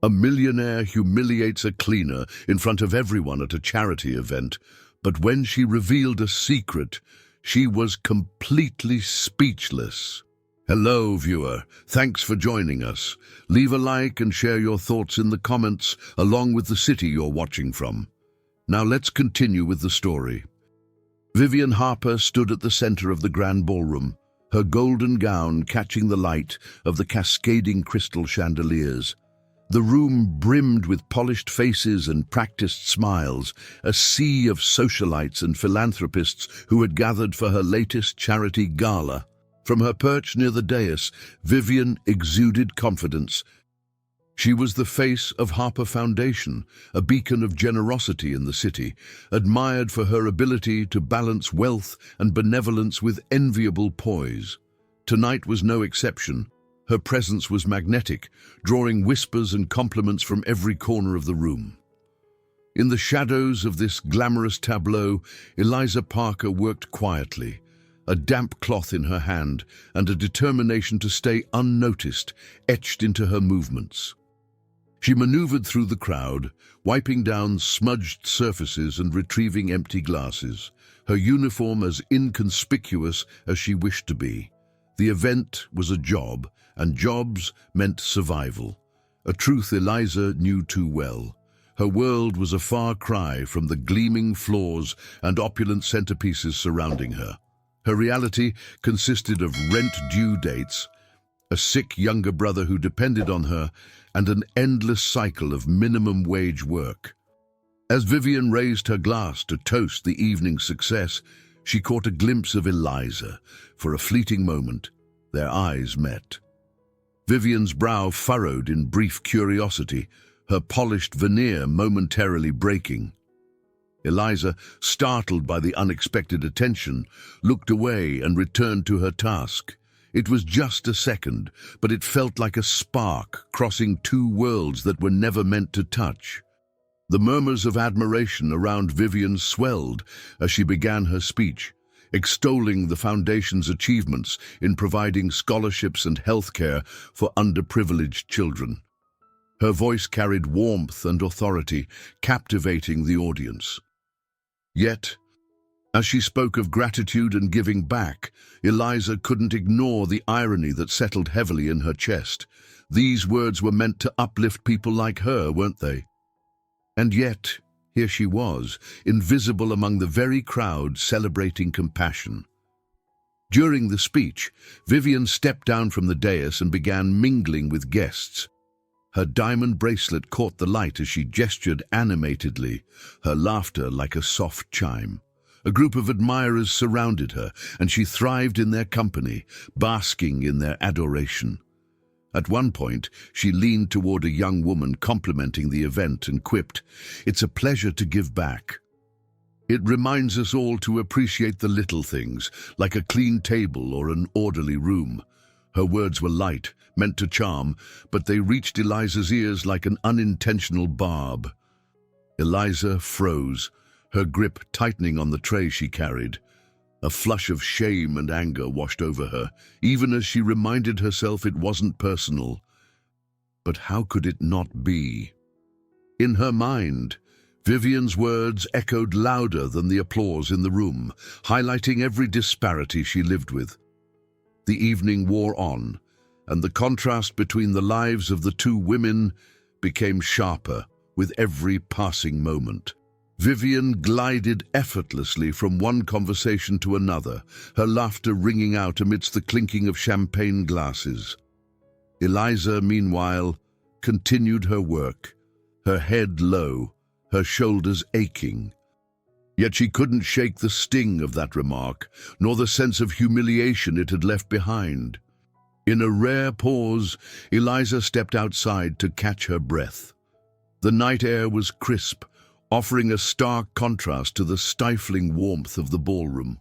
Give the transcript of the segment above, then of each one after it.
A millionaire humiliates a cleaner in front of everyone at a charity event, but when she revealed a secret, she was completely speechless. Hello, viewer. Thanks for joining us. Leave a like and share your thoughts in the comments, along with the city you're watching from. Now let's continue with the story. Vivian Harper stood at the center of the grand ballroom, her golden gown catching the light of the cascading crystal chandeliers. The room brimmed with polished faces and practiced smiles, a sea of socialites and philanthropists who had gathered for her latest charity gala. From her perch near the dais, Vivian exuded confidence. She was the face of Harper Foundation, a beacon of generosity in the city, admired for her ability to balance wealth and benevolence with enviable poise. Tonight was no exception. Her presence was magnetic, drawing whispers and compliments from every corner of the room. In the shadows of this glamorous tableau, Eliza Parker worked quietly, a damp cloth in her hand and a determination to stay unnoticed etched into her movements. She maneuvered through the crowd, wiping down smudged surfaces and retrieving empty glasses, her uniform as inconspicuous as she wished to be. The event was a job, and jobs meant survival, a truth Eliza knew too well. Her world was a far cry from the gleaming floors and opulent centerpieces surrounding her. Her reality consisted of rent due dates, a sick younger brother who depended on her, and an endless cycle of minimum wage work. As Vivian raised her glass to toast the evening's success, she caught a glimpse of Eliza. For a fleeting moment, their eyes met. Vivian's brow furrowed in brief curiosity, her polished veneer momentarily breaking. Eliza, startled by the unexpected attention, looked away and returned to her task. It was just a second, but it felt like a spark crossing two worlds that were never meant to touch. The murmurs of admiration around Vivian swelled as she began her speech, extolling the Foundation's achievements in providing scholarships and healthcare for underprivileged children. Her voice carried warmth and authority, captivating the audience. Yet, as she spoke of gratitude and giving back, Eliza couldn't ignore the irony that settled heavily in her chest. These words were meant to uplift people like her, weren't they? And yet, here she was, invisible among the very crowd celebrating compassion. During the speech, Vivian stepped down from the dais and began mingling with guests. Her diamond bracelet caught the light as she gestured animatedly, her laughter like a soft chime. A group of admirers surrounded her, and she thrived in their company, basking in their adoration. At one point, she leaned toward a young woman complimenting the event and quipped, "It's a pleasure to give back." It reminds us all to appreciate the little things, like a clean table or an orderly room. Her words were light, meant to charm, but they reached Eliza's ears like an unintentional barb. Eliza froze, her grip tightening on the tray she carried. A flush of shame and anger washed over her, even as she reminded herself it wasn't personal. But how could it not be? In her mind, Vivian's words echoed louder than the applause in the room, highlighting every disparity she lived with. The evening wore on, and the contrast between the lives of the two women became sharper with every passing moment. Vivian glided effortlessly from one conversation to another, her laughter ringing out amidst the clinking of champagne glasses. Eliza, meanwhile, continued her work, her head low, her shoulders aching. Yet she couldn't shake the sting of that remark, nor the sense of humiliation it had left behind. In a rare pause, Eliza stepped outside to catch her breath. The night air was crisp, offering a stark contrast to the stifling warmth of the ballroom.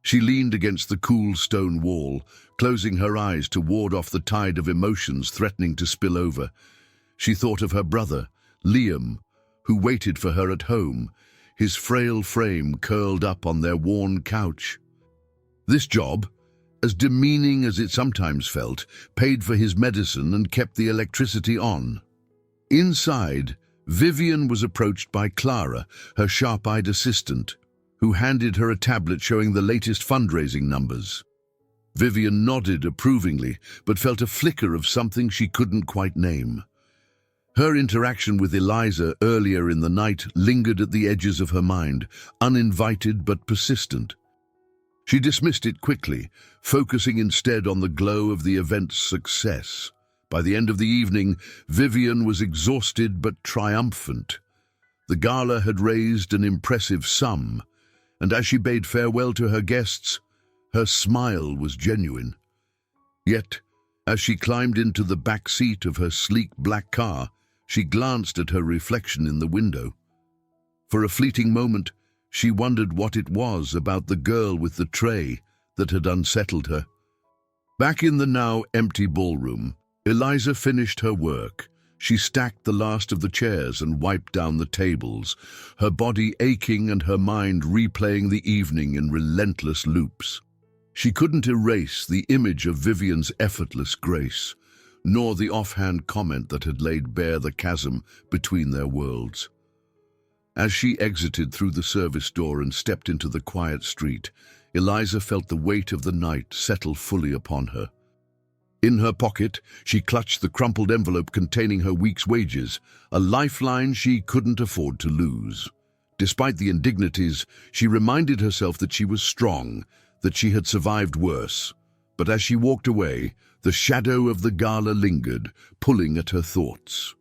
She leaned against the cool stone wall, closing her eyes to ward off the tide of emotions threatening to spill over. She thought of her brother, Liam, who waited for her at home, his frail frame curled up on their worn couch. This job, as demeaning as it sometimes felt, paid for his medicine and kept the electricity on. Inside, Vivian was approached by Clara, her sharp-eyed assistant, who handed her a tablet showing the latest fundraising numbers. Vivian nodded approvingly, but felt a flicker of something she couldn't quite name. Her interaction with Eliza earlier in the night lingered at the edges of her mind, uninvited but persistent. She dismissed it quickly, focusing instead on the glow of the event's success. By the end of the evening, Vivian was exhausted but triumphant. The gala had raised an impressive sum, and as she bade farewell to her guests, her smile was genuine. Yet, as she climbed into the back seat of her sleek black car, she glanced at her reflection in the window. For a fleeting moment, she wondered what it was about the girl with the tray that had unsettled her. Back in the now empty ballroom, Eliza finished her work. She stacked the last of the chairs and wiped down the tables, her body aching and her mind replaying the evening in relentless loops. She couldn't erase the image of Vivian's effortless grace, nor the offhand comment that had laid bare the chasm between their worlds. As she exited through the service door and stepped into the quiet street, Eliza felt the weight of the night settle fully upon her. In her pocket, she clutched the crumpled envelope containing her week's wages, a lifeline she couldn't afford to lose. Despite the indignities, she reminded herself that she was strong, that she had survived worse. But as she walked away, the shadow of the gala lingered, pulling at her thoughts.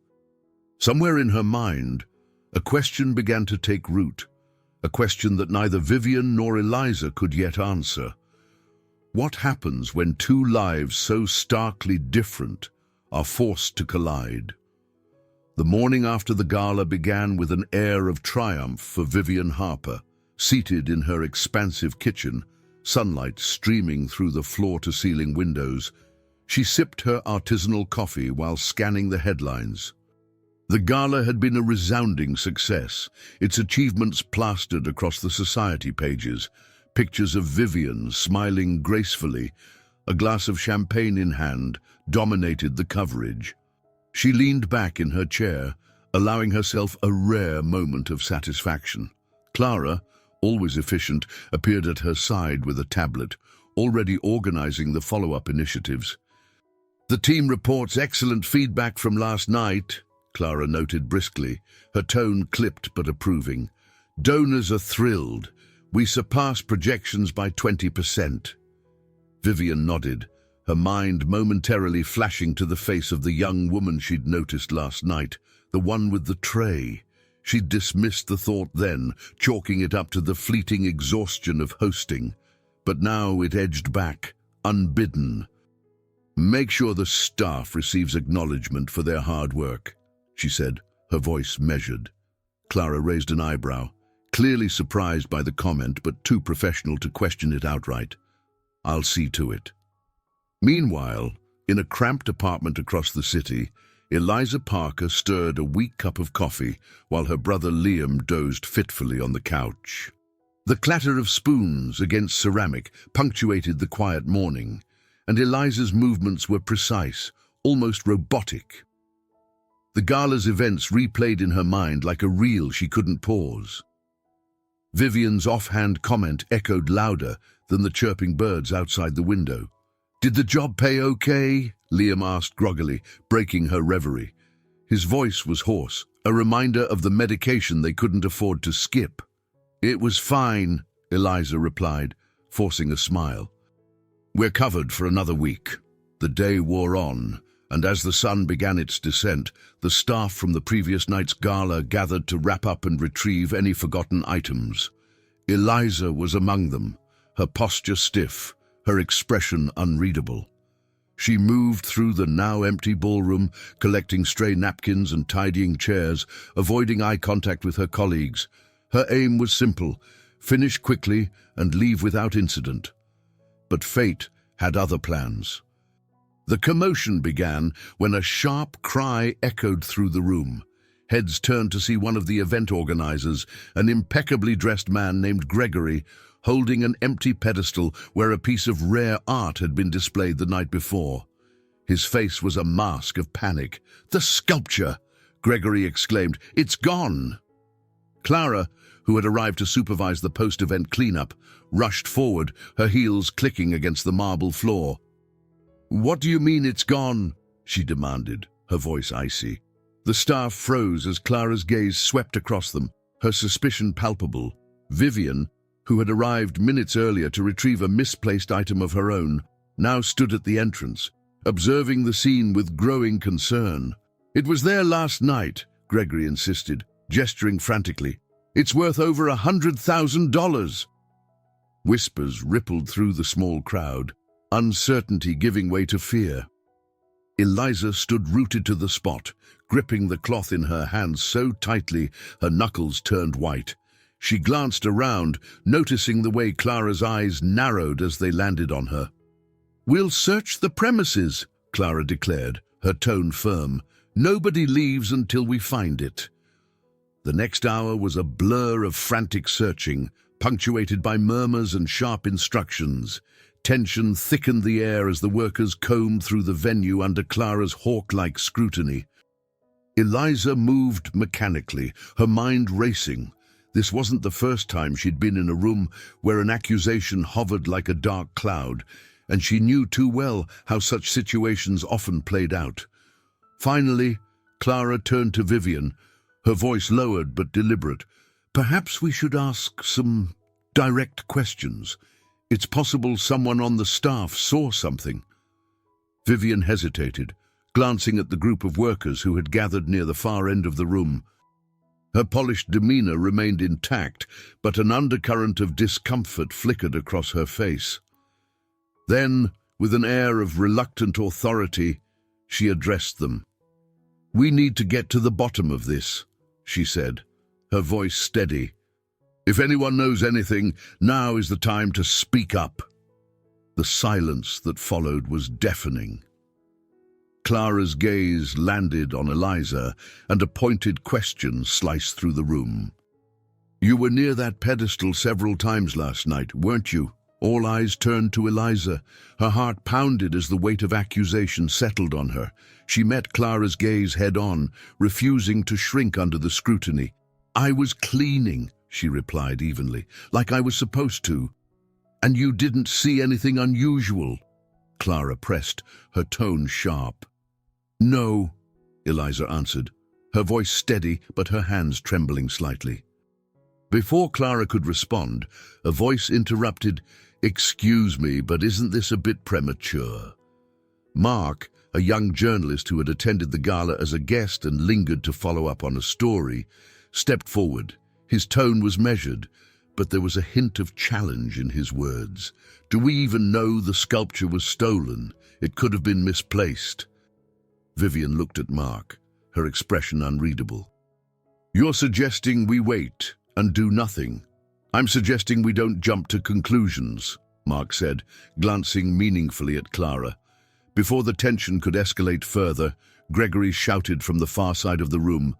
Somewhere in her mind, a question began to take root, a question that neither Vivian nor Eliza could yet answer. What happens when two lives so starkly different are forced to collide? The morning after the gala began with an air of triumph for Vivian Harper, seated in her expansive kitchen, sunlight streaming through the floor-to-ceiling windows. She sipped her artisanal coffee while scanning the headlines. The gala had been a resounding success, its achievements plastered across the society pages. Pictures of Vivian smiling gracefully, a glass of champagne in hand, dominated the coverage. She leaned back in her chair, allowing herself a rare moment of satisfaction. Clara, always efficient, appeared at her side with a tablet, already organizing the follow-up initiatives. "The team reports excellent feedback from last night," Clara noted briskly, her tone clipped but approving. "Donors are thrilled. We surpassed projections by 20%. Vivian nodded, her mind momentarily flashing to the face of the young woman she'd noticed last night, the one with the tray. She'd dismissed the thought then, chalking it up to the fleeting exhaustion of hosting. But now it edged back, unbidden. "Make sure the staff receives acknowledgement for their hard work," she said, her voice measured. Clara raised an eyebrow, clearly surprised by the comment but too professional to question it outright. "I'll see to it." Meanwhile, in a cramped apartment across the city, Eliza Parker stirred a weak cup of coffee while her brother Liam dozed fitfully on the couch. The clatter of spoons against ceramic punctuated the quiet morning, and Eliza's movements were precise, almost robotic. The gala's events replayed in her mind like a reel she couldn't pause. Vivian's offhand comment echoed louder than the chirping birds outside the window. "Did the job pay okay?" Liam asked groggily, breaking her reverie. His voice was hoarse, a reminder of the medication they couldn't afford to skip. "It was fine," Eliza replied, forcing a smile. "We're covered for another week." The day wore on, and as the sun began its descent, the staff from the previous night's gala gathered to wrap up and retrieve any forgotten items. Eliza was among them, her posture stiff, her expression unreadable. She moved through the now empty ballroom, collecting stray napkins and tidying chairs, avoiding eye contact with her colleagues. Her aim was simple: finish quickly and leave without incident. But fate had other plans. The commotion began when a sharp cry echoed through the room. Heads turned to see one of the event organizers, an impeccably dressed man named Gregory, holding an empty pedestal where a piece of rare art had been displayed the night before. His face was a mask of panic. "The sculpture!" Gregory exclaimed. "It's gone!" Clara, who had arrived to supervise the post-event cleanup, rushed forward, her heels clicking against the marble floor. "What do you mean it's gone?" she demanded, her voice icy. The staff froze as Clara's gaze swept across them, her suspicion palpable. Vivian, who had arrived minutes earlier to retrieve a misplaced item of her own, now stood at the entrance, observing the scene with growing concern. "It was there last night," Gregory insisted, gesturing frantically. "It's worth over $100,000. Whispers rippled through the small crowd, uncertainty giving way to fear. Eliza stood rooted to the spot, gripping the cloth in her hands so tightly her knuckles turned white. She glanced around, noticing the way Clara's eyes narrowed as they landed on her. "We'll search the premises," Clara declared, her tone firm. "Nobody leaves until we find it." The next hour was a blur of frantic searching, punctuated by murmurs and sharp instructions. Tension thickened the air as the workers combed through the venue under Clara's hawk-like scrutiny. Eliza moved mechanically, her mind racing. This wasn't the first time she'd been in a room where an accusation hovered like a dark cloud, and she knew too well how such situations often played out. Finally, Clara turned to Vivian, her voice lowered but deliberate. "Perhaps we should ask some direct questions. It's possible someone on the staff saw something." Vivian hesitated, glancing at the group of workers who had gathered near the far end of the room. Her polished demeanor remained intact, but an undercurrent of discomfort flickered across her face. Then, with an air of reluctant authority, she addressed them. "We need to get to the bottom of this," she said, her voice steady. "If anyone knows anything, now is the time to speak up." The silence that followed was deafening. Clara's gaze landed on Eliza, and a pointed question sliced through the room. "You were near that pedestal several times last night, weren't you?" All eyes turned to Eliza. Her heart pounded as the weight of accusation settled on her. She met Clara's gaze head-on, refusing to shrink under the scrutiny. "I was cleaning," she replied evenly, "like I was supposed to." "And you didn't see anything unusual?" Clara pressed, her tone sharp. "No," Eliza answered, her voice steady but her hands trembling slightly. Before Clara could respond, a voice interrupted. "Excuse me, but isn't this a bit premature?" Mark, a young journalist who had attended the gala as a guest and lingered to follow up on a story, stepped forward. His tone was measured, but there was a hint of challenge in his words. "Do we even know the sculpture was stolen? It could have been misplaced." Vivian looked at Mark, her expression unreadable. "You're suggesting we wait and do nothing?" "I'm suggesting we don't jump to conclusions," Mark said, glancing meaningfully at Clara. Before the tension could escalate further, Gregory shouted from the far side of the room,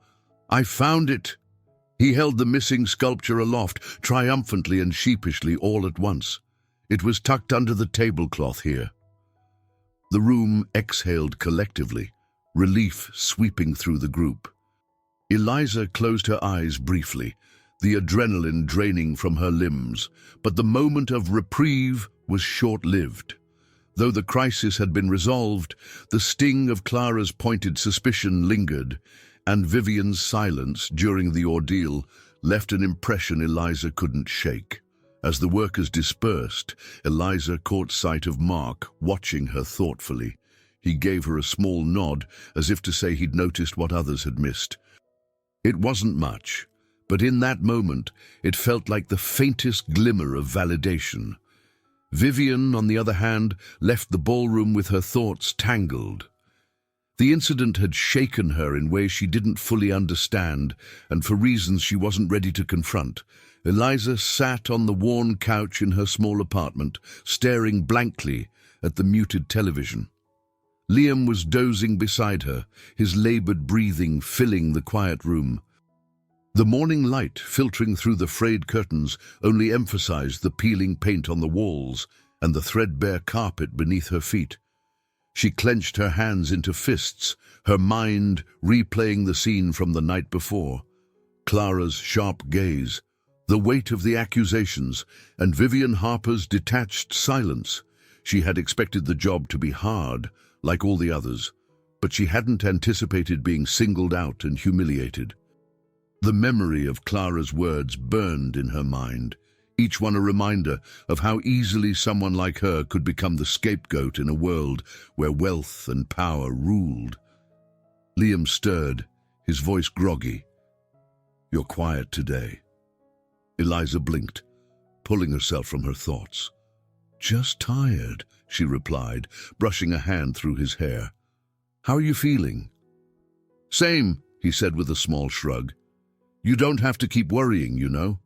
"I found it!" He held the missing sculpture aloft, triumphantly and sheepishly all at once. It was tucked under the tablecloth here. The room exhaled collectively, relief sweeping through the group. Eliza closed her eyes briefly, the adrenaline draining from her limbs, but the moment of reprieve was short-lived. Though the crisis had been resolved, the sting of Clara's pointed suspicion lingered, and Vivian's silence during the ordeal left an impression Eliza couldn't shake. As the workers dispersed, Eliza caught sight of Mark, watching her thoughtfully. He gave her a small nod, as if to say he'd noticed what others had missed. It wasn't much, but in that moment, it felt like the faintest glimmer of validation. Vivian, on the other hand, left the ballroom with her thoughts tangled. The incident had shaken her in ways she didn't fully understand, and for reasons she wasn't ready to confront. Eliza sat on the worn couch in her small apartment, staring blankly at the muted television. Liam was dozing beside her, his labored breathing filling the quiet room. The morning light filtering through the frayed curtains only emphasized the peeling paint on the walls and the threadbare carpet beneath her feet. She clenched her hands into fists, her mind replaying the scene from the night before. Clara's sharp gaze, the weight of the accusations, and Vivian Harper's detached silence. She had expected the job to be hard, like all the others, but she hadn't anticipated being singled out and humiliated. The memory of Clara's words burned in her mind, each one a reminder of how easily someone like her could become the scapegoat in a world where wealth and power ruled. Liam stirred, his voice groggy. "You're quiet today." Eliza blinked, pulling herself from her thoughts. "Just tired," she replied, brushing a hand through his hair. "How are you feeling?" "Same," he said with a small shrug. "You don't have to keep worrying, you know.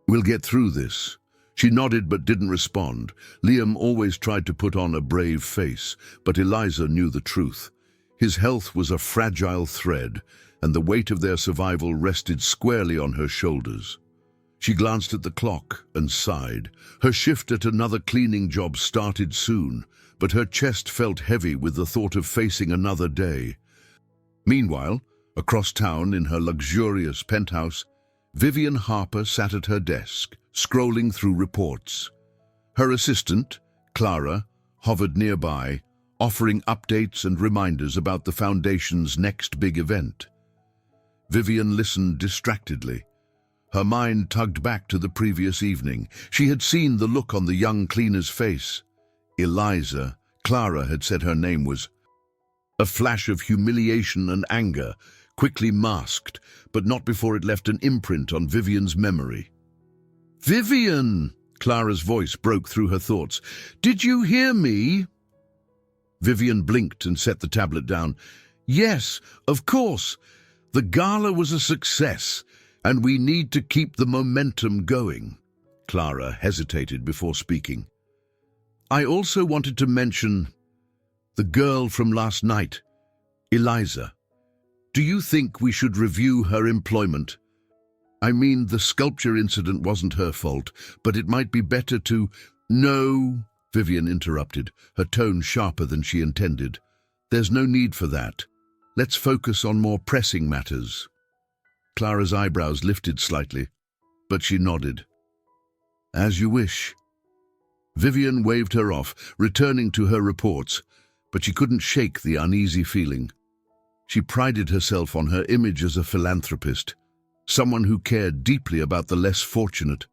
We'll get through this." She nodded but didn't respond. Liam always tried to put on a brave face, but Eliza knew the truth. His health was a fragile thread, and the weight of their survival rested squarely on her shoulders. She glanced at the clock and sighed. Her shift at another cleaning job started soon, but her chest felt heavy with the thought of facing another day. Meanwhile, across town in her luxurious penthouse, Vivian Harper sat at her desk, scrolling through reports. Her assistant, Clara, hovered nearby, offering updates and reminders about the Foundation's next big event. Vivian listened distractedly. Her mind tugged back to the previous evening. She had seen the look on the young cleaner's face. Eliza, Clara had said her name was. A flash of humiliation and anger, quickly masked, but not before it left an imprint on Vivian's memory. "Vivian!" Clara's voice broke through her thoughts. "Did you hear me?" Vivian blinked and set the tablet down. "Yes, of course. The gala was a success, and we need to keep the momentum going." Clara hesitated before speaking. "I also wanted to mention the girl from last night, Eliza. Do you think we should review her employment? I mean, the sculpture incident wasn't her fault, but it might be better to—" "No," Vivian interrupted, her tone sharper than she intended. "There's no need for that. Let's focus on more pressing matters." Clara's eyebrows lifted slightly, but she nodded. "As you wish." Vivian waved her off, returning to her reports, but she couldn't shake the uneasy feeling. She prided herself on her image as a philanthropist, someone who cared deeply about the less fortunate.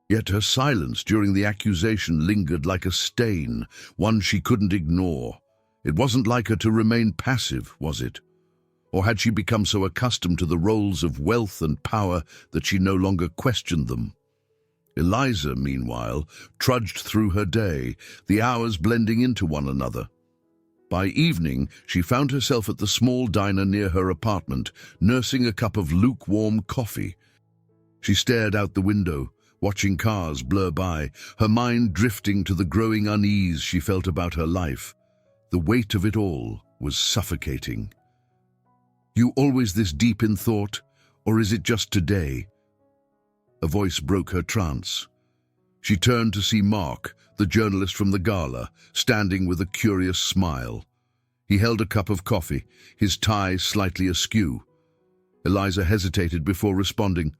Yet her silence during the accusation lingered like a stain, one she couldn't ignore. It wasn't like her to remain passive, was it? Or had she become so accustomed to the roles of wealth and power that she no longer questioned them? Eliza, meanwhile, trudged through her day, the hours blending into one another. By evening, she found herself at the small diner near her apartment, nursing a cup of lukewarm coffee. She stared out the window, watching cars blur by, her mind drifting to the growing unease she felt about her life. The weight of it all was suffocating. "You always this deep in thought, or is it just today?" A voice broke her trance. She turned to see Mark, the journalist from the gala, standing with a curious smile. He held a cup of coffee, his tie slightly askew. Eliza hesitated before responding,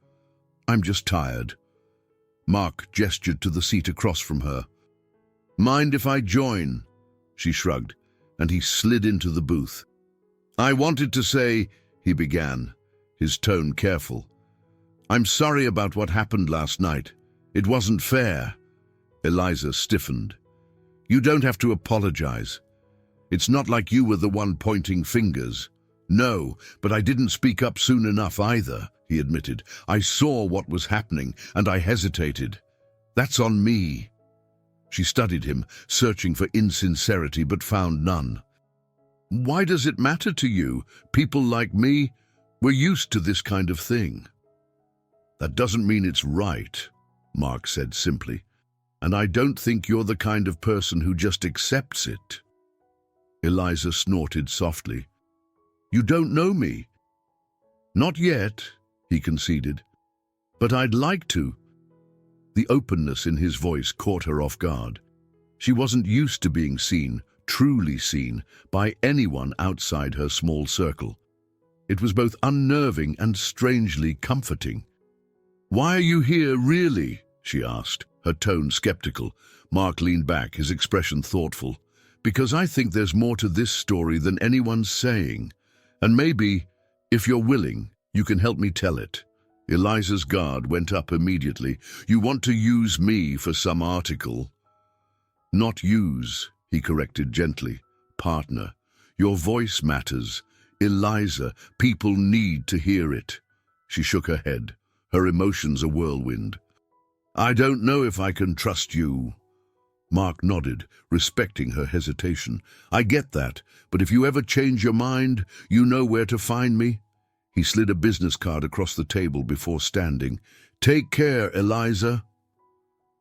"I'm just tired." Mark gestured to the seat across from her. "Mind if I join?" She shrugged, and he slid into the booth. "I wanted to say," he began, his tone careful. "I'm sorry about what happened last night. It wasn't fair." Eliza stiffened. "You don't have to apologize. It's not like you were the one pointing fingers." "No, but I didn't speak up soon enough either," he admitted. "I saw what was happening, and I hesitated. That's on me." She studied him, searching for insincerity, but found none. "Why does it matter to you? People like me, we're used to this kind of thing." "That doesn't mean it's right," Mark said simply. "And I don't think you're the kind of person who just accepts it." Eliza snorted softly. "You don't know me." "Not yet," he conceded. "But I'd like to." The openness in his voice caught her off guard. She wasn't used to being seen, truly seen by anyone outside her small circle. It was both unnerving and strangely comforting. "Why are you here, really?" she asked, her tone skeptical. Mark leaned back, his expression thoughtful. "Because I think there's more to this story than anyone's saying. And maybe, if you're willing, you can help me tell it." Eliza's guard went up immediately. "You want to use me for some article?" "Not use," he corrected gently. "Partner. Your voice matters. Eliza, people need to hear it." She shook her head, her emotions a whirlwind. "I don't know if I can trust you." Mark nodded, respecting her hesitation. "I get that, but if you ever change your mind, you know where to find me." He slid a business card across the table before standing. "Take care, Eliza."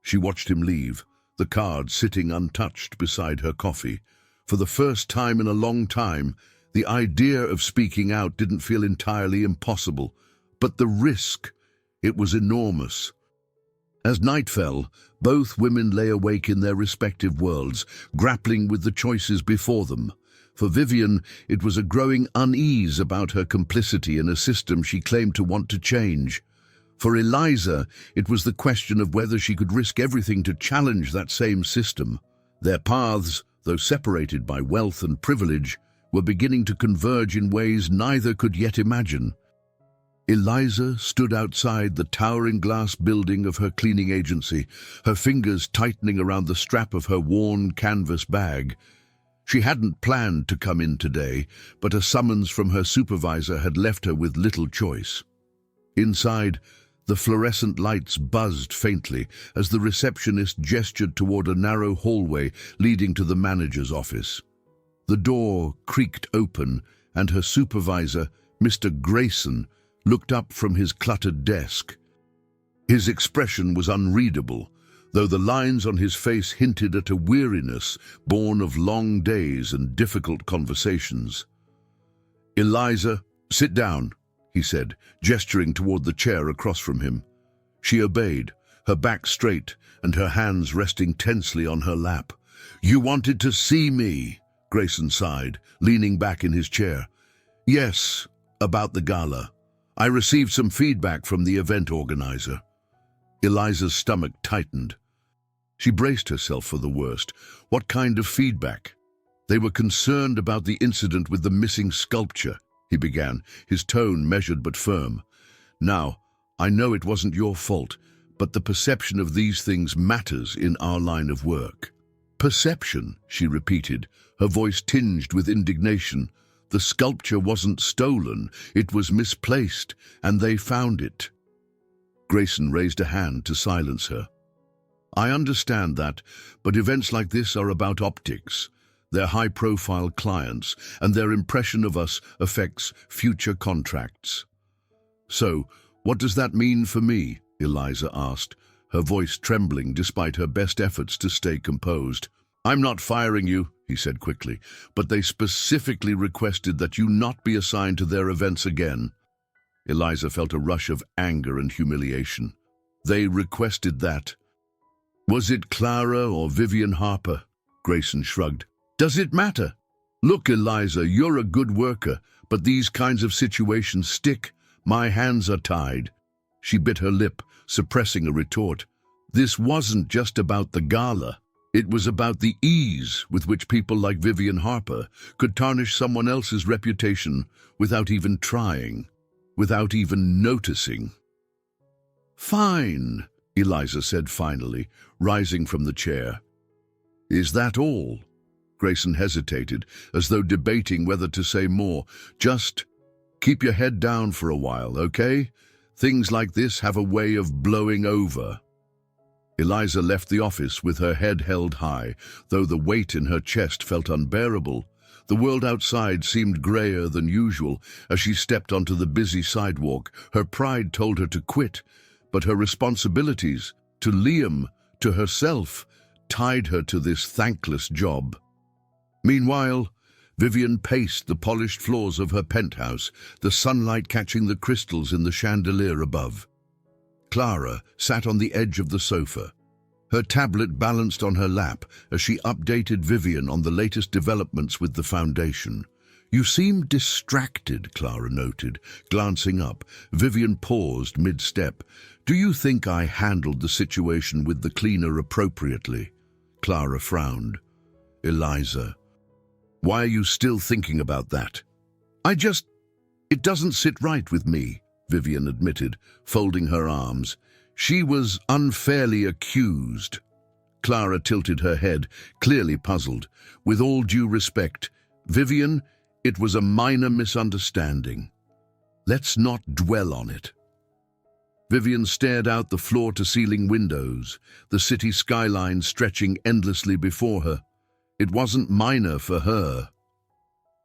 She watched him leave, the card sitting untouched beside her coffee. For the first time in a long time, the idea of speaking out didn't feel entirely impossible, but the risk, it was enormous. As night fell, both women lay awake in their respective worlds, grappling with the choices before them. For Vivian, it was a growing unease about her complicity in a system she claimed to want to change. For Eliza, it was the question of whether she could risk everything to challenge that same system. Their paths, though separated by wealth and privilege, were beginning to converge in ways neither could yet imagine. Eliza stood outside the towering glass building of her cleaning agency, her fingers tightening around the strap of her worn canvas bag. She hadn't planned to come in today, but a summons from her supervisor had left her with little choice. Inside, the fluorescent lights buzzed faintly as the receptionist gestured toward a narrow hallway leading to the manager's office. The door creaked open, and her supervisor, Mr. Grayson, looked up from his cluttered desk. His expression was unreadable, though the lines on his face hinted at a weariness born of long days and difficult conversations. "Eliza, sit down," he said, gesturing toward the chair across from him. She obeyed, her back straight and her hands resting tensely on her lap. "You wanted to see me," Grayson sighed, leaning back in his chair. "Yes, about the gala. I received some feedback from the event organizer." Eliza's stomach tightened. She braced herself for the worst. What kind of feedback? "They were concerned about the incident with the missing sculpture," he began, his tone measured but firm. "Now, I know it wasn't your fault, but the perception of these things matters in our line of work." "Perception," she repeated, her voice tinged with indignation. "The sculpture wasn't stolen, it was misplaced, and they found it." Grayson raised a hand to silence her. "I understand that, but events like this are about optics. They're high-profile clients, and their impression of us affects future contracts." "So, what does that mean for me?" Eliza asked, her voice trembling despite her best efforts to stay composed. "I'm not firing you," he said quickly, "but they specifically requested that you not be assigned to their events again." Eliza felt a rush of anger and humiliation. "They requested that. Was it Clara or Vivian Harper?" Grayson shrugged. "Does it matter? Look, Eliza, you're a good worker, but these kinds of situations stick. My hands are tied." She bit her lip, suppressing a retort. "This wasn't just about the gala. It was about the ease with which people like Vivian Harper could tarnish someone else's reputation without even trying, without even noticing." "Fine," Eliza said finally, rising from the chair. "Is that all?" Grayson hesitated, as though debating whether to say more. "Just keep your head down for a while, okay? Things like this have a way of blowing over." Eliza left the office with her head held high, though the weight in her chest felt unbearable. The world outside seemed grayer than usual as she stepped onto the busy sidewalk. Her pride told her to quit, but her responsibilities, to Liam, to herself, tied her to this thankless job. Meanwhile, Vivian paced the polished floors of her penthouse, the sunlight catching the crystals in the chandelier above. Clara sat on the edge of the sofa, Her tablet balanced on her lap as she updated Vivian on the latest developments with the foundation. "You seem distracted," Clara noted, glancing up. Vivian paused mid-step. "Do you think I handled the situation with the cleaner appropriately?" Clara frowned. "Eliza, why are you still thinking about that?" It doesn't sit right with me," Vivian admitted, folding her arms. "She was unfairly accused." Clara tilted her head, clearly puzzled. "With all due respect, Vivian, it was a minor misunderstanding. Let's not dwell on it." Vivian stared out the floor-to-ceiling windows, the city skyline stretching endlessly before her. It wasn't minor for her.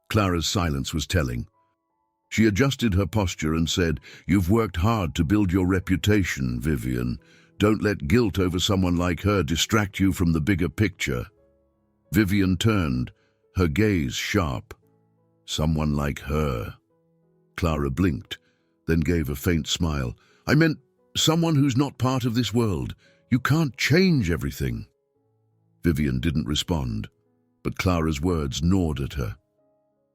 Clara's silence was telling. She adjusted her posture and said, "You've worked hard to build your reputation, Vivian. Don't let guilt over someone like her distract you from the bigger picture." Vivian turned, her gaze sharp. "Someone like her." Clara blinked, then gave a faint smile. "I meant someone who's not part of this world. You can't change everything." Vivian didn't respond, but Clara's words gnawed at her.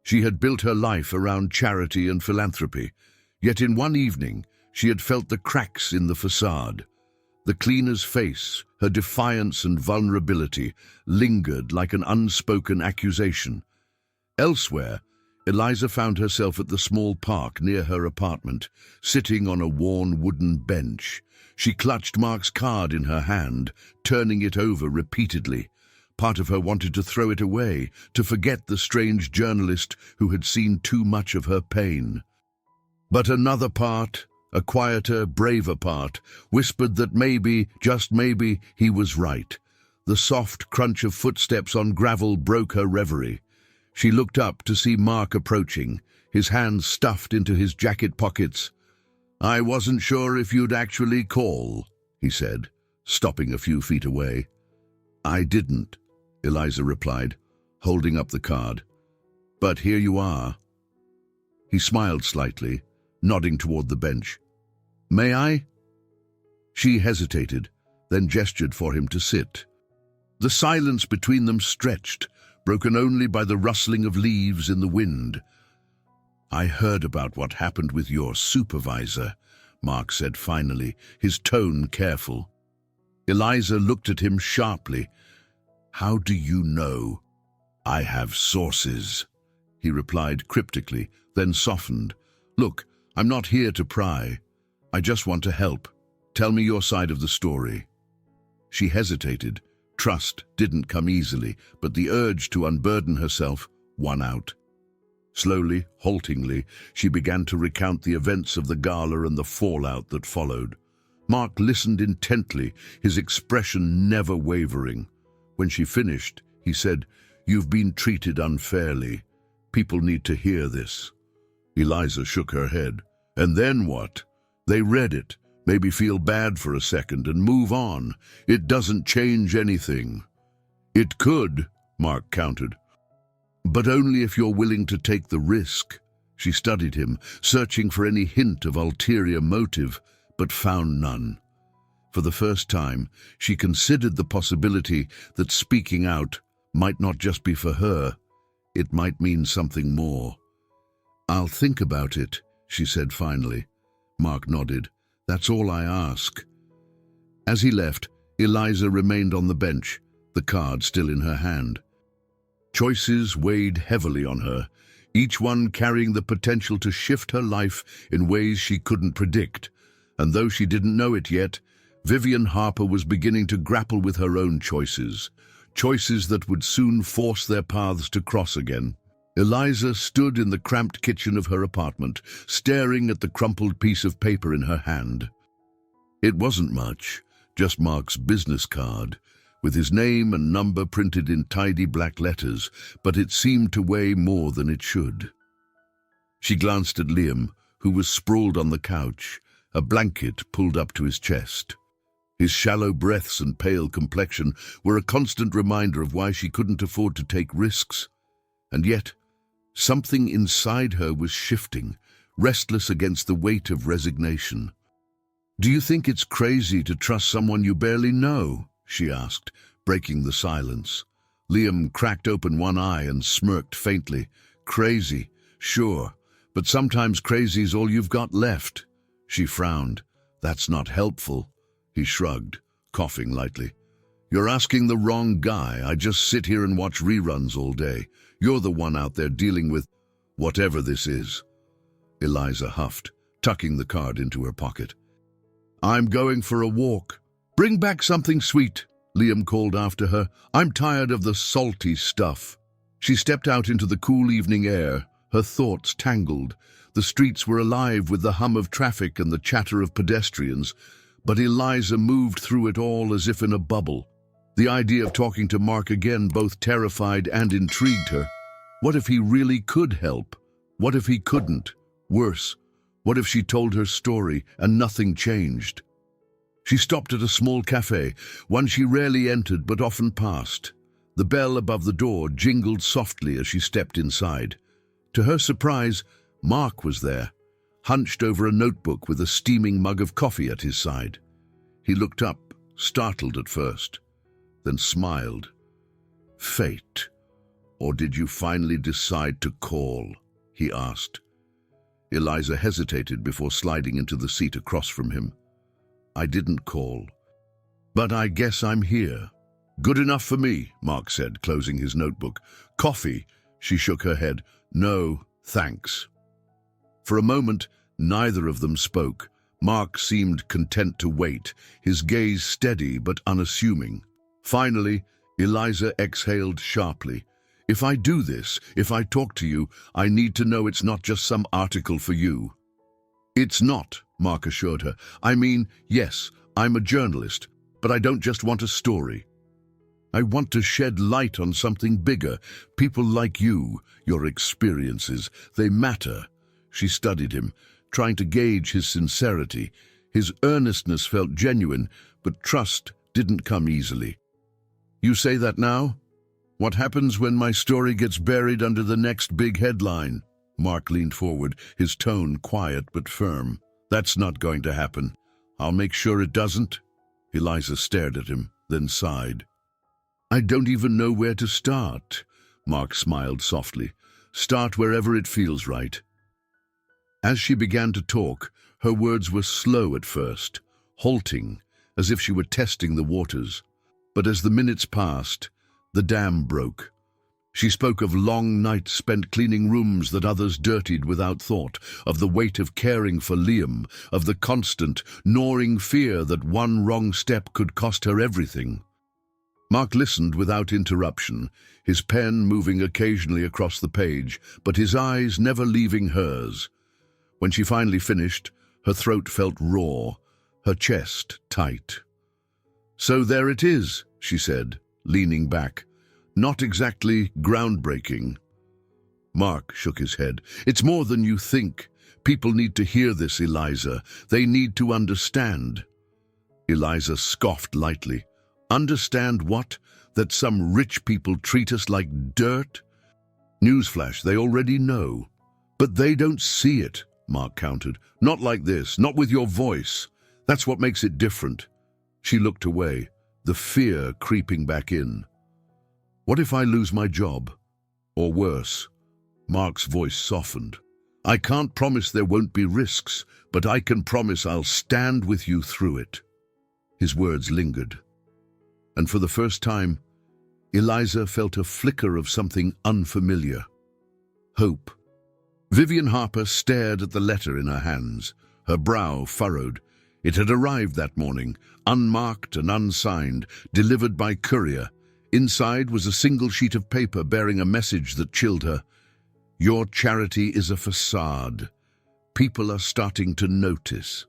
She had built her life around charity and philanthropy, yet in one evening she had felt the cracks in the facade. The cleaner's face, her defiance and vulnerability, lingered like an unspoken accusation. Elsewhere, Eliza found herself at the small park near her apartment, sitting on a worn wooden bench. She clutched Mark's card in her hand, turning it over repeatedly. Part of her wanted to throw it away, to forget the strange journalist who had seen too much of her pain. But another part, a quieter, braver part, whispered that maybe, just maybe, he was right. The soft crunch of footsteps on gravel broke her reverie. She looked up to see Mark approaching, his hands stuffed into his jacket pockets. "I wasn't sure if you'd actually call," he said, stopping a few feet away. "I didn't," Eliza replied, holding up the card. "But here you are." He smiled slightly, nodding toward the bench. "May I?" She hesitated, then gestured for him to sit. The silence between them stretched, broken only by the rustling of leaves in the wind. "I heard about what happened with your supervisor," Mark said finally, his tone careful. Eliza looked at him sharply. "How do you know?" "I have sources," he replied cryptically, then softened. "Look, I'm not here to pry. I just want to help. Tell me your side of the story." She hesitated. Trust didn't come easily, but the urge to unburden herself won out. Slowly, haltingly, she began to recount the events of the gala and the fallout that followed. Mark listened intently, his expression never wavering. When she finished, he said, "You've been treated unfairly. People need to hear this." Eliza shook her head. "And then what? They read it, maybe feel bad for a second and move on. It doesn't change anything." "It could," Mark countered. "But only if you're willing to take the risk." She studied him, searching for any hint of ulterior motive, but found none. For the first time, she considered the possibility that speaking out might not just be for her. It might mean something more. "I'll think about it," she said finally. Mark nodded. "That's all I ask." As he left, Eliza remained on the bench, the card still in her hand. Choices weighed heavily on her, each one carrying the potential to shift her life in ways she couldn't predict. And though she didn't know it yet, Vivian Harper was beginning to grapple with her own choices that would soon force their paths to cross again. Eliza stood in the cramped kitchen of her apartment, staring at the crumpled piece of paper in her hand. It wasn't much, just Mark's business card, with his name and number printed in tidy black letters, but it seemed to weigh more than it should. She glanced at Liam, who was sprawled on the couch, a blanket pulled up to his chest. His shallow breaths and pale complexion were a constant reminder of why she couldn't afford to take risks. And yet, something inside her was shifting, restless against the weight of resignation. "Do you think it's crazy to trust someone you barely know?" she asked, breaking the silence. Liam cracked open one eye and smirked faintly. Crazy, sure, but sometimes crazy's all you've got left. She frowned. That's not helpful. He shrugged, coughing lightly. You're asking the wrong guy. I just sit here and watch reruns all day. You're the one out there dealing with whatever this is. Eliza huffed, tucking the card into her pocket. I'm going for a walk. Bring back something sweet, Liam called after her. I'm tired of the salty stuff. She stepped out into the cool evening air, her thoughts tangled. The streets were alive with the hum of traffic and the chatter of pedestrians, but Eliza moved through it all as if in a bubble. The idea of talking to Mark again both terrified and intrigued her. What if he really could help? What if he couldn't? Worse, what if she told her story and nothing changed? She stopped at a small cafe, one she rarely entered but often passed. The bell above the door jingled softly as she stepped inside. To her surprise, Mark was there, hunched over a notebook with a steaming mug of coffee at his side. He looked up, startled at first, then smiled. Fate, or did you finally decide to call? He asked. Eliza hesitated before sliding into the seat across from him. I didn't call, but I guess I'm here. Good enough for me, Mark said, closing his notebook. Coffee? She shook her head. No, thanks. For a moment, neither of them spoke. Mark seemed content to wait, his gaze steady but unassuming. Finally, Eliza exhaled sharply. If I do this, if I talk to you, I need to know it's not just some article for you. It's not, Mark assured her. I mean, yes, I'm a journalist, but I don't just want a story. I want to shed light on something bigger. People like you, your experiences, they matter. She studied him, trying to gauge his sincerity. His earnestness felt genuine, but trust didn't come easily. You say that now? What happens when my story gets buried under the next big headline? Mark leaned forward, his tone quiet but firm. That's not going to happen. I'll make sure it doesn't. Eliza stared at him, then sighed. I don't even know where to start. Mark smiled softly. Start wherever it feels right. As she began to talk, her words were slow at first, halting, as if she were testing the waters. But as the minutes passed, the dam broke. She spoke of long nights spent cleaning rooms that others dirtied without thought, of the weight of caring for Liam, of the constant, gnawing fear that one wrong step could cost her everything. Mark listened without interruption, his pen moving occasionally across the page, but his eyes never leaving hers. When she finally finished, her throat felt raw, her chest tight. So there it is, she said, leaning back. Not exactly groundbreaking. Mark shook his head. It's more than you think. People need to hear this, Eliza. They need to understand. Eliza scoffed lightly. Understand what? That some rich people treat us like dirt? Newsflash, they already know. But they don't see it, Mark countered. Not like this, not with your voice. That's what makes it different. She looked away, the fear creeping back in. What if I lose my job? Or worse? Mark's voice softened. I can't promise there won't be risks, but I can promise I'll stand with you through it. His words lingered. And for the first time, Eliza felt a flicker of something unfamiliar. Hope. Vivian Harper stared at the letter in her hands, her brow furrowed. It had arrived that morning, unmarked and unsigned, delivered by courier. Inside was a single sheet of paper bearing a message that chilled her. Your charity is a facade. People are starting to notice.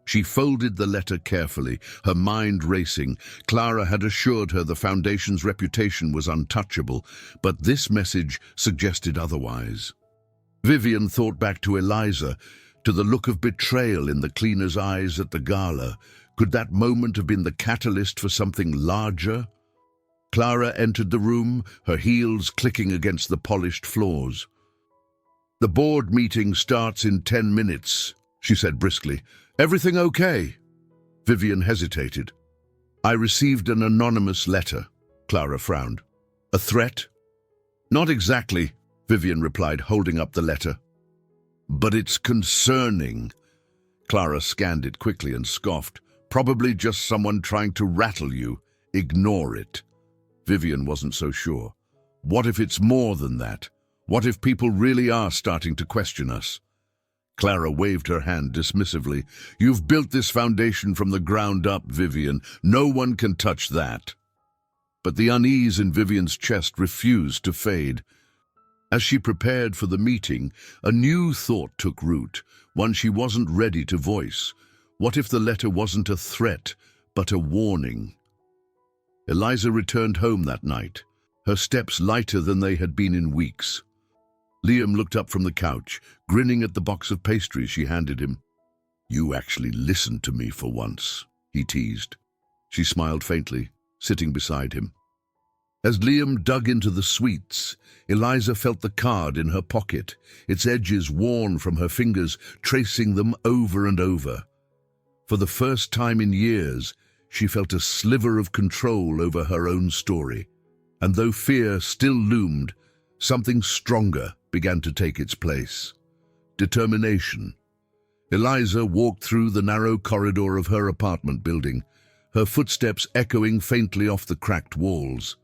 She folded the letter carefully, her mind racing. Clara had assured her the foundation's reputation was untouchable, but this message suggested otherwise. Vivian thought back to Eliza, to the look of betrayal in the cleaner's eyes at the gala. Could that moment have been the catalyst for something larger? Clara entered the room, her heels clicking against the polished floors. The board meeting starts in 10 minutes, she said briskly. Everything okay? Vivian hesitated. I received an anonymous letter, Clara frowned. A threat? Not exactly, Vivian replied, holding up the letter. But it's concerning. Clara scanned it quickly and scoffed. Probably just someone trying to rattle you. Ignore it. Vivian wasn't so sure. What if it's more than that? What if people really are starting to question us? Clara waved her hand dismissively. You've built this foundation from the ground up, Vivian. No one can touch that. But the unease in Vivian's chest refused to fade. As she prepared for the meeting, a new thought took root, one she wasn't ready to voice. What if the letter wasn't a threat, but a warning? Eliza returned home that night, her steps lighter than they had been in weeks. Liam looked up from the couch, grinning at the box of pastries she handed him. You actually listened to me for once, he teased. She smiled faintly, sitting beside him. As Liam dug into the sweets, Eliza felt the card in her pocket, its edges worn from her fingers, tracing them over and over. For the first time in years, she felt a sliver of control over her own story. And though fear still loomed, something stronger began to take its place. Determination. Eliza walked through the narrow corridor of her apartment building, her footsteps echoing faintly off the cracked walls.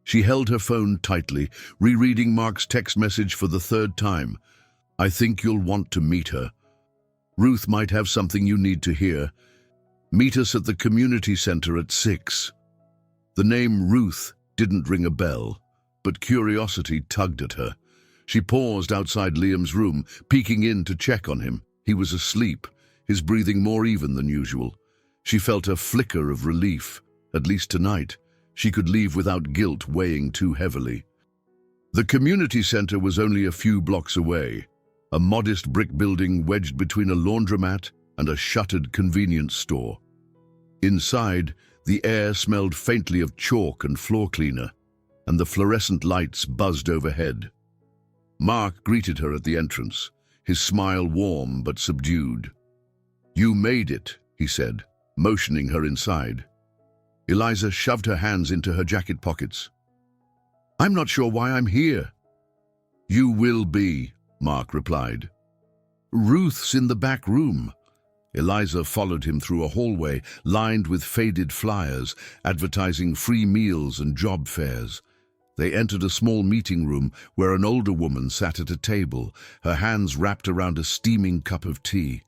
She held her phone tightly, rereading Mark's text message for the third time. I think you'll want to meet her. Ruth might have something you need to hear. Meet us at the community center at 6. The name Ruth didn't ring a bell, but curiosity tugged at her. She paused outside Liam's room, peeking in to check on him. He was asleep, his breathing more even than usual. She felt a flicker of relief. At least tonight, she could leave without guilt weighing too heavily. The community center was only a few blocks away, a modest brick building wedged between a laundromat and a shuttered convenience store. Inside, the air smelled faintly of chalk and floor cleaner, and the fluorescent lights buzzed overhead. Mark greeted her at the entrance, his smile warm but subdued. You made it, he said, motioning her inside. Eliza shoved her hands into her jacket pockets. I'm not sure why I'm here. You will be, Mark replied. Ruth's in the back room. Eliza followed him through a hallway lined with faded flyers, advertising free meals and job fairs. They entered a small meeting room where an older woman sat at a table, her hands wrapped around a steaming cup of tea.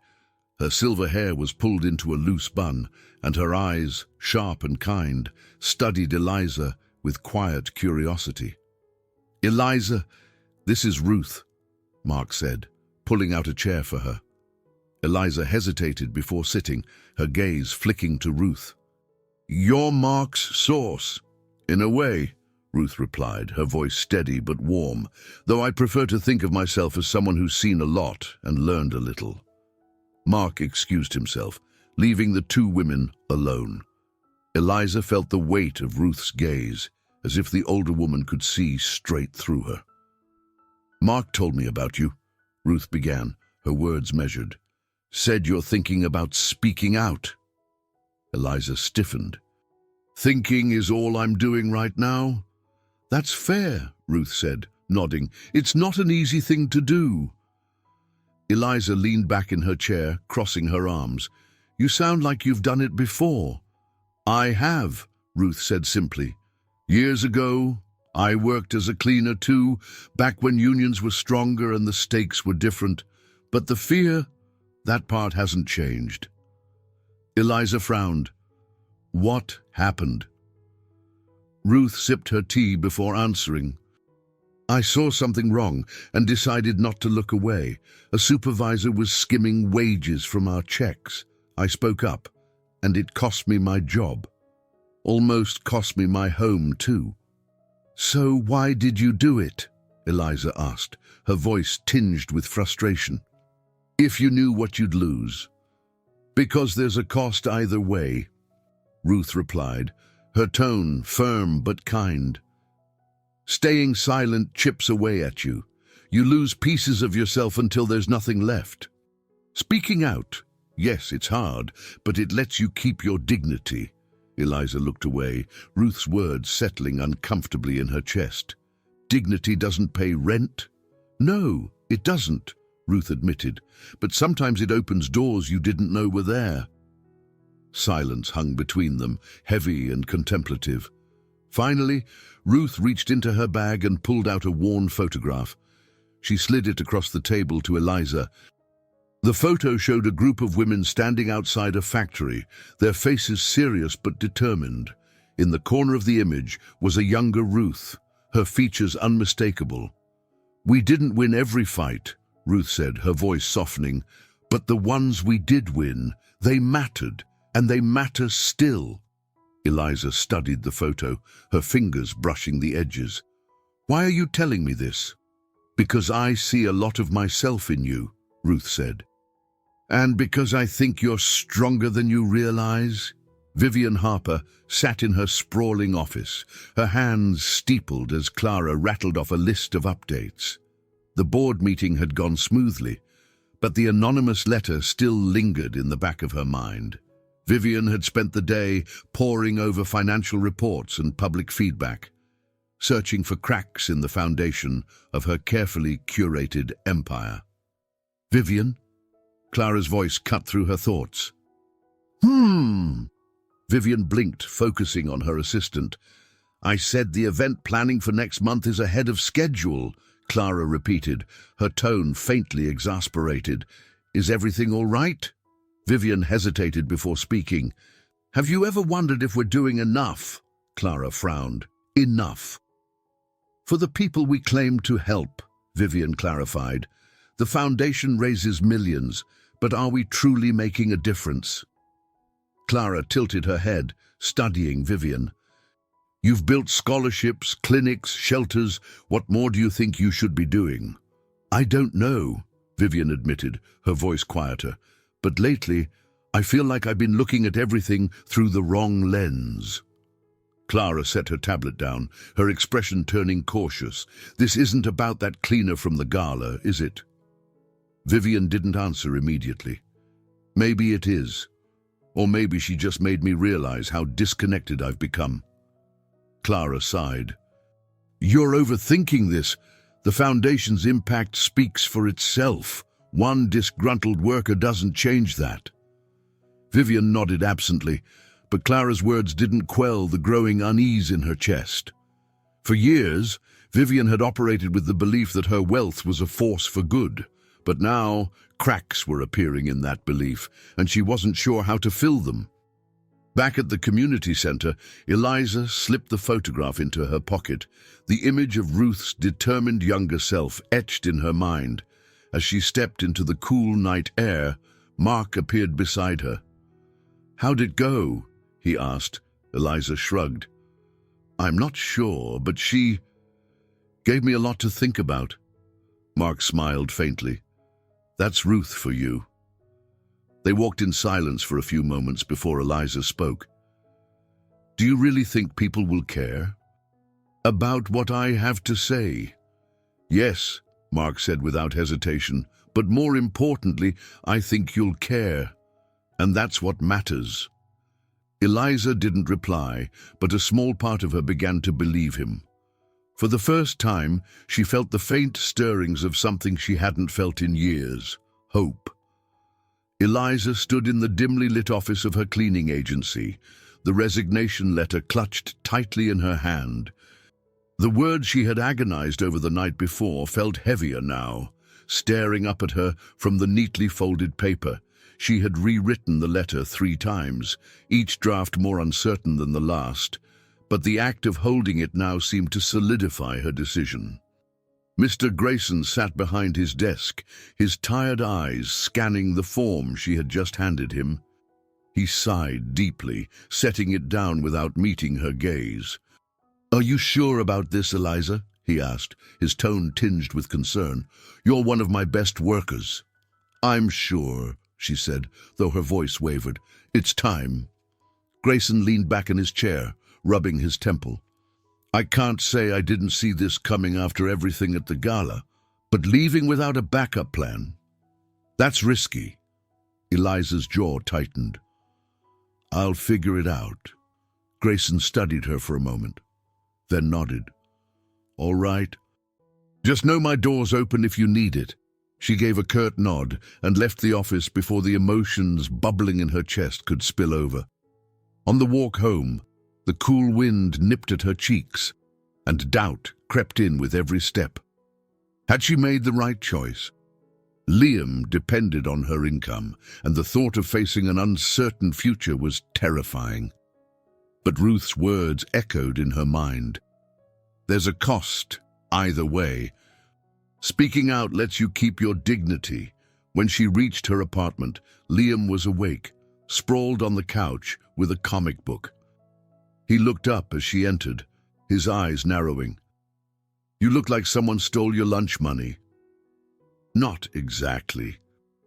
Her silver hair was pulled into a loose bun, and her eyes, sharp and kind, studied Eliza with quiet curiosity. Eliza, this is Ruth, Mark said, pulling out a chair for her. Eliza hesitated before sitting, her gaze flicking to Ruth. You're Mark's source. In a way, Ruth replied, her voice steady but warm, though I prefer to think of myself as someone who's seen a lot and learned a little. Mark excused himself, leaving the two women alone. Eliza felt the weight of Ruth's gaze, as if the older woman could see straight through her. Mark told me about you, Ruth began, her words measured. Said you're thinking about speaking out. Eliza stiffened. Thinking is all I'm doing right now? That's fair, Ruth said, nodding. It's not an easy thing to do. Eliza leaned back in her chair, crossing her arms. You sound like you've done it before. I have, Ruth said simply. Years ago, I worked as a cleaner too, back when unions were stronger and the stakes were different. But the fear, that part hasn't changed. Eliza frowned. What happened? Ruth sipped her tea before answering. I saw something wrong and decided not to look away. A supervisor was skimming wages from our checks. I spoke up, and it cost me my job. Almost cost me my home too. So why did you do it? Eliza asked, her voice tinged with frustration. If you knew what you'd lose. Because there's a cost either way, Ruth replied, her tone firm but kind. Staying silent chips away at you. You lose pieces of yourself until there's nothing left. Speaking out, yes, it's hard, but it lets you keep your dignity. Eliza looked away, Ruth's words settling uncomfortably in her chest. Dignity doesn't pay rent? No, it doesn't, Ruth admitted, but sometimes it opens doors you didn't know were there. Silence hung between them, heavy and contemplative. Finally, Ruth reached into her bag and pulled out a worn photograph. She slid it across the table to Eliza. The photo showed a group of women standing outside a factory, their faces serious but determined. In the corner of the image was a younger Ruth, her features unmistakable. "We didn't win every fight," Ruth said, her voice softening, "but the ones we did win, they mattered, and they matter still." Eliza studied the photo, her fingers brushing the edges. "Why are you telling me this?" "Because I see a lot of myself in you," Ruth said. "And because I think you're stronger than you realize?" Vivian Harper sat in her sprawling office, her hands steepled as Clara rattled off a list of updates. The board meeting had gone smoothly, but the anonymous letter still lingered in the back of her mind. Vivian had spent the day poring over financial reports and public feedback, searching for cracks in the foundation of her carefully curated empire. "Vivian?" Clara's voice cut through her thoughts. Vivian blinked, focusing on her assistant. "I said the event planning for next month is ahead of schedule," Clara repeated, her tone faintly exasperated. "Is everything all right?" Vivian hesitated before speaking. "Have you ever wondered if we're doing enough?" Clara frowned. "Enough." "For the people we claim to help," Vivian clarified. "The foundation raises millions, but are we truly making a difference?" Clara tilted her head, studying Vivian. "You've built scholarships, clinics, shelters. What more do you think you should be doing?" "I don't know," Vivian admitted, her voice quieter. "But lately, I feel like I've been looking at everything through the wrong lens." Clara set her tablet down, her expression turning cautious. "This isn't about that cleaner from the gala, is it?" Vivian didn't answer immediately. "Maybe it is. Or maybe she just made me realize how disconnected I've become." Clara sighed. "You're overthinking this. The foundation's impact speaks for itself. One disgruntled worker doesn't change that." Vivian nodded absently, but Clara's words didn't quell the growing unease in her chest. For years, Vivian had operated with the belief that her wealth was a force for good, but now cracks were appearing in that belief, and she wasn't sure how to fill them. Back at the community center, Eliza slipped the photograph into her pocket, the image of Ruth's determined younger self etched in her mind. As she stepped into the cool night air, Mark appeared beside her. "How'd it go?" he asked. Eliza shrugged. "I'm not sure, but she gave me a lot to think about." Mark smiled faintly. "That's Ruth for you." They walked in silence for a few moments before Eliza spoke. "Do you really think people will care about what I have to say?" "Yes," Mark said without hesitation, "but more importantly, I think you'll care. And that's what matters." Eliza didn't reply, but a small part of her began to believe him. For the first time, she felt the faint stirrings of something she hadn't felt in years: hope. Eliza stood in the dimly lit office of her cleaning agency, the resignation letter clutched tightly in her hand. The words she had agonized over the night before felt heavier now, staring up at her from the neatly folded paper. She had rewritten the letter 3 times, each draft more uncertain than the last, but the act of holding it now seemed to solidify her decision. Mr. Grayson sat behind his desk, his tired eyes scanning the form she had just handed him. He sighed deeply, setting it down without meeting her gaze. "Are you sure about this, Eliza?" he asked, his tone tinged with concern. "You're one of my best workers." "I'm sure," she said, though her voice wavered. "It's time." Grayson leaned back in his chair, rubbing his temple. "I can't say I didn't see this coming after everything at the gala, but leaving without a backup plan, that's risky." Eliza's jaw tightened. "I'll figure it out," Grayson studied her for a moment, then nodded. All right. Just know my door's open if you need it. She gave a curt nod and left the office before the emotions bubbling in her chest could spill over. On the walk home, the cool wind nipped at her cheeks, and doubt crept in with every step. Had she made the right choice? Liam depended on her income, and the thought of facing an uncertain future was terrifying. But Ruth's words echoed in her mind. There's a cost, either way. Speaking out lets you keep your dignity. When she reached her apartment, Liam was awake, sprawled on the couch with a comic book. He looked up as she entered, his eyes narrowing. You look like someone stole your lunch money. Not exactly,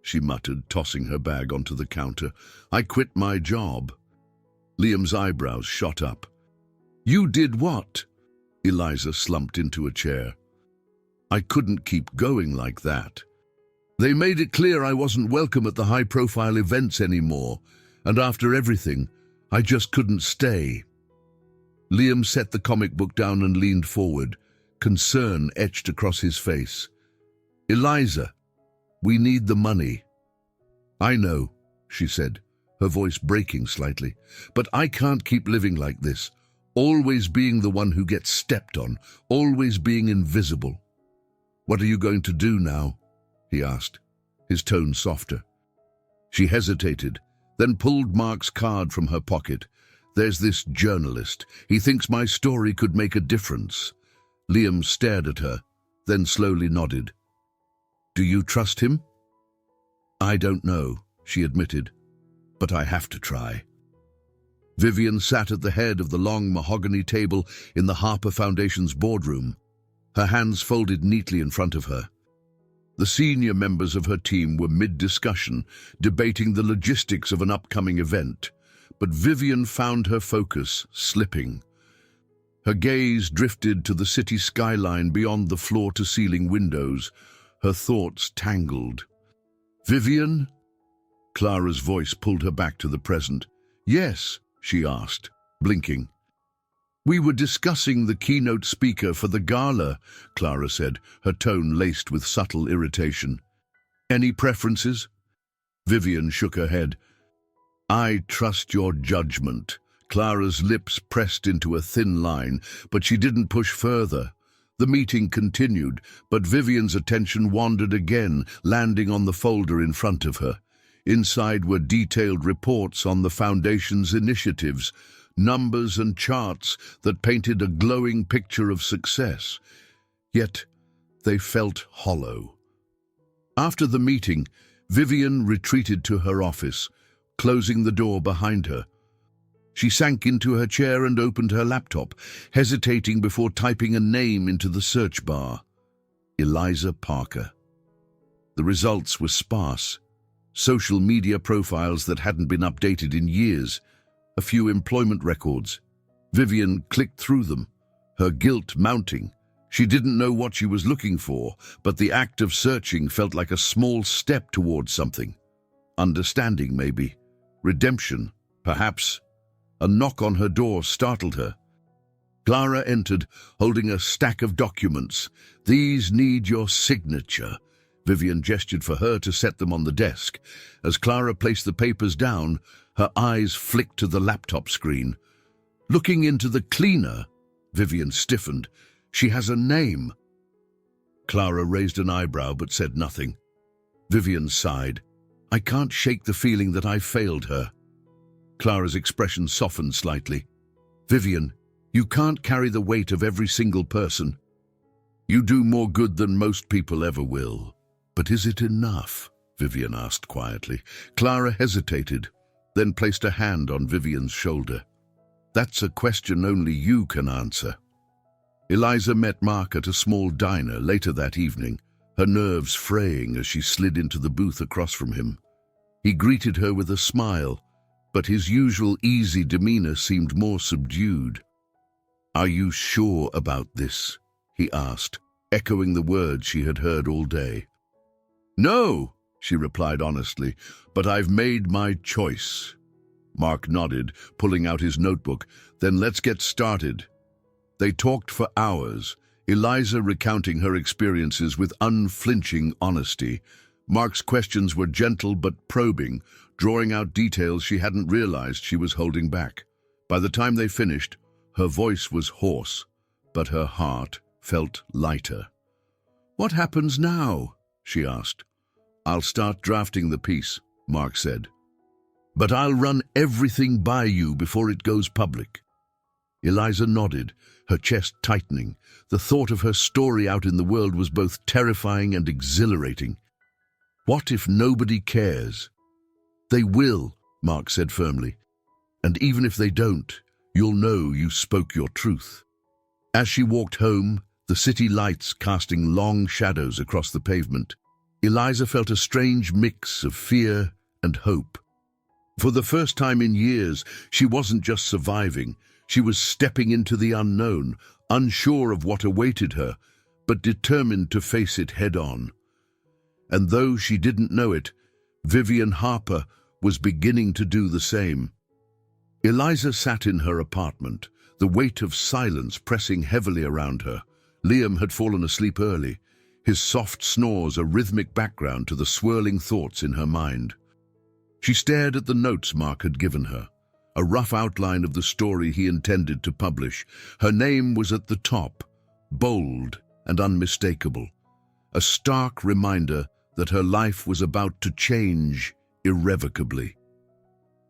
she muttered, tossing her bag onto the counter. I quit my job. Liam's eyebrows shot up. You did what? Eliza slumped into a chair. I couldn't keep going like that. They made it clear I wasn't welcome at the high-profile events anymore, and after everything, I just couldn't stay. Liam set the comic book down and leaned forward, concern etched across his face. Eliza, we need the money. I know, she said, her voice breaking slightly, but I can't keep living like this, always being the one who gets stepped on, always being invisible. What are you going to do now? He asked, his tone softer. She hesitated, then pulled Mark's card from her pocket. There's this journalist. He thinks my story could make a difference. Liam stared at her, then slowly nodded. Do you trust him? I don't know, she admitted, but I have to try. Vivian sat at the head of the long mahogany table in the Harper Foundation's boardroom, her hands folded neatly in front of her. The senior members of her team were mid-discussion, debating the logistics of an upcoming event, but Vivian found her focus slipping. Her gaze drifted to the city skyline beyond the floor-to-ceiling windows, her thoughts tangled. Vivian? Clara's voice pulled her back to the present. Yes, she asked, blinking. We were discussing the keynote speaker for the gala, Clara said, her tone laced with subtle irritation. Any preferences? Vivian shook her head. I trust your judgment. Clara's lips pressed into a thin line, but she didn't push further. The meeting continued, but Vivian's attention wandered again, landing on the folder in front of her. Inside were detailed reports on the Foundation's initiatives, numbers and charts that painted a glowing picture of success. Yet they felt hollow. After the meeting, Vivian retreated to her office, closing the door behind her. She sank into her chair and opened her laptop, hesitating before typing a name into the search bar. Eliza Parker. The results were sparse. Social media profiles that hadn't been updated in years. A few employment records. Vivian clicked through them, her guilt mounting. She didn't know what she was looking for, but the act of searching felt like a small step towards something. Understanding, maybe. Redemption, perhaps. A knock on her door startled her. Clara entered, holding a stack of documents. These need your signature. Vivian gestured for her to set them on the desk. As Clara placed the papers down, her eyes flicked to the laptop screen. Looking into the cleaner, Vivian stiffened. She has a name. Clara raised an eyebrow but said nothing. Vivian sighed. I can't shake the feeling that I failed her. Clara's expression softened slightly. Vivian, you can't carry the weight of every single person. You do more good than most people ever will. But is it enough? Vivian asked quietly. Clara hesitated, then placed a hand on Vivian's shoulder. That's a question only you can answer. Eliza met Mark at a small diner later that evening, her nerves fraying as she slid into the booth across from him. He greeted her with a smile, but his usual easy demeanor seemed more subdued. Are you sure about this? He asked, echoing the words she had heard all day. No, she replied honestly, but I've made my choice. Mark nodded, pulling out his notebook. Then let's get started. They talked for hours, Eliza recounting her experiences with unflinching honesty. Mark's questions were gentle but probing, drawing out details she hadn't realized she was holding back. By the time they finished, her voice was hoarse, but her heart felt lighter. "What happens now?" she asked. "I'll start drafting the piece," Mark said. "But I'll run everything by you before it goes public." Eliza nodded, her chest tightening. The thought of her story out in the world was both terrifying and exhilarating. What if nobody cares? "They will," Mark said firmly. "And even if they don't, you'll know you spoke your truth." As she walked home, the city lights casting long shadows across the pavement, Eliza felt a strange mix of fear and hope. For the first time in years, she wasn't just surviving, she was stepping into the unknown, unsure of what awaited her, but determined to face it head-on. And though she didn't know it, Vivian Harper was beginning to do the same. Eliza sat in her apartment, the weight of silence pressing heavily around her. Liam had fallen asleep early, his soft snores a rhythmic background to the swirling thoughts in her mind. She stared at the notes Mark had given her, a rough outline of the story he intended to publish. Her name was at the top, bold and unmistakable, a stark reminder that her life was about to change irrevocably.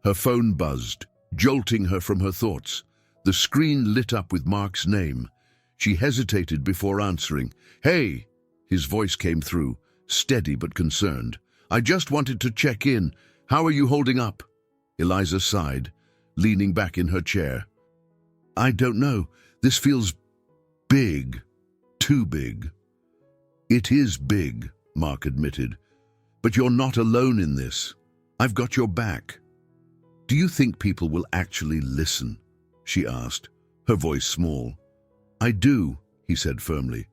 Her phone buzzed, jolting her from her thoughts. The screen lit up with Mark's name. She hesitated before answering. "Hey," his voice came through, steady but concerned. "I just wanted to check in. How are you holding up?" Eliza sighed, leaning back in her chair. "I don't know. This feels big. Too big." "It is big," Mark admitted. "But you're not alone in this. I've got your back." "Do you think people will actually listen?" she asked, her voice small. "I do," he said firmly.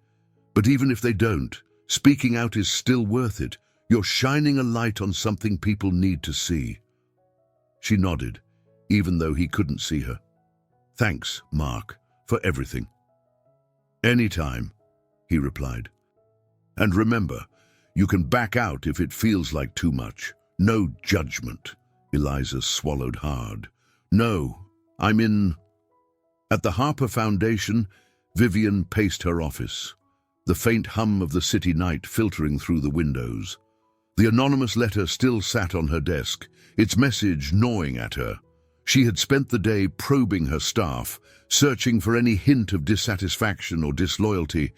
"But even if they don't, speaking out is still worth it. You're shining a light on something people need to see." She nodded, even though he couldn't see her. "Thanks, Mark, for everything." "Anytime," he replied. "And remember, you can back out if it feels like too much. No judgment." Eliza swallowed hard. "No, I'm in..." At the Harper Foundation, Vivian paced her office, the faint hum of the city night filtering through the windows. The anonymous letter still sat on her desk, its message gnawing at her. She had spent the day probing her staff, searching for any hint of dissatisfaction or disloyalty,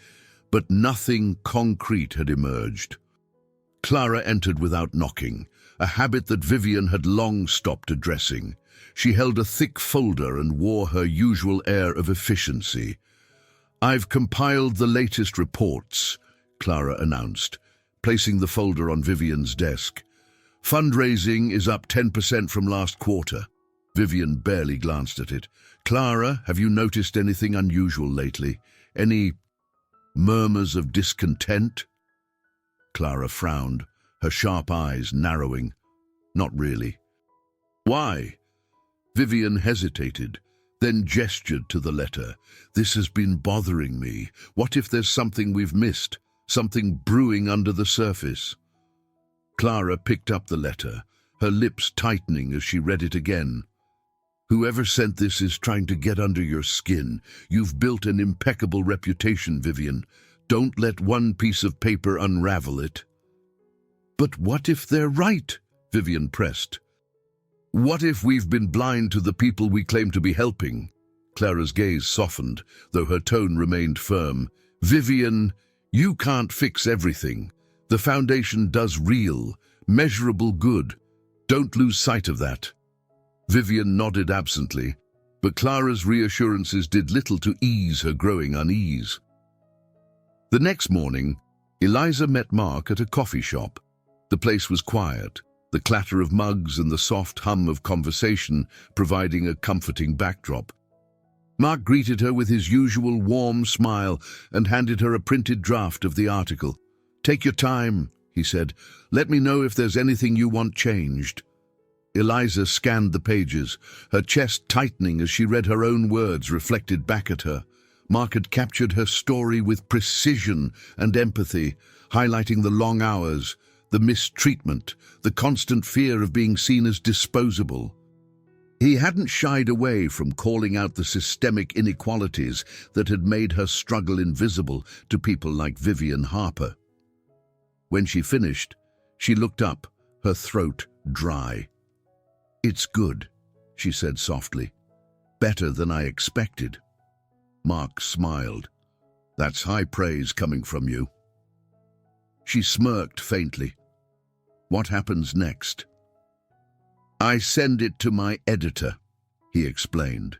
but nothing concrete had emerged. Clara entered without knocking, a habit that Vivian had long stopped addressing. She held a thick folder and wore her usual air of efficiency. "I've compiled the latest reports," Clara announced, placing the folder on Vivian's desk. "Fundraising is up 10% from last quarter." Vivian barely glanced at it. "Clara, have you noticed anything unusual lately? Any murmurs of discontent?" Clara frowned, her sharp eyes narrowing. "Not really." "Why?" Vivian hesitated, then gestured to the letter. "This has been bothering me. What if there's something we've missed? Something brewing under the surface?" Clara picked up the letter, her lips tightening as she read it again. "Whoever sent this is trying to get under your skin. You've built an impeccable reputation, Vivian. Don't let one piece of paper unravel it." "But what if they're right?" Vivian pressed. "What if we've been blind to the people we claim to be helping?" Clara's gaze softened, though her tone remained firm. "Vivian, you can't fix everything. The foundation does real, measurable good. Don't lose sight of that." Vivian nodded absently, but Clara's reassurances did little to ease her growing unease. The next morning, Eliza met Mark at a coffee shop. The place was quiet, the clatter of mugs and the soft hum of conversation providing a comforting backdrop. Mark greeted her with his usual warm smile and handed her a printed draft of the article. "Take your time," he said. "Let me know if there's anything you want changed." Eliza scanned the pages, her chest tightening as she read her own words reflected back at her. Mark had captured her story with precision and empathy, highlighting the long hours, the mistreatment, the constant fear of being seen as disposable. He hadn't shied away from calling out the systemic inequalities that had made her struggle invisible to people like Vivian Harper. When she finished, she looked up, her throat dry. "It's good," she said softly. "Better than I expected." Mark smiled. "That's high praise coming from you." She smirked faintly. "What happens next?" "I send it to my editor," he explained.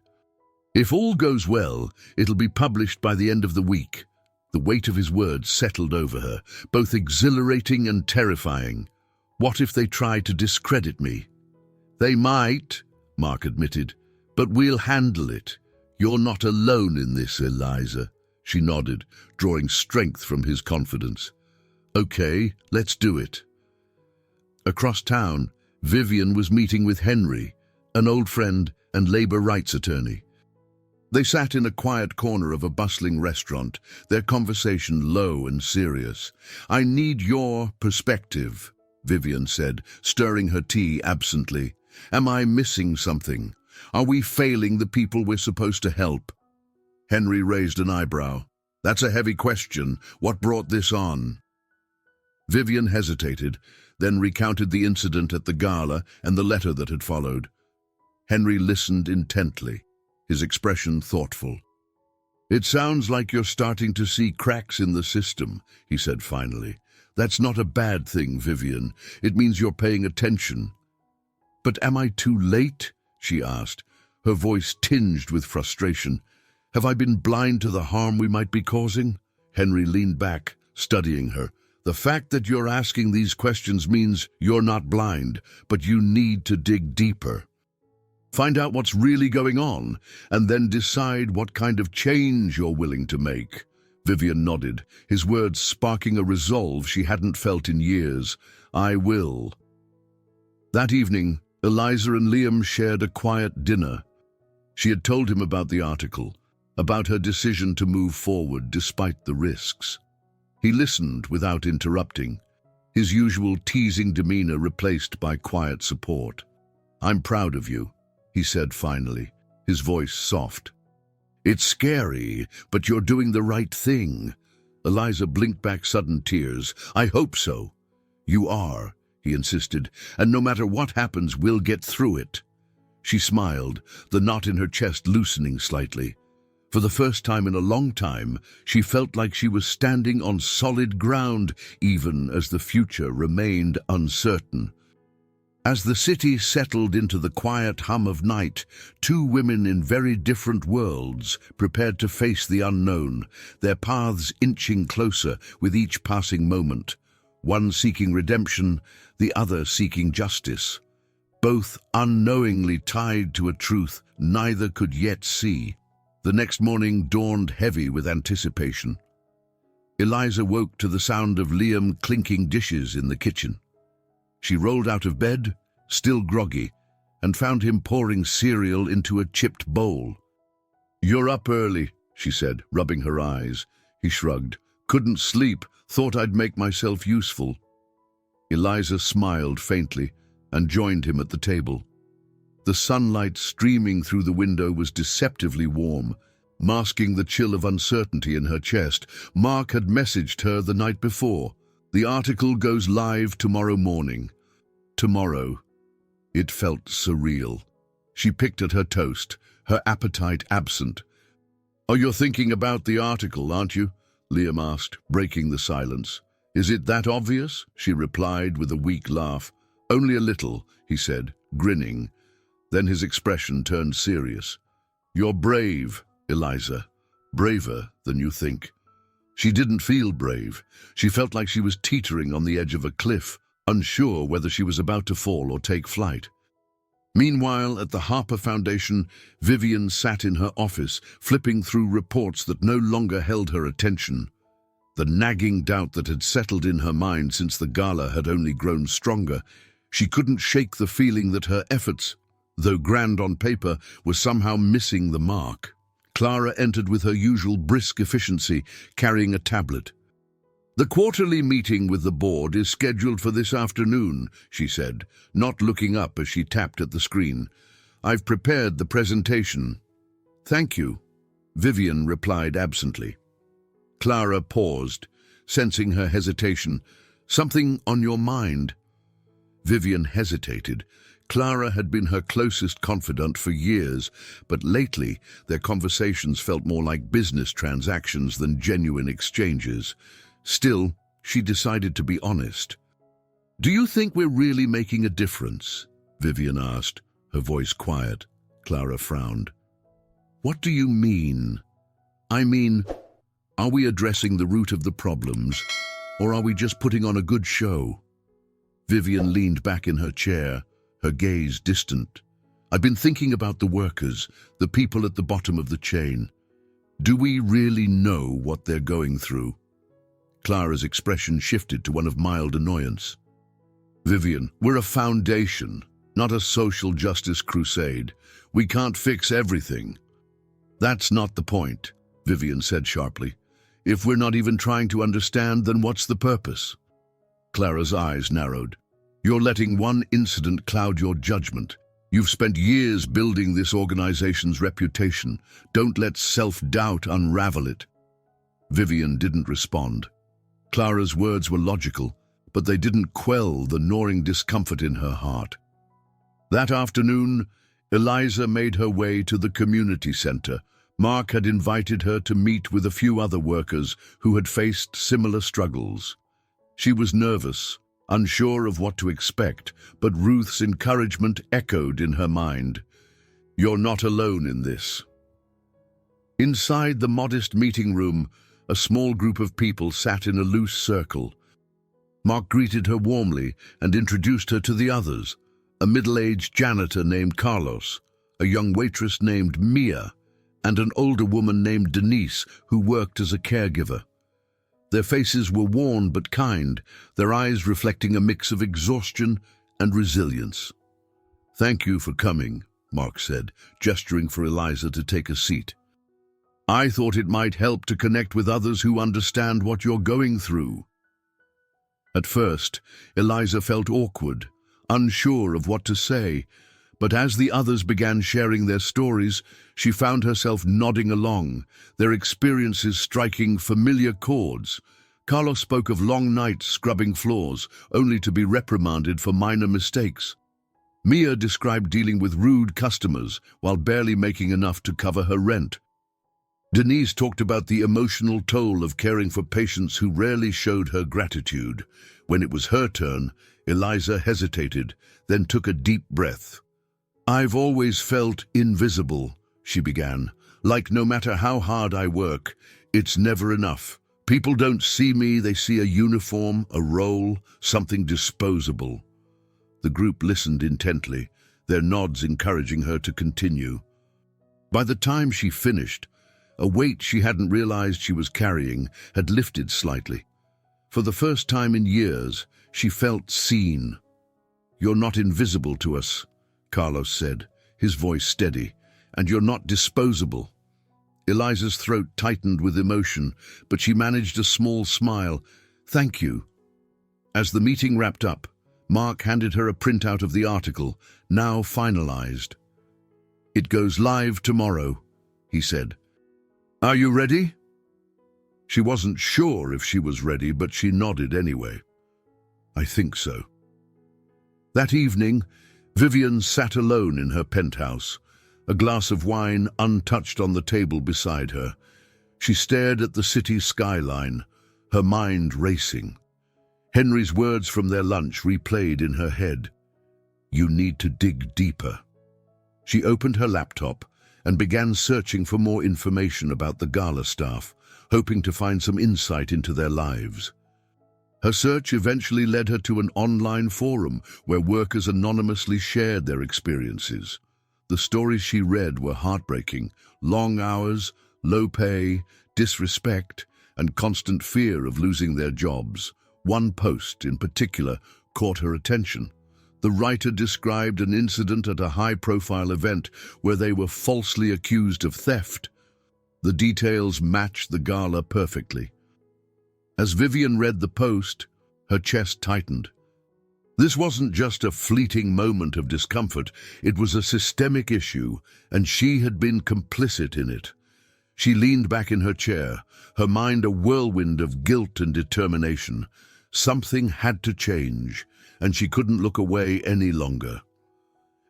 "If all goes well, it'll be published by the end of the week." The weight of his words settled over her, both exhilarating and terrifying. What if they try to discredit me? "They might," Mark admitted, "but we'll handle it. You're not alone in this, Eliza." She nodded, drawing strength from his confidence. "Okay, let's do it." Across town, Vivian was meeting with Henry, an old friend and labor rights attorney. They sat in a quiet corner of a bustling restaurant, their conversation low and serious. "I need your perspective," Vivian said, stirring her tea absently. "Am I missing something? Are we failing the people we're supposed to help?" Henry raised an eyebrow. "That's a heavy question. What brought this on?" Vivian hesitated, then recounted the incident at the gala and the letter that had followed. Henry listened intently, his expression thoughtful. "It sounds like you're starting to see cracks in the system," he said finally. "That's not a bad thing, Vivian. It means you're paying attention." "But am I too late?" she asked, her voice tinged with frustration. "Have I been blind to the harm we might be causing?" Henry leaned back, studying her. "The fact that you're asking these questions means you're not blind, but you need to dig deeper. Find out what's really going on, and then decide what kind of change you're willing to make." Vivian nodded, his words sparking a resolve she hadn't felt in years. "I will." That evening, Eliza and Liam shared a quiet dinner. She had told him about the article, about her decision to move forward despite the risks. He listened without interrupting, his usual teasing demeanor replaced by quiet support. "I'm proud of you," he said finally, his voice soft. "It's scary, but you're doing the right thing." Eliza blinked back sudden tears. "I hope so." "You are," he insisted, "and no matter what happens, we'll get through it." She smiled, the knot in her chest loosening slightly. For the first time in a long time, she felt like she was standing on solid ground, even as the future remained uncertain. As the city settled into the quiet hum of night, two women in very different worlds prepared to face the unknown, their paths inching closer with each passing moment, one seeking redemption, the other seeking justice, both unknowingly tied to a truth neither could yet see. The next morning dawned heavy with anticipation. Eliza woke to the sound of Liam clinking dishes in the kitchen. She rolled out of bed, still groggy, and found him pouring cereal into a chipped bowl. "You're up early," she said, rubbing her eyes. He shrugged. "Couldn't sleep, thought I'd make myself useful." Eliza smiled faintly and joined him at the table. The sunlight streaming through the window was deceptively warm, masking the chill of uncertainty in her chest. Mark had messaged her the night before. "The article goes live tomorrow morning." Tomorrow. It felt surreal. She picked at her toast, her appetite absent. "Oh, you're thinking about the article, aren't you?" Liam asked, breaking the silence. "Is it that obvious?" she replied with a weak laugh. "Only a little," he said, grinning. Then his expression turned serious. "You're brave, Eliza. Braver than you think." She didn't feel brave. She felt like she was teetering on the edge of a cliff, unsure whether she was about to fall or take flight. Meanwhile, at the Harper Foundation, Vivian sat in her office, flipping through reports that no longer held her attention. The nagging doubt that had settled in her mind since the gala had only grown stronger. She couldn't shake the feeling that her efforts, though grand on paper, were somehow missing the mark. Clara entered with her usual brisk efficiency, carrying a tablet. "The quarterly meeting with the board is scheduled for this afternoon," she said, not looking up as she tapped at the screen. "I've prepared the presentation." "Thank you," Vivian replied absently. Clara paused, sensing her hesitation. "Something on your mind?" Vivian hesitated. Clara had been her closest confidant for years, but lately their conversations felt more like business transactions than genuine exchanges. Still, she decided to be honest. "Do you think we're really making a difference?" Vivian asked, her voice quiet. Clara frowned. "What do you mean?" "I mean, are we addressing the root of the problems, or are we just putting on a good show?" Vivian leaned back in her chair, her gaze distant. "I've been thinking about the workers, the people at the bottom of the chain. Do we really know what they're going through?" Clara's expression shifted to one of mild annoyance. "Vivian, we're a foundation, not a social justice crusade. We can't fix everything." "That's not the point," Vivian said sharply. "If we're not even trying to understand, then what's the purpose?" Clara's eyes narrowed. "You're letting one incident cloud your judgment. You've spent years building this organization's reputation. Don't let self-doubt unravel it." Vivian didn't respond. Clara's words were logical, but they didn't quell the gnawing discomfort in her heart. That afternoon, Eliza made her way to the community center. Mark had invited her to meet with a few other workers who had faced similar struggles. She was nervous, unsure of what to expect, but Ruth's encouragement echoed in her mind. "You're not alone in this." Inside the modest meeting room, a small group of people sat in a loose circle. Mark greeted her warmly and introduced her to the others, a middle-aged janitor named Carlos, a young waitress named Mia, and an older woman named Denise who worked as a caregiver. Their faces were worn but kind, their eyes reflecting a mix of exhaustion and resilience. "Thank you for coming," Mark said, gesturing for Eliza to take a seat. "I thought it might help to connect with others who understand what you're going through." At first, Eliza felt awkward, unsure of what to say, but as the others began sharing their stories, she found herself nodding along, their experiences striking familiar chords. Carlos spoke of long nights scrubbing floors, only to be reprimanded for minor mistakes. Mia described dealing with rude customers while barely making enough to cover her rent. Denise talked about the emotional toll of caring for patients who rarely showed her gratitude. When it was her turn, Eliza hesitated, then took a deep breath. "I've always felt invisible," she began. "Like no matter how hard I work, it's never enough. People don't see me, they see a uniform, a role, something disposable." The group listened intently, their nods encouraging her to continue. By the time she finished, a weight she hadn't realized she was carrying had lifted slightly. For the first time in years, she felt seen. "You're not invisible to us," Carlos said, his voice steady, "and you're not disposable." Eliza's throat tightened with emotion, but she managed a small smile. "Thank you." As the meeting wrapped up, Mark handed her a printout of the article, now finalized. "It goes live tomorrow," he said. "Are you ready?" She wasn't sure if she was ready, but she nodded anyway. "I think so." That evening, Vivian sat alone in her penthouse, a glass of wine untouched on the table beside her. She stared at the city skyline, her mind racing. Henry's words from their lunch replayed in her head. "You need to dig deeper." She opened her laptop and began searching for more information about the gala staff, hoping to find some insight into their lives. Her search eventually led her to an online forum where workers anonymously shared their experiences. The stories she read were heartbreaking: long hours, low pay, disrespect, and constant fear of losing their jobs. One post in particular caught her attention. The writer described an incident at a high-profile event where they were falsely accused of theft. The details matched the gala perfectly. As Vivian read the post, her chest tightened. This wasn't just a fleeting moment of discomfort, it was a systemic issue, and she had been complicit in it. She leaned back in her chair, her mind a whirlwind of guilt and determination. Something had to change, and she couldn't look away any longer.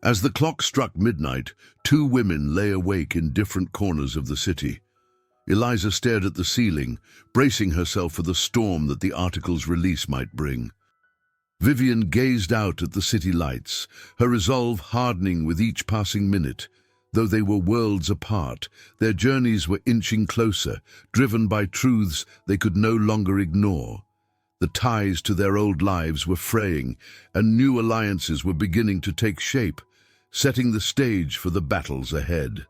As the clock struck midnight, two women lay awake in different corners of the city. Eliza stared at the ceiling, bracing herself for the storm that the article's release might bring. Vivian gazed out at the city lights, her resolve hardening with each passing minute. Though they were worlds apart, their journeys were inching closer, driven by truths they could no longer ignore. The ties to their old lives were fraying, and new alliances were beginning to take shape, setting the stage for the battles ahead.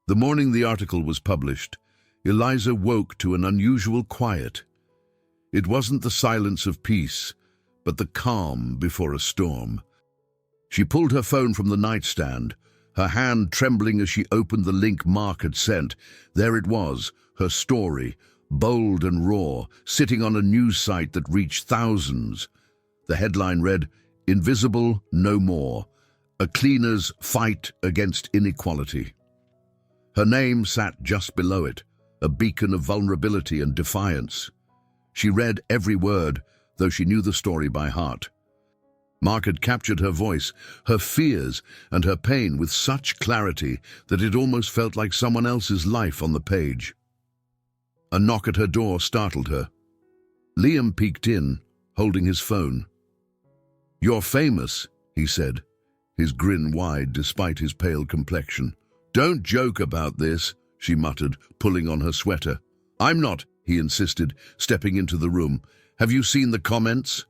The morning the article was published, Eliza woke to an unusual quiet. It wasn't the silence of peace, but the calm before a storm. She pulled her phone from the nightstand, her hand trembling as she opened the link Mark had sent. There it was, her story, bold and raw, sitting on a news site that reached thousands. The headline read, "Invisible No More, a cleaner's fight against inequality." Her name sat just below it, a beacon of vulnerability and defiance. She read every word, though she knew the story by heart. Mark had captured her voice, her fears, and her pain with such clarity that it almost felt like someone else's life on the page. A knock at her door startled her. Liam peeked in, holding his phone. "You're famous," he said, his grin wide despite his pale complexion. "Don't joke about this," she muttered, pulling on her sweater. "I'm not," he insisted, stepping into the room. "Have you seen the comments?"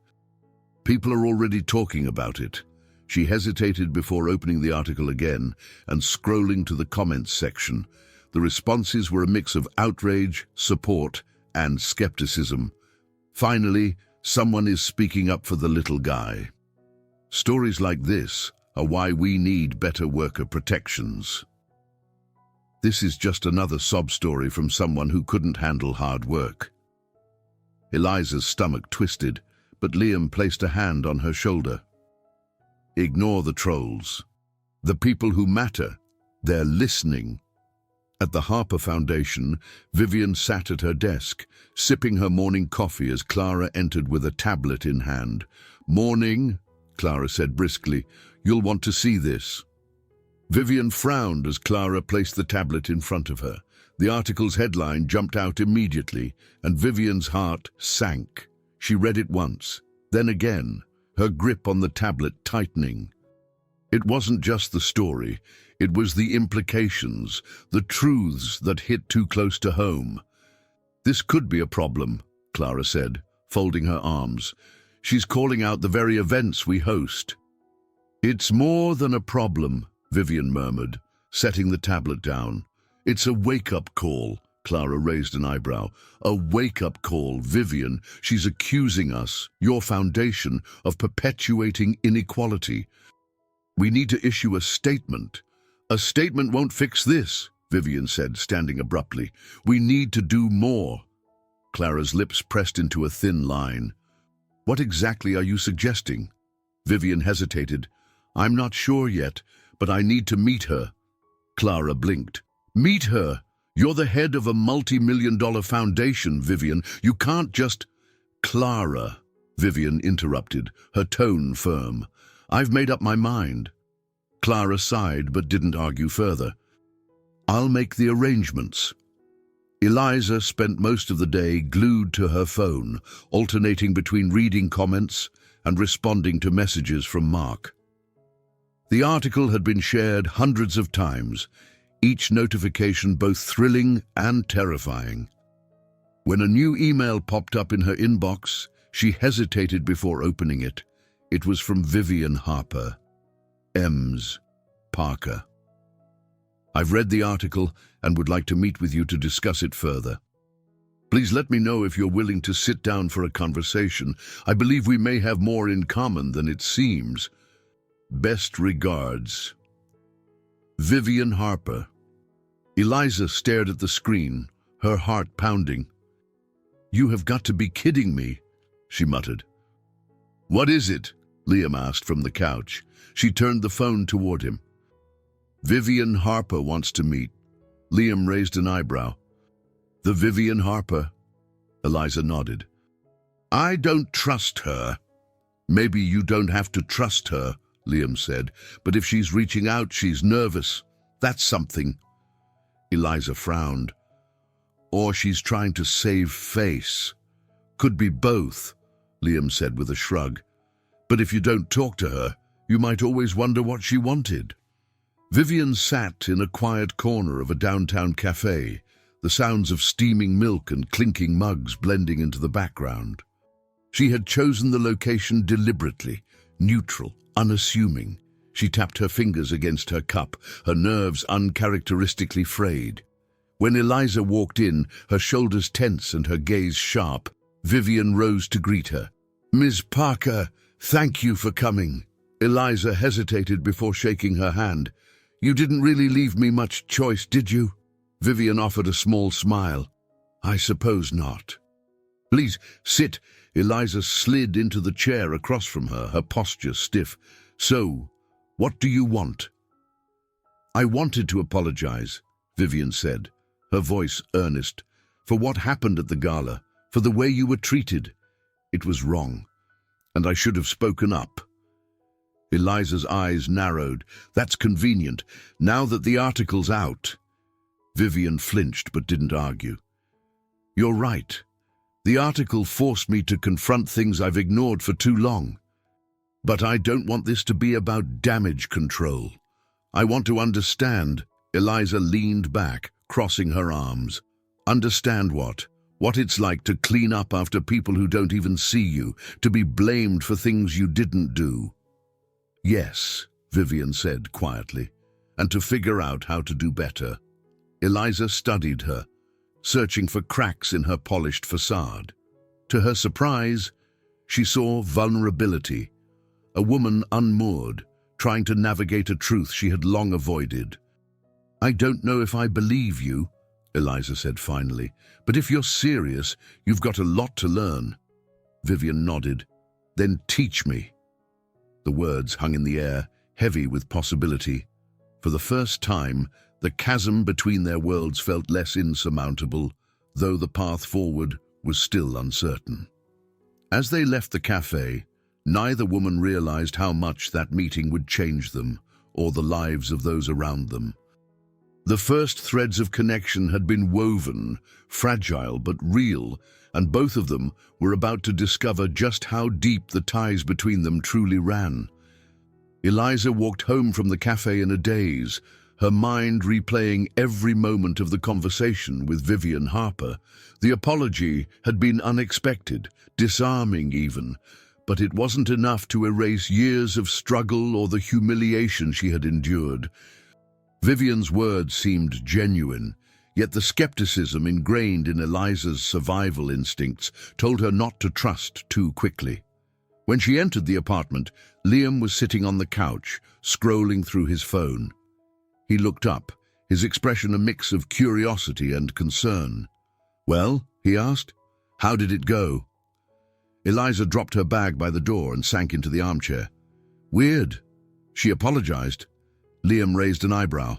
"People are already talking about it." She hesitated before opening the article again and scrolling to the comments section. The responses were a mix of outrage, support, and skepticism. Finally, someone is speaking up for the little guy. Stories like this are why we need better worker protections. This is just another sob story from someone who couldn't handle hard work. Eliza's stomach twisted, but Liam placed a hand on her shoulder. "Ignore the trolls. The people who matter, they're listening." At the Harper Foundation, Vivian sat at her desk, sipping her morning coffee as Clara entered with a tablet in hand. "Morning," Clara said briskly. "You'll want to see this." Vivian frowned as Clara placed the tablet in front of her. The article's headline jumped out immediately, and Vivian's heart sank. She read it once, then again, her grip on the tablet tightening. It wasn't just the story, it was the implications, the truths that hit too close to home. "This could be a problem," Clara said, folding her arms. "She's calling out the very events we host." "It's more than a problem," Vivian murmured, setting the tablet down. "It's a wake-up call." Clara raised an eyebrow. "A wake-up call, Vivian. She's accusing us, your foundation, of perpetuating inequality. We need to issue a statement." "A statement won't fix this," Vivian said, standing abruptly. "We need to do more." Clara's lips pressed into a thin line. "What exactly are you suggesting?" Vivian hesitated. "I'm not sure yet, but I need to meet her." Clara blinked. "Meet her? You're the head of a multi-million-dollar foundation, Vivian. You can't just—" "Clara," Vivian interrupted, her tone firm. "I've made up my mind." Clara sighed but didn't argue further. "I'll make the arrangements." Eliza spent most of the day glued to her phone, alternating between reading comments and responding to messages from Mark. The article had been shared hundreds of times, each notification both thrilling and terrifying. When a new email popped up in her inbox, she hesitated before opening it. It was from Vivian Harper. Ms. Parker. "I've read the article and would like to meet with you to discuss it further. Please let me know if you're willing to sit down for a conversation. I believe we may have more in common than it seems." Best regards, Vivian Harper. Eliza stared at the screen, her heart pounding. "You have got to be kidding me," she muttered. "What is it?" Liam asked from the couch. She turned the phone toward him. "Vivian Harper wants to meet." Liam raised an eyebrow. "The Vivian Harper?" Eliza nodded. "I don't trust her." "Maybe you don't have to trust her," Liam said, "but if she's reaching out, she's nervous. That's something." Eliza frowned. "Or she's trying to save face." "Could be both," Liam said with a shrug. "But if you don't talk to her, you might always wonder what she wanted." Vivian sat in a quiet corner of a downtown cafe, the sounds of steaming milk and clinking mugs blending into the background. She had chosen the location deliberately, neutral, unassuming. She tapped her fingers against her cup, her nerves uncharacteristically frayed. When Eliza walked in, her shoulders tense and her gaze sharp, Vivian rose to greet her. "Ms. Parker, thank you for coming." Eliza hesitated before shaking her hand. "You didn't really leave me much choice, did you?" Vivian offered a small smile. "I suppose not." "Please, sit." Eliza slid into the chair across from her, her posture stiff. "So, what do you want?" "I wanted to apologize," Vivian said, her voice earnest, "for what happened at the gala, for the way you were treated. It was wrong, and I should have spoken up." Eliza's eyes narrowed. "That's convenient. Now that the article's out." Vivian flinched but didn't argue. "You're right. The article forced me to confront things I've ignored for too long. But I don't want this to be about damage control. I want to understand." Eliza leaned back, crossing her arms. "Understand what? What it's like to clean up after people who don't even see you, to be blamed for things you didn't do." "Yes," Vivian said quietly, "and to figure out how to do better." Eliza studied her, searching for cracks in her polished facade. To her surprise, she saw vulnerability, a woman unmoored, trying to navigate a truth she had long avoided. "I don't know if I believe you," Eliza said finally, "but if you're serious, you've got a lot to learn." Vivian nodded. "Then teach me." The words hung in the air, heavy with possibility. For the first time, the chasm between their worlds felt less insurmountable, though the path forward was still uncertain. As they left the cafe, neither woman realized how much that meeting would change them, or the lives of those around them. The first threads of connection had been woven, fragile but real, and both of them were about to discover just how deep the ties between them truly ran. Eliza walked home from the cafe in a daze, her mind replaying every moment of the conversation with Vivian Harper. The apology had been unexpected, disarming even, but it wasn't enough to erase years of struggle or the humiliation she had endured. Vivian's words seemed genuine, yet the skepticism ingrained in Eliza's survival instincts told her not to trust too quickly. When she entered the apartment, Liam was sitting on the couch, scrolling through his phone. He looked up, his expression a mix of curiosity and concern. "Well?" he asked. "How did it go?" Eliza dropped her bag by the door and sank into the armchair. "Weird. She apologized." Liam raised an eyebrow.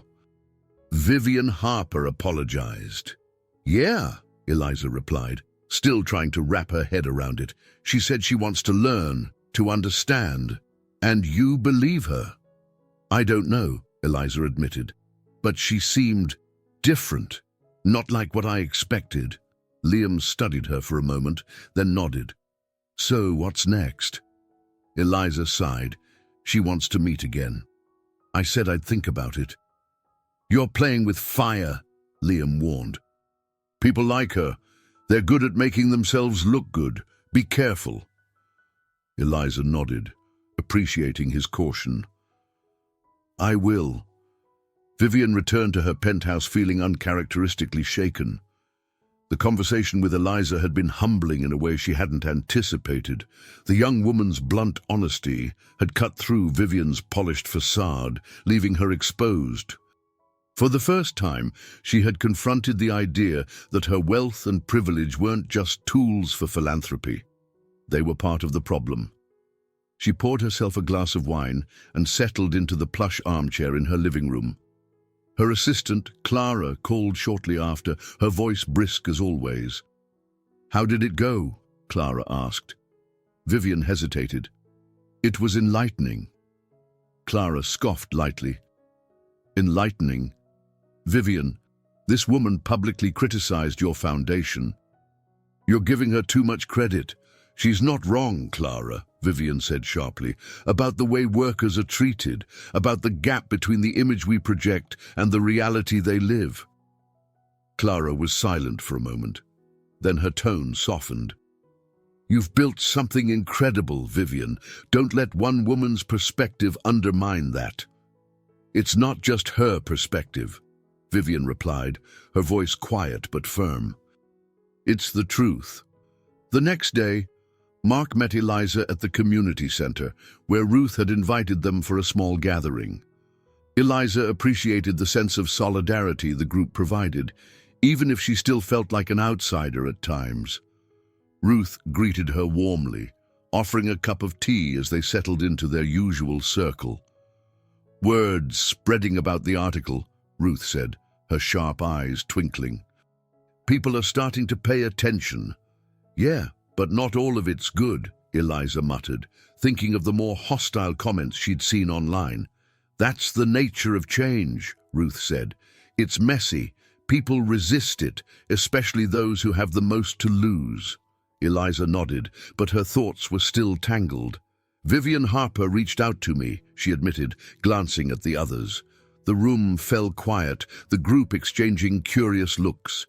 "Vivian Harper apologized." "Yeah," Eliza replied, still trying to wrap her head around it. "She said she wants to learn, to understand. And you believe her?" "I don't know," Eliza admitted, "but she seemed different, not like what I expected." Liam studied her for a moment, then nodded. "So what's next?" Eliza sighed. "She wants to meet again. I said I'd think about it." "You're playing with fire," Liam warned. "People like her. They're good at making themselves look good. Be careful." Eliza nodded, appreciating his caution. "I will." Vivian returned to her penthouse feeling uncharacteristically shaken. The conversation with Eliza had been humbling in a way she hadn't anticipated. The young woman's blunt honesty had cut through Vivian's polished facade, leaving her exposed. For the first time, she had confronted the idea that her wealth and privilege weren't just tools for philanthropy. They were part of the problem. She poured herself a glass of wine and settled into the plush armchair in her living room. Her assistant, Clara, called shortly after, her voice brisk as always. "How did it go?" Clara asked. Vivian hesitated. "It was enlightening." Clara scoffed lightly. "Enlightening? Vivian, this woman publicly criticized your foundation. You're giving her too much credit. She's not wrong, Clara," Vivian said sharply, "about the way workers are treated, about the gap between the image we project and the reality they live." Clara was silent for a moment. Then her tone softened. "You've built something incredible, Vivian. Don't let one woman's perspective undermine that." "It's not just her perspective," Vivian replied, her voice quiet but firm. "It's the truth." The next day, Mark met Eliza at the community center, where Ruth had invited them for a small gathering. Eliza appreciated the sense of solidarity the group provided, even if she still felt like an outsider at times. Ruth greeted her warmly, offering a cup of tea as they settled into their usual circle. "Words spreading about the article," Ruth said, her sharp eyes twinkling. "People are starting to pay attention." "Yeah, but not all of it's good," Eliza muttered, thinking of the more hostile comments she'd seen online. "That's the nature of change," Ruth said. "It's messy. People resist it, especially those who have the most to lose." Eliza nodded, but her thoughts were still tangled. "Vivian Harper reached out to me," she admitted, glancing at the others. The room fell quiet, the group exchanging curious looks.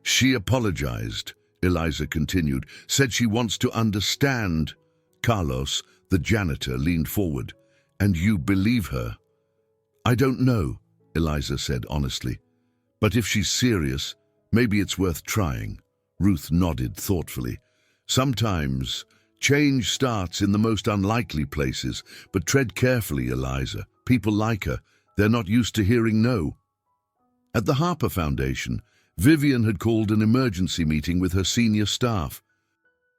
"She apologized," Eliza continued, "said she wants to understand." Carlos, the janitor, leaned forward. "And you believe her?" "I don't know," Eliza said honestly. "But if she's serious, maybe it's worth trying." Ruth nodded thoughtfully. "Sometimes change starts in the most unlikely places, but tread carefully, Eliza. People like her. They're not used to hearing no." At the Harper Foundation, Vivian had called an emergency meeting with her senior staff.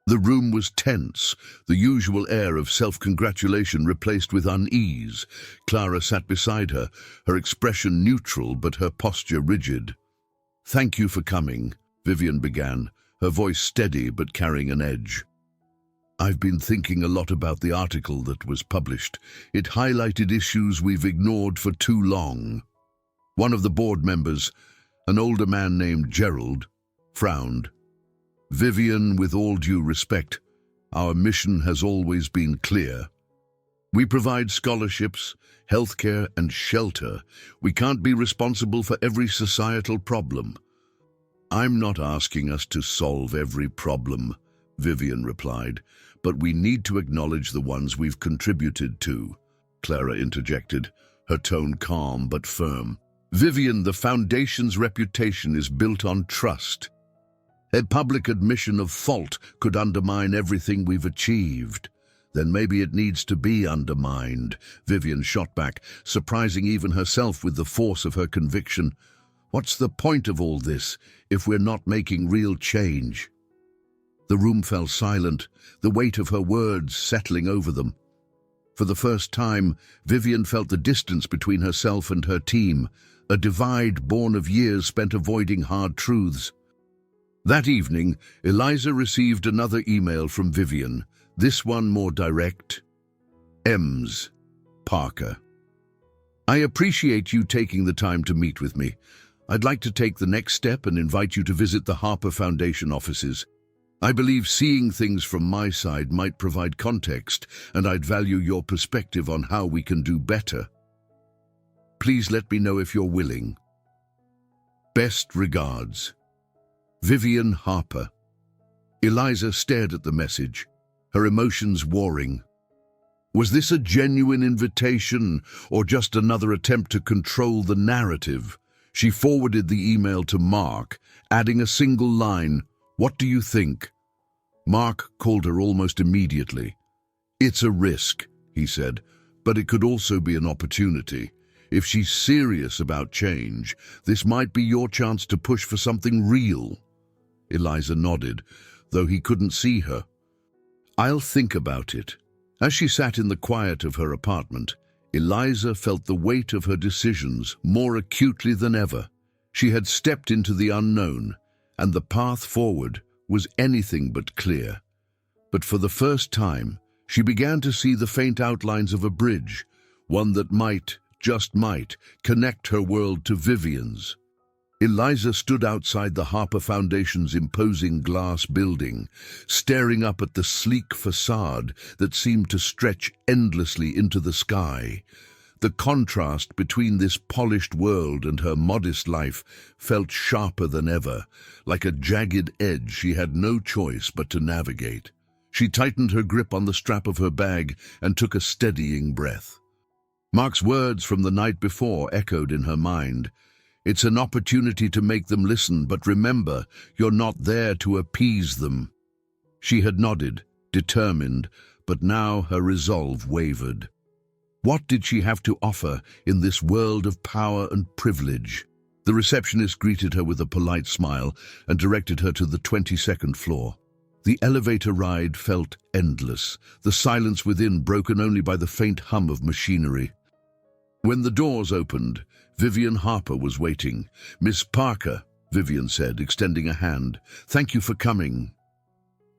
The room was tense, the usual air of self-congratulation replaced with unease. Clara sat beside her, her expression neutral but her posture rigid. "Thank you for coming," Vivian began, her voice steady but carrying an edge. "I've been thinking a lot about the article that was published. It highlighted issues we've ignored for too long." One of the board members, an older man named Gerald, frowned. "Vivian, with all due respect, our mission has always been clear. We provide scholarships, healthcare, and shelter. We can't be responsible for every societal problem." "I'm not asking us to solve every problem," Vivian replied, "but we need to acknowledge the ones we've contributed to," Clara interjected, her tone calm but firm. "Vivian, the Foundation's reputation is built on trust. A public admission of fault could undermine everything we've achieved." "Then maybe it needs to be undermined," Vivian shot back, surprising even herself with the force of her conviction. "What's the point of all this if we're not making real change?" The room fell silent, the weight of her words settling over them. For the first time, Vivian felt the distance between herself and her team, a divide born of years spent avoiding hard truths. That evening, Eliza received another email from Vivian, this one more direct. "Ems. Parker. I appreciate you taking the time to meet with me. I'd like to take the next step and invite you to visit the Harper Foundation offices. I believe seeing things from my side might provide context, and I'd value your perspective on how we can do better. Please let me know if you're willing. Best regards, Vivian Harper." Eliza stared at the message, her emotions warring. Was this a genuine invitation or just another attempt to control the narrative? She forwarded the email to Mark, adding a single line, "What do you think?" Mark called her almost immediately. "It's a risk," he said, "but it could also be an opportunity. If she's serious about change, this might be your chance to push for something real." Eliza nodded, though he couldn't see her. "I'll think about it." As she sat in the quiet of her apartment, Eliza felt the weight of her decisions more acutely than ever. She had stepped into the unknown, and the path forward was anything but clear. But for the first time, she began to see the faint outlines of a bridge, one that might, just might, connect her world to Vivian's. Eliza stood outside the Harper Foundation's imposing glass building, staring up at the sleek facade that seemed to stretch endlessly into the sky. The contrast between this polished world and her modest life felt sharper than ever, like a jagged edge she had no choice but to navigate. She tightened her grip on the strap of her bag and took a steadying breath. Mark's words from the night before echoed in her mind. "It's an opportunity to make them listen, but remember, you're not there to appease them." She had nodded, determined, but now her resolve wavered. What did she have to offer in this world of power and privilege? The receptionist greeted her with a polite smile and directed her to the 22nd floor. The elevator ride felt endless, the silence within broken only by the faint hum of machinery. When the doors opened, Vivian Harper was waiting. "Miss Parker," Vivian said, extending a hand. "Thank you for coming."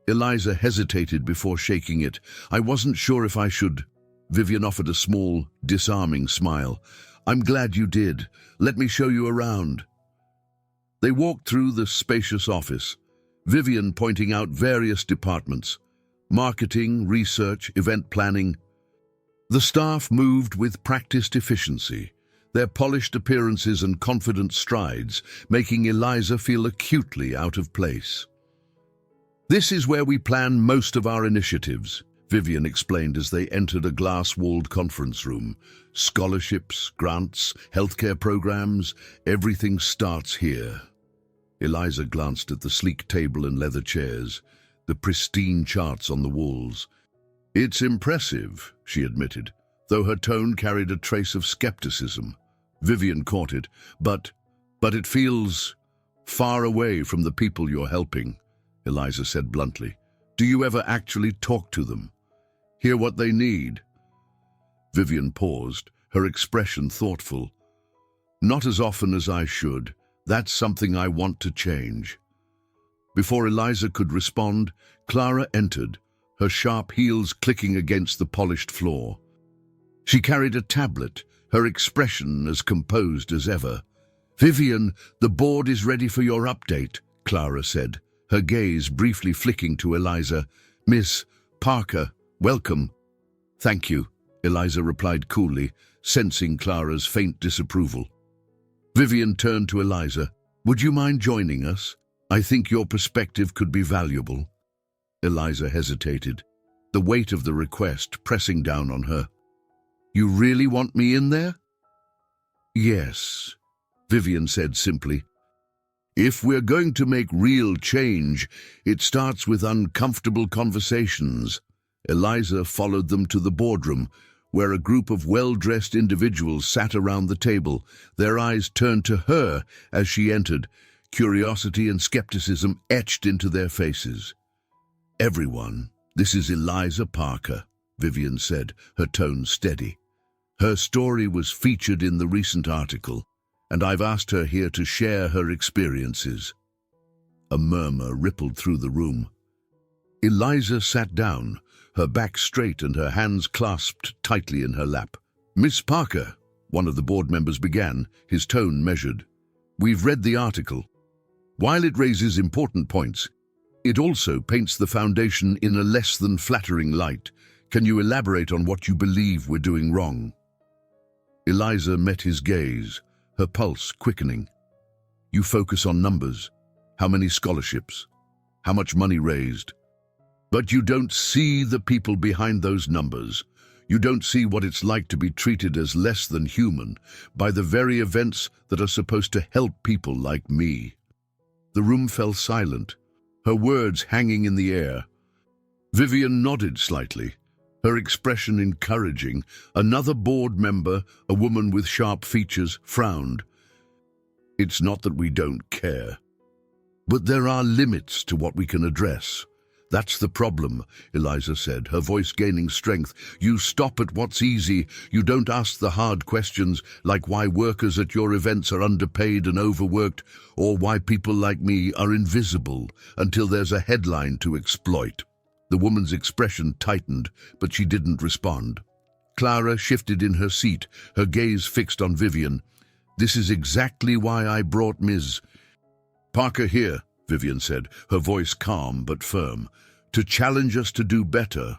Eliza hesitated before shaking it. "I wasn't sure if I should." Vivian offered a small, disarming smile. "I'm glad you did. Let me show you around." They walked through the spacious office, Vivian pointing out various departments: marketing, research, event planning. The staff moved with practiced efficiency, their polished appearances and confident strides making Eliza feel acutely out of place. "This is where we plan most of our initiatives," Vivian explained as they entered a glass-walled conference room. "Scholarships, grants, healthcare programs, everything starts here." Eliza glanced at the sleek table and leather chairs, the pristine charts on the walls. "It's impressive," she admitted, though her tone carried a trace of skepticism. Vivian caught it. But it feels far away from the people you're helping," Eliza said bluntly. "Do you ever actually talk to them? Hear what they need?" Vivian paused, her expression thoughtful. "Not as often as I should. That's something I want to change." Before Eliza could respond, Clara entered, her sharp heels clicking against the polished floor. She carried a tablet, her expression as composed as ever. "Vivian, the board is ready for your update," Clara said, her gaze briefly flicking to Eliza. "Miss Parker, welcome." "Thank you," Eliza replied coolly, sensing Clara's faint disapproval. Vivian turned to Eliza. "Would you mind joining us? I think your perspective could be valuable." Eliza hesitated, the weight of the request pressing down on her. "You really want me in there?" "Yes," Vivian said simply. "If we're going to make real change, it starts with uncomfortable conversations." Eliza followed them to the boardroom, where a group of well-dressed individuals sat around the table, their eyes turned to her as she entered, curiosity and skepticism etched into their faces. "Everyone, this is Eliza Parker," Vivian said, her tone steady. "Her story was featured in the recent article, and I've asked her here to share her experiences." A murmur rippled through the room. Eliza sat down, her back straight and her hands clasped tightly in her lap. "Miss Parker," one of the board members began, his tone measured, "we've read the article. While it raises important points, it also paints the foundation in a less than flattering light. Can you elaborate on what you believe we're doing wrong?" Eliza met his gaze, her pulse quickening. "You focus on numbers. How many scholarships? How much money raised? But you don't see the people behind those numbers. You don't see what it's like to be treated as less than human by the very events that are supposed to help people like me." The room fell silent, her words hanging in the air. Vivian nodded slightly, her expression encouraging. Another board member, a woman with sharp features, frowned. "It's not that we don't care, but there are limits to what we can address. That's the problem," Eliza said, her voice gaining strength. "You stop at what's easy. You don't ask the hard questions, like why workers at your events are underpaid and overworked, or why people like me are invisible, until there's a headline to exploit." The woman's expression tightened, but she didn't respond. Clara shifted in her seat, her gaze fixed on Vivian. "This is exactly why I brought Ms. Parker here," Vivian said, her voice calm but firm, "to challenge us to do better."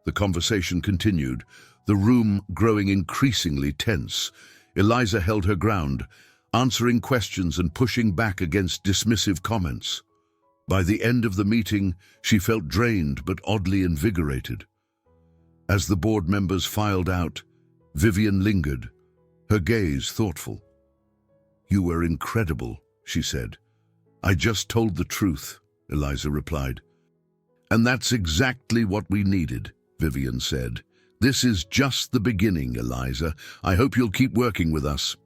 The conversation continued, the room growing increasingly tense. Eliza held her ground, answering questions and pushing back against dismissive comments. By the end of the meeting, she felt drained but oddly invigorated. As the board members filed out, Vivian lingered, her gaze thoughtful. "You were incredible," she said. "I just told the truth," Eliza replied. "And that's exactly what we needed," Vivian said. "This is just the beginning, Eliza. I hope you'll keep working with us."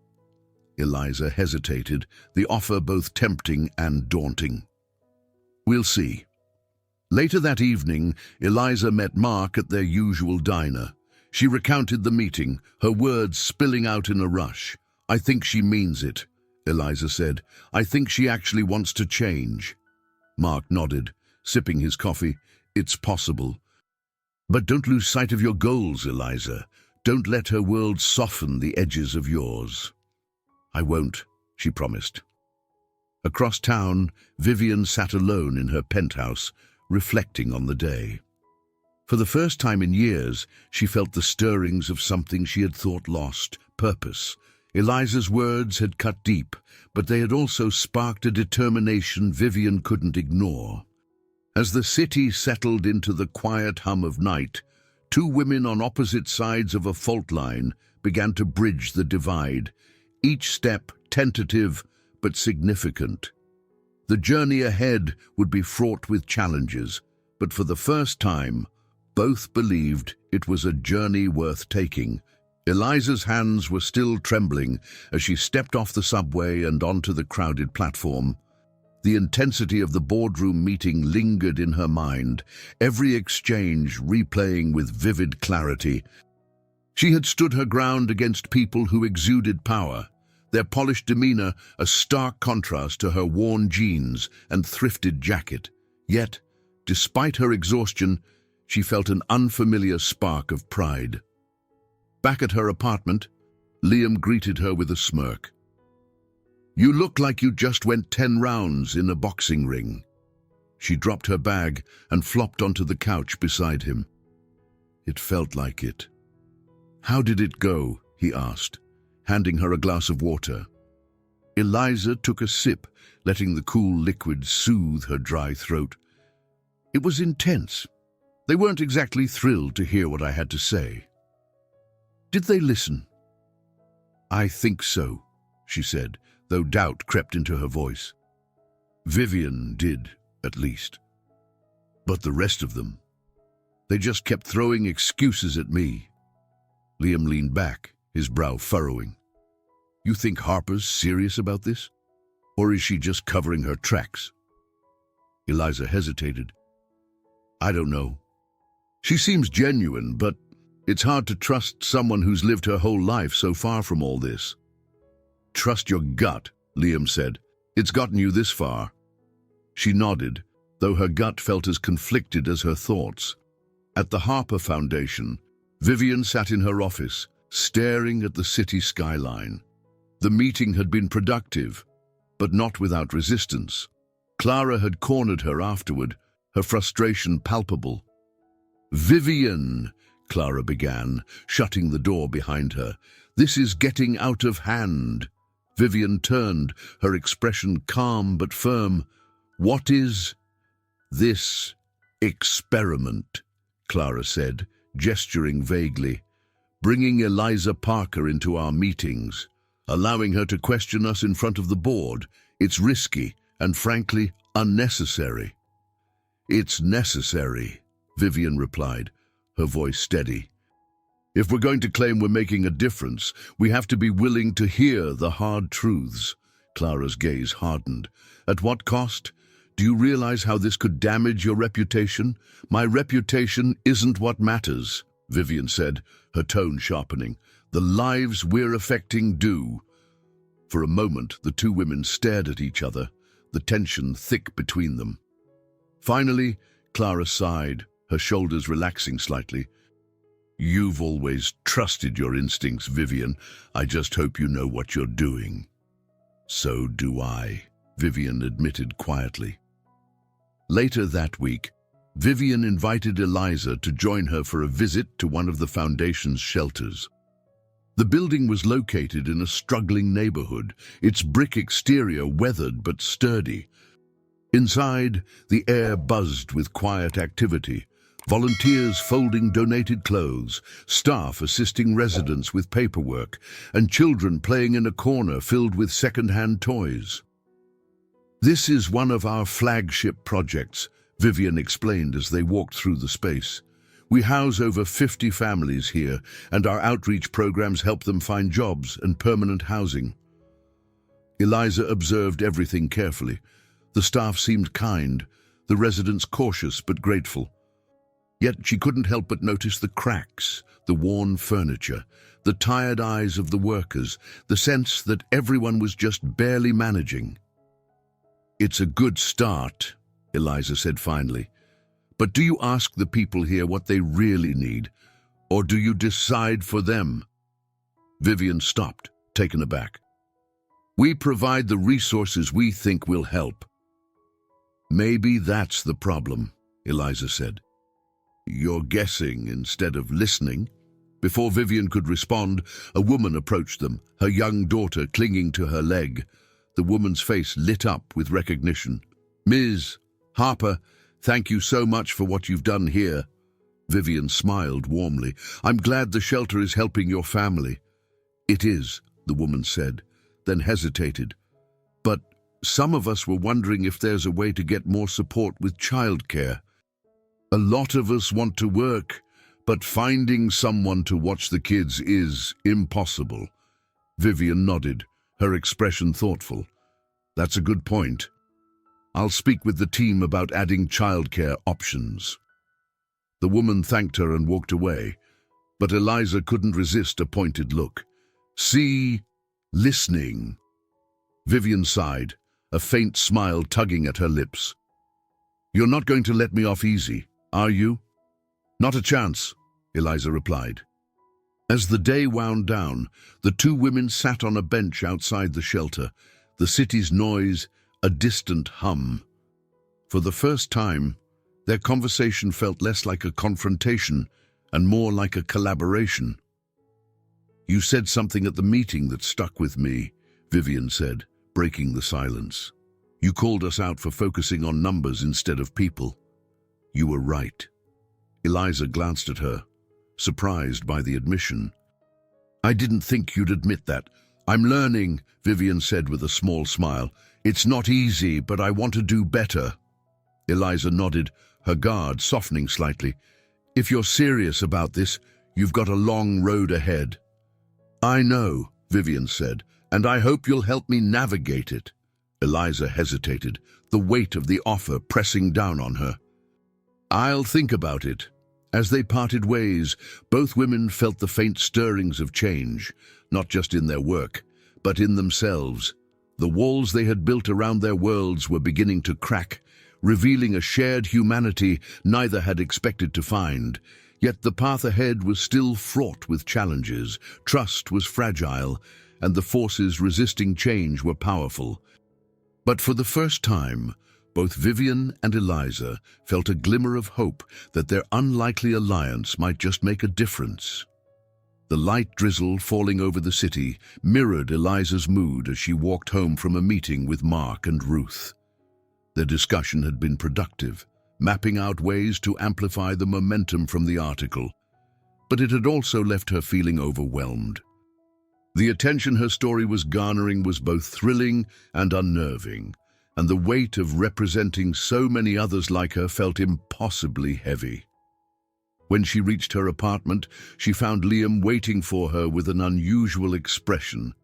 Eliza hesitated, the offer both tempting and daunting. "We'll see." Later that evening, Eliza met Mark at their usual diner. She recounted the meeting, her words spilling out in a rush. "I think she means it," Eliza said. "I think she actually wants to change." Mark nodded, sipping his coffee. "It's possible. But don't lose sight of your goals, Eliza. Don't let her world soften the edges of yours." "I won't," she promised. Across town, Vivian sat alone in her penthouse, reflecting on the day. For the first time in years, she felt the stirrings of something she had thought lost, purpose. Eliza's words had cut deep, but they had also sparked a determination Vivian couldn't ignore. As the city settled into the quiet hum of night, two women on opposite sides of a fault line began to bridge the divide, each step tentative but significant. The journey ahead would be fraught with challenges, but for the first time, both believed it was a journey worth taking. Eliza's hands were still trembling as she stepped off the subway and onto the crowded platform. The intensity of the boardroom meeting lingered in her mind, every exchange replaying with vivid clarity. She had stood her ground against people who exuded power, their polished demeanor a stark contrast to her worn jeans and thrifted jacket. Yet, despite her exhaustion, she felt an unfamiliar spark of pride. Back at her apartment, Liam greeted her with a smirk. "You look like you just went 10 rounds in a boxing ring." She dropped her bag and flopped onto the couch beside him. It felt like it. "How did it go?" he asked, handing her a glass of water. Eliza took a sip, letting the cool liquid soothe her dry throat. "It was intense. They weren't exactly thrilled to hear what I had to say." "Did they listen?" "I think so," she said, though doubt crept into her voice. "Vivian did, at least. But the rest of them, they just kept throwing excuses at me." Liam leaned back, his brow furrowing. "You think Harper's serious about this? Or is she just covering her tracks?" Eliza hesitated. "I don't know. She seems genuine, but it's hard to trust someone who's lived her whole life so far from all this." "Trust your gut," Liam said. "It's gotten you this far." She nodded, though her gut felt as conflicted as her thoughts. At the Harper Foundation, Vivian sat in her office, staring at the city skyline. The meeting had been productive, but not without resistance. Clara had cornered her afterward, her frustration palpable. "Vivian," Clara began, shutting the door behind her. "This is getting out of hand." Vivian turned, her expression calm but firm. "What is this experiment?" Clara said, gesturing vaguely. "Bringing Eliza Parker into our meetings, allowing her to question us in front of the board. It's risky and, frankly, unnecessary." "It's necessary," Vivian replied, her voice steady. "If we're going to claim we're making a difference, we have to be willing to hear the hard truths." Clara's gaze hardened. "At what cost? Do you realize how this could damage your reputation?" "My reputation isn't what matters," Vivian said, her tone sharpening. "The lives we're affecting do." For a moment, the two women stared at each other, the tension thick between them. Finally, Clara sighed, her shoulders relaxing slightly. "You've always trusted your instincts, Vivian. I just hope you know what you're doing." "So do I," Vivian admitted quietly. Later that week, Vivian invited Eliza to join her for a visit to one of the Foundation's shelters. The building was located in a struggling neighborhood, its brick exterior weathered but sturdy. Inside, the air buzzed with quiet activity. Volunteers folding donated clothes, staff assisting residents with paperwork, and children playing in a corner filled with second-hand toys. "This is one of our flagship projects," Vivian explained as they walked through the space. "We house over 50 families here, and our outreach programs help them find jobs and permanent housing." Eliza observed everything carefully. The staff seemed kind, the residents cautious but grateful. Yet she couldn't help but notice the cracks, the worn furniture, the tired eyes of the workers, the sense that everyone was just barely managing. "It's a good start," Eliza said finally. "But do you ask the people here what they really need, or do you decide for them?" Vivian stopped, taken aback. "We provide the resources we think will help." "Maybe that's the problem," Eliza said. "You're guessing instead of listening." Before Vivian could respond, a woman approached them, her young daughter clinging to her leg. The woman's face lit up with recognition. "Ms. Harper, thank you so much for what you've done here." Vivian smiled warmly. "I'm glad the shelter is helping your family." "It is," the woman said, then hesitated. "But some of us were wondering if there's a way to get more support with childcare. A lot of us want to work, but finding someone to watch the kids is impossible." Vivian nodded, her expression thoughtful. "That's a good point. I'll speak with the team about adding childcare options." The woman thanked her and walked away, but Eliza couldn't resist a pointed look. "See, listening." Vivian sighed, a faint smile tugging at her lips. "You're not going to let me off easy, are you?" "Not a chance," Eliza replied. As the day wound down, the two women sat on a bench outside the shelter, the city's noise a distant hum. For the first time, their conversation felt less like a confrontation and more like a collaboration. "You said something at the meeting that stuck with me," Vivian said, breaking the silence. "You called us out for focusing on numbers instead of people." "You were right." Eliza glanced at her, surprised by the admission. "I didn't think you'd admit that." "I'm learning," Vivian said with a small smile. "It's not easy, but I want to do better." Eliza nodded, her guard softening slightly. "If you're serious about this, you've got a long road ahead." "I know," Vivian said, "and I hope you'll help me navigate it." Eliza hesitated, the weight of the offer pressing down on her. "I'll think about it." As they parted ways, both women felt the faint stirrings of change, not just in their work, but in themselves. The walls they had built around their worlds were beginning to crack, revealing a shared humanity neither had expected to find. Yet the path ahead was still fraught with challenges, trust was fragile, and the forces resisting change were powerful. But for the first time, both Vivian and Eliza felt a glimmer of hope that their unlikely alliance might just make a difference. The light drizzle falling over the city mirrored Eliza's mood as she walked home from a meeting with Mark and Ruth. Their discussion had been productive, mapping out ways to amplify the momentum from the article. but it had also left her feeling overwhelmed. The attention her story was garnering was both thrilling and unnerving, and the weight of representing so many others like her felt impossibly heavy. When she reached her apartment, she found Liam waiting for her with an unusual expression,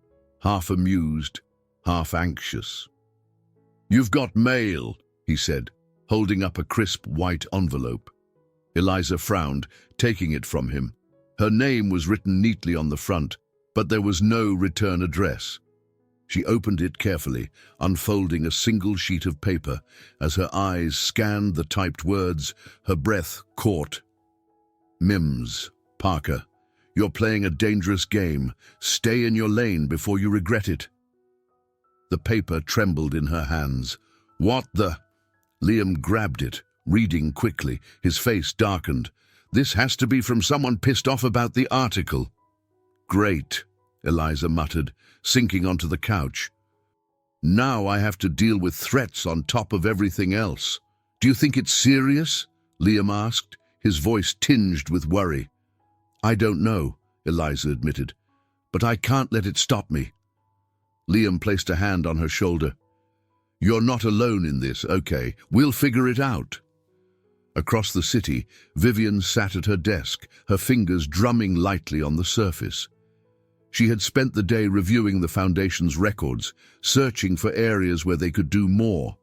half amused, half anxious. "You've got mail," he said, holding up a crisp white envelope. Eliza frowned, taking it from him. Her name was written neatly on the front, but there was no return address. She opened it carefully, unfolding a single sheet of paper. As her eyes scanned the typed words, her breath caught. "Mims, Parker, you're playing a dangerous game. Stay in your lane before you regret it." The paper trembled in her hands. "What the—" Liam grabbed it, reading quickly, his face darkened. "This has to be from someone pissed off about the article." "Great," Eliza muttered, sinking onto the couch. "Now I have to deal with threats on top of everything else." "Do you think it's serious?" Liam asked, his voice tinged with worry. "I don't know," Eliza admitted, "but I can't let it stop me." Liam placed a hand on her shoulder. "You're not alone in this, okay? We'll figure it out." Across the city, Vivian sat at her desk, her fingers drumming lightly on the surface. She had spent the day reviewing the Foundation's records, searching for areas where they could do more.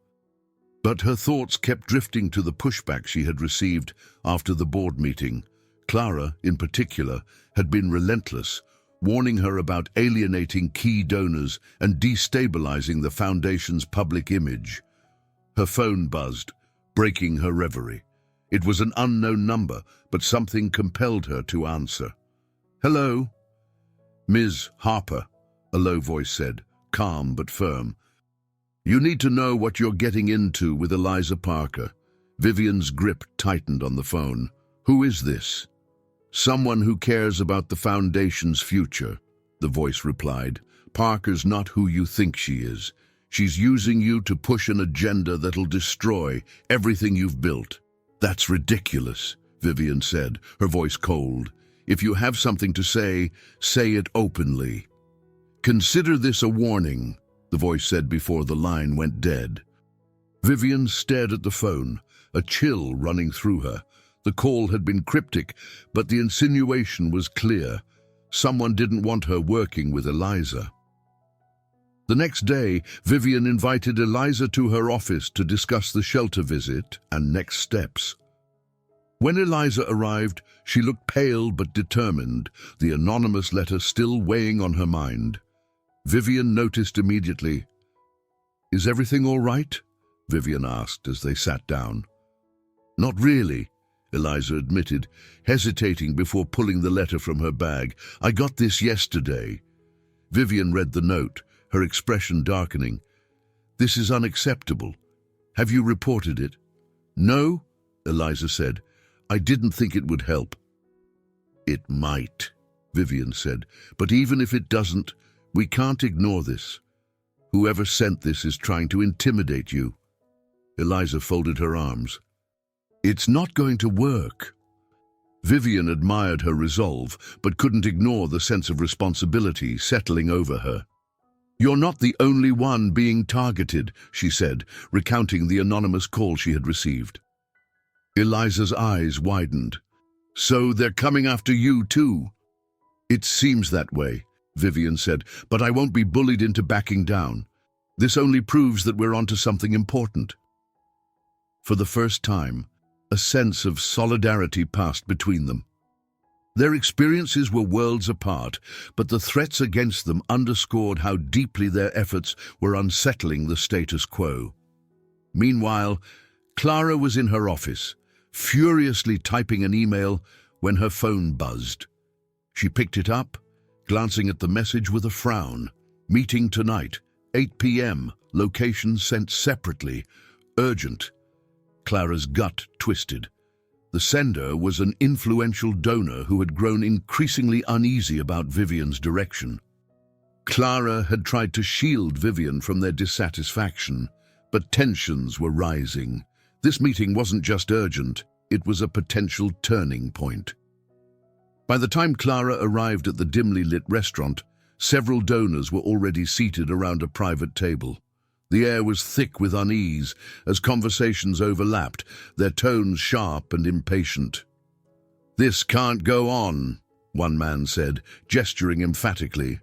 But her thoughts kept drifting to the pushback she had received after the board meeting. Clara, in particular, had been relentless, warning her about alienating key donors and destabilizing the Foundation's public image. Her phone buzzed, breaking her reverie. It was an unknown number, but something compelled her to answer. "Hello?" "Ms. Harper," a low voice said, calm but firm. "You need to know what you're getting into with Eliza Parker." Vivian's grip tightened on the phone. "Who is this?" "Someone who cares about the Foundation's future," the voice replied. "Parker's not who you think she is. She's using you to push an agenda that'll destroy everything you've built." "That's ridiculous," Vivian said, her voice cold. "If you have something to say it openly." "Consider this a warning," the voice said before the line went dead. Vivian stared at the phone, a chill running through her. The call had been cryptic, but the insinuation was clear. Someone didn't want her working with Eliza. The next day, Vivian invited Eliza to her office to discuss the shelter visit and next steps. When Eliza arrived, she looked pale but determined, the anonymous letter still weighing on her mind. Vivian noticed immediately. "Is everything all right?" Vivian asked as they sat down. "Not really," Eliza admitted, hesitating before pulling the letter from her bag. "I got this yesterday." Vivian read the note, her expression darkening. "This is unacceptable. Have you reported it?" "No," Eliza said. "I didn't think it would help." "It might," Vivian said, "but even if it doesn't, we can't ignore this. Whoever sent this is trying to intimidate you." Eliza folded her arms. "It's not going to work." Vivian admired her resolve, but couldn't ignore the sense of responsibility settling over her. "You're not the only one being targeted," she said, recounting the anonymous call she had received. Eliza's eyes widened. "So they're coming after you too?" "It seems that way," Vivian said, "but I won't be bullied into backing down. This only proves that we're onto something important." For the first time, a sense of solidarity passed between them. Their experiences were worlds apart, but the threats against them underscored how deeply their efforts were unsettling the status quo. Meanwhile, Clara was in her office, furiously typing an email when her phone buzzed. She picked it up, glancing at the message with a frown. "Meeting tonight, 8 p.m., location sent separately, urgent." Clara's gut twisted. The sender was an influential donor who had grown increasingly uneasy about Vivian's direction. Clara had tried to shield Vivian from their dissatisfaction, but tensions were rising. This meeting wasn't just urgent, it was a potential turning point. By the time Clara arrived at the dimly lit restaurant, several donors were already seated around a private table. The air was thick with unease as conversations overlapped, their tones sharp and impatient. "This can't go on," one man said, gesturing emphatically.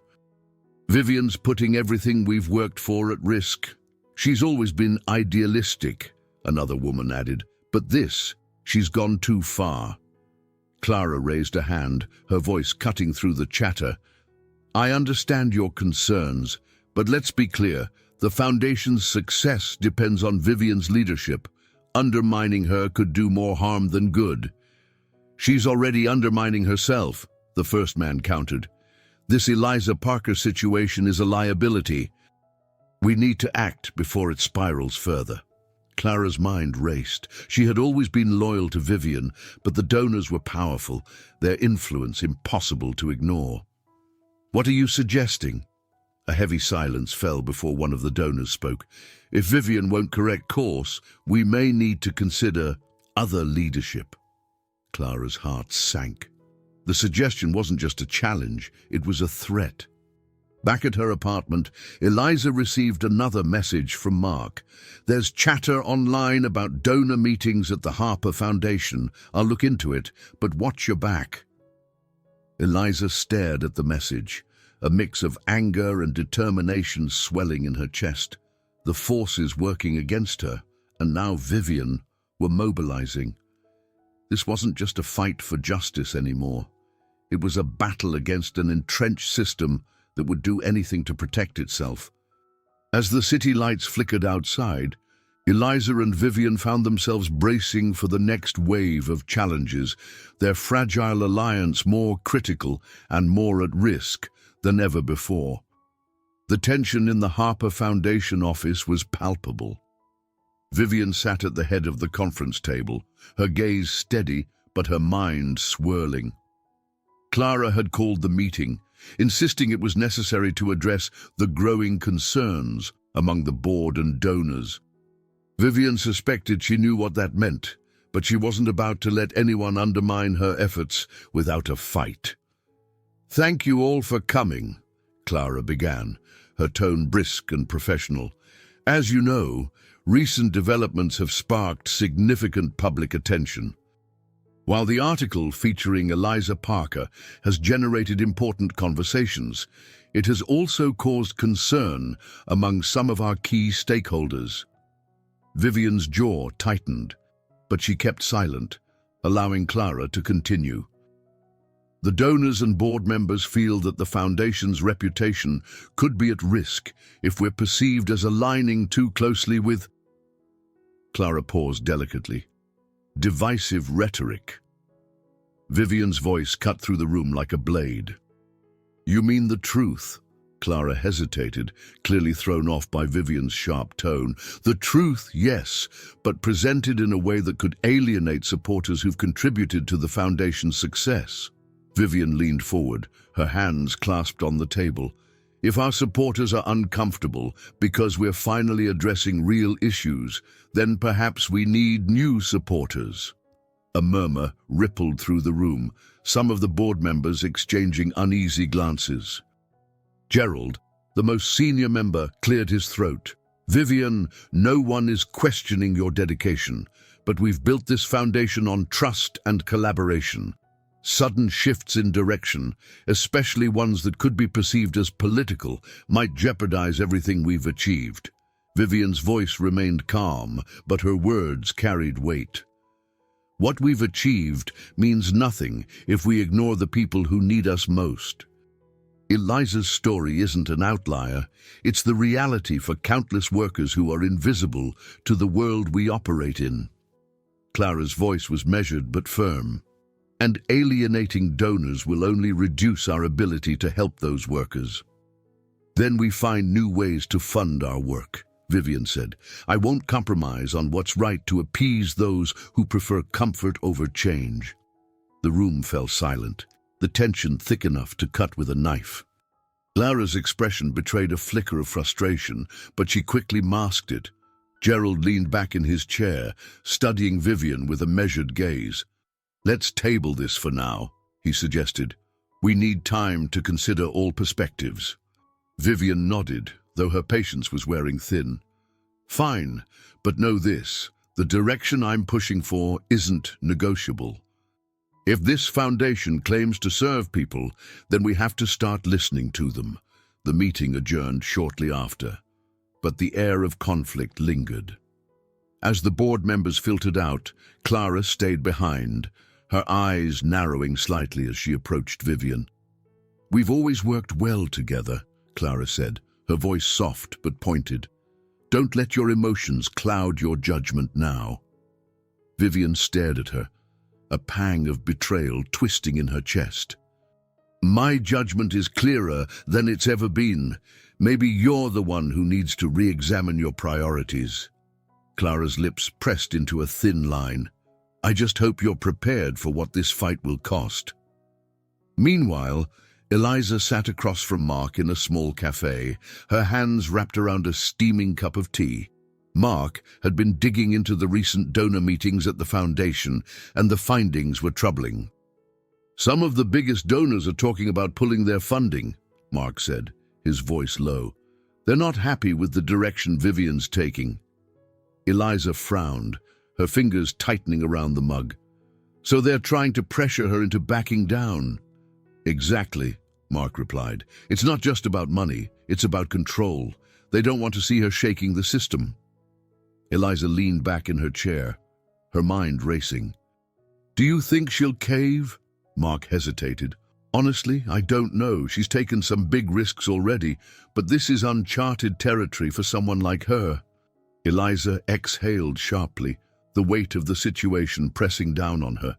"Vivian's putting everything we've worked for at risk. She's always been idealistic," another woman added, "but she's gone too far." Clara raised a hand, her voice cutting through the chatter. "I understand your concerns, but let's be clear. The Foundation's success depends on Vivian's leadership. Undermining her could do more harm than good." "She's already undermining herself," the first man countered. "This Eliza Parker situation is a liability. We need to act before it spirals further." Clara's mind raced. She had always been loyal to Vivian, but the donors were powerful, their influence impossible to ignore. "What are you suggesting?" A heavy silence fell before one of the donors spoke. "If Vivian won't correct course, we may need to consider other leadership." Clara's heart sank. The suggestion wasn't just a challenge, it was a threat. Back at her apartment, Eliza received another message from Mark. "There's chatter online about donor meetings at the Harper Foundation. I'll look into it, but watch your back." Eliza stared at the message, a mix of anger and determination swelling in her chest. The forces working against her, and now Vivian, were mobilizing. This wasn't just a fight for justice anymore. It was a battle against an entrenched system that would do anything to protect itself. As the city lights flickered outside, Eliza and Vivian found themselves bracing for the next wave of challenges, their fragile alliance more critical and more at risk than ever before. The tension in the Harper Foundation office was palpable. Vivian sat at the head of the conference table, her gaze steady but her mind swirling. Clara had called the meeting, insisting it was necessary to address the growing concerns among the board and donors. Vivian suspected she knew what that meant, but she wasn't about to let anyone undermine her efforts without a fight. "Thank you all for coming," Clara began, her tone brisk and professional. "As you know, recent developments have sparked significant public attention. While the article featuring Eliza Parker has generated important conversations, it has also caused concern among some of our key stakeholders." Vivian's jaw tightened, but she kept silent, allowing Clara to continue. "The donors and board members feel that the Foundation's reputation could be at risk if we're perceived as aligning too closely with—" Clara paused delicately. "Divisive rhetoric." Vivian's voice cut through the room like a blade. "You mean the truth?" Clara hesitated, clearly thrown off by Vivian's sharp tone. "The truth, yes, but presented in a way that could alienate supporters who've contributed to the Foundation's success." Vivian leaned forward, her hands clasped on the table. "If our supporters are uncomfortable because we're finally addressing real issues, then perhaps we need new supporters." A murmur rippled through the room, some of the board members exchanging uneasy glances. Gerald, the most senior member, cleared his throat. "Vivian, no one is questioning your dedication, but we've built this foundation on trust and collaboration. Sudden shifts in direction, especially ones that could be perceived as political, might jeopardize everything we've achieved." Vivian's voice remained calm, but her words carried weight. "What we've achieved means nothing if we ignore the people who need us most. Eliza's story isn't an outlier. It's the reality for countless workers who are invisible to the world we operate in." Clara's voice was measured but firm. "And alienating donors will only reduce our ability to help those workers. Then we find new ways to fund our work," Vivian said. "I won't compromise on what's right to appease those who prefer comfort over change." The room fell silent, the tension thick enough to cut with a knife. Clara's expression betrayed a flicker of frustration, but she quickly masked it. Gerald leaned back in his chair, studying Vivian with a measured gaze. "Let's table this for now," he suggested. "We need time to consider all perspectives." Vivian nodded, though her patience was wearing thin. "Fine, but know this, the direction I'm pushing for isn't negotiable. If this foundation claims to serve people, then we have to start listening to them." The meeting adjourned shortly after, but the air of conflict lingered. As the board members filtered out, Clara stayed behind, her eyes narrowing slightly as she approached Vivian. "We've always worked well together," Clara said, her voice soft but pointed. "Don't let your emotions cloud your judgment now." Vivian stared at her, a pang of betrayal twisting in her chest. "My judgment is clearer than it's ever been. Maybe you're the one who needs to re-examine your priorities." Clara's lips pressed into a thin line. "I just hope you're prepared for what this fight will cost." Meanwhile, Eliza sat across from Mark in a small cafe, her hands wrapped around a steaming cup of tea. Mark had been digging into the recent donor meetings at the foundation, and the findings were troubling. "Some of the biggest donors are talking about pulling their funding," Mark said, his voice low. "They're not happy with the direction Vivian's taking." Eliza frowned, her fingers tightening around the mug. "So they're trying to pressure her into backing down." "Exactly," Mark replied. "It's not just about money, it's about control. They don't want to see her shaking the system." Eliza leaned back in her chair, her mind racing. "Do you think she'll cave?" Mark hesitated. "Honestly, I don't know. She's taken some big risks already, but this is uncharted territory for someone like her." Eliza exhaled sharply, the weight of the situation pressing down on her.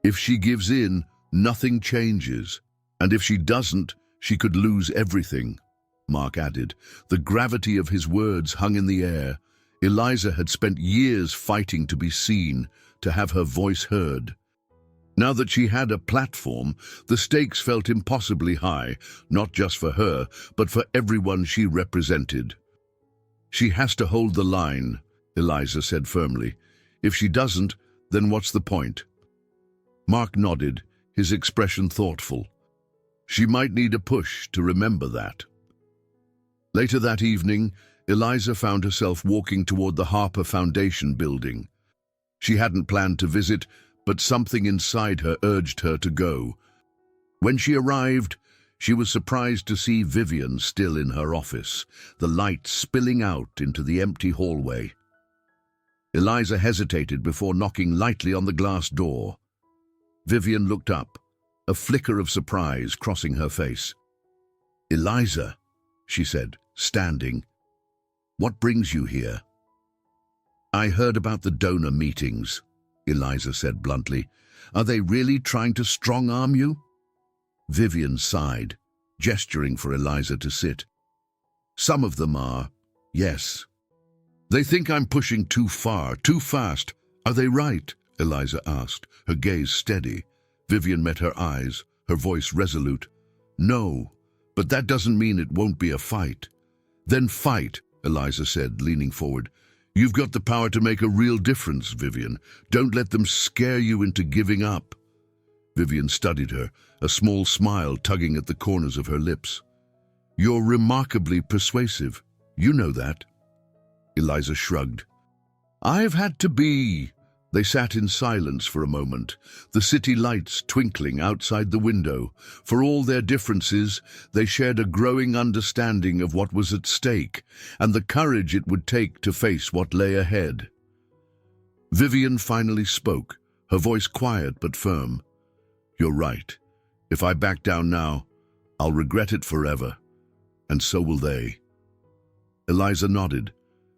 "If she gives in, nothing changes. And if she doesn't, she could lose everything," Mark added. The gravity of his words hung in the air. Eliza had spent years fighting to be seen, to have her voice heard. Now that she had a platform, the stakes felt impossibly high, not just for her, but for everyone she represented. "She has to hold the line," Eliza said firmly. "If she doesn't, then what's the point?" Mark nodded, his expression thoughtful. "She might need a push to remember that." Later that evening, Eliza found herself walking toward the Harper Foundation building. She hadn't planned to visit, but something inside her urged her to go. When she arrived, she was surprised to see Vivian still in her office, the light spilling out into the empty hallway. Eliza hesitated before knocking lightly on the glass door. Vivian looked up, a flicker of surprise crossing her face. "Eliza," she said, standing. "What brings you here?" "I heard about the donor meetings," Eliza said bluntly. "Are they really trying to strong-arm you?" Vivian sighed, gesturing for Eliza to sit. "Some of them are, yes. They think I'm pushing too far, too fast. Are they right?" Eliza asked, her gaze steady. Vivian met her eyes, her voice resolute. "No, but that doesn't mean it won't be a fight." "Then fight," Eliza said, leaning forward. "You've got the power to make a real difference, Vivian. Don't let them scare you into giving up." Vivian studied her, a small smile tugging at the corners of her lips. "You're remarkably persuasive. You know that." Eliza shrugged. "I've had to be." They sat in silence for a moment, the city lights twinkling outside the window. For all their differences, they shared a growing understanding of what was at stake and the courage it would take to face what lay ahead. Vivian finally spoke, her voice quiet but firm. "You're right. If I back down now, I'll regret it forever, and so will they." Eliza nodded,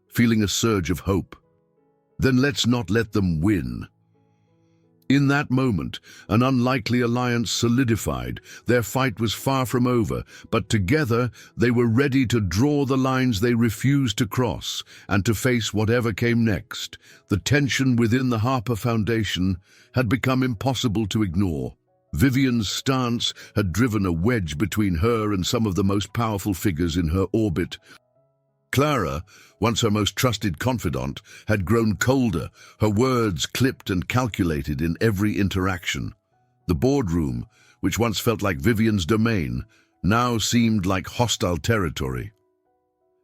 feeling a surge of hope. "Then let's not let them win." In that moment, an unlikely alliance solidified. Their fight was far from over, but together they were ready to draw the lines they refused to cross and to face whatever came next. The tension within the Harper Foundation had become impossible to ignore. Vivian's stance had driven a wedge between her and some of the most powerful figures in her orbit. Clara, once her most trusted confidant, had grown colder, her words clipped and calculated in every interaction. The boardroom, which once felt like Vivian's domain, now seemed like hostile territory.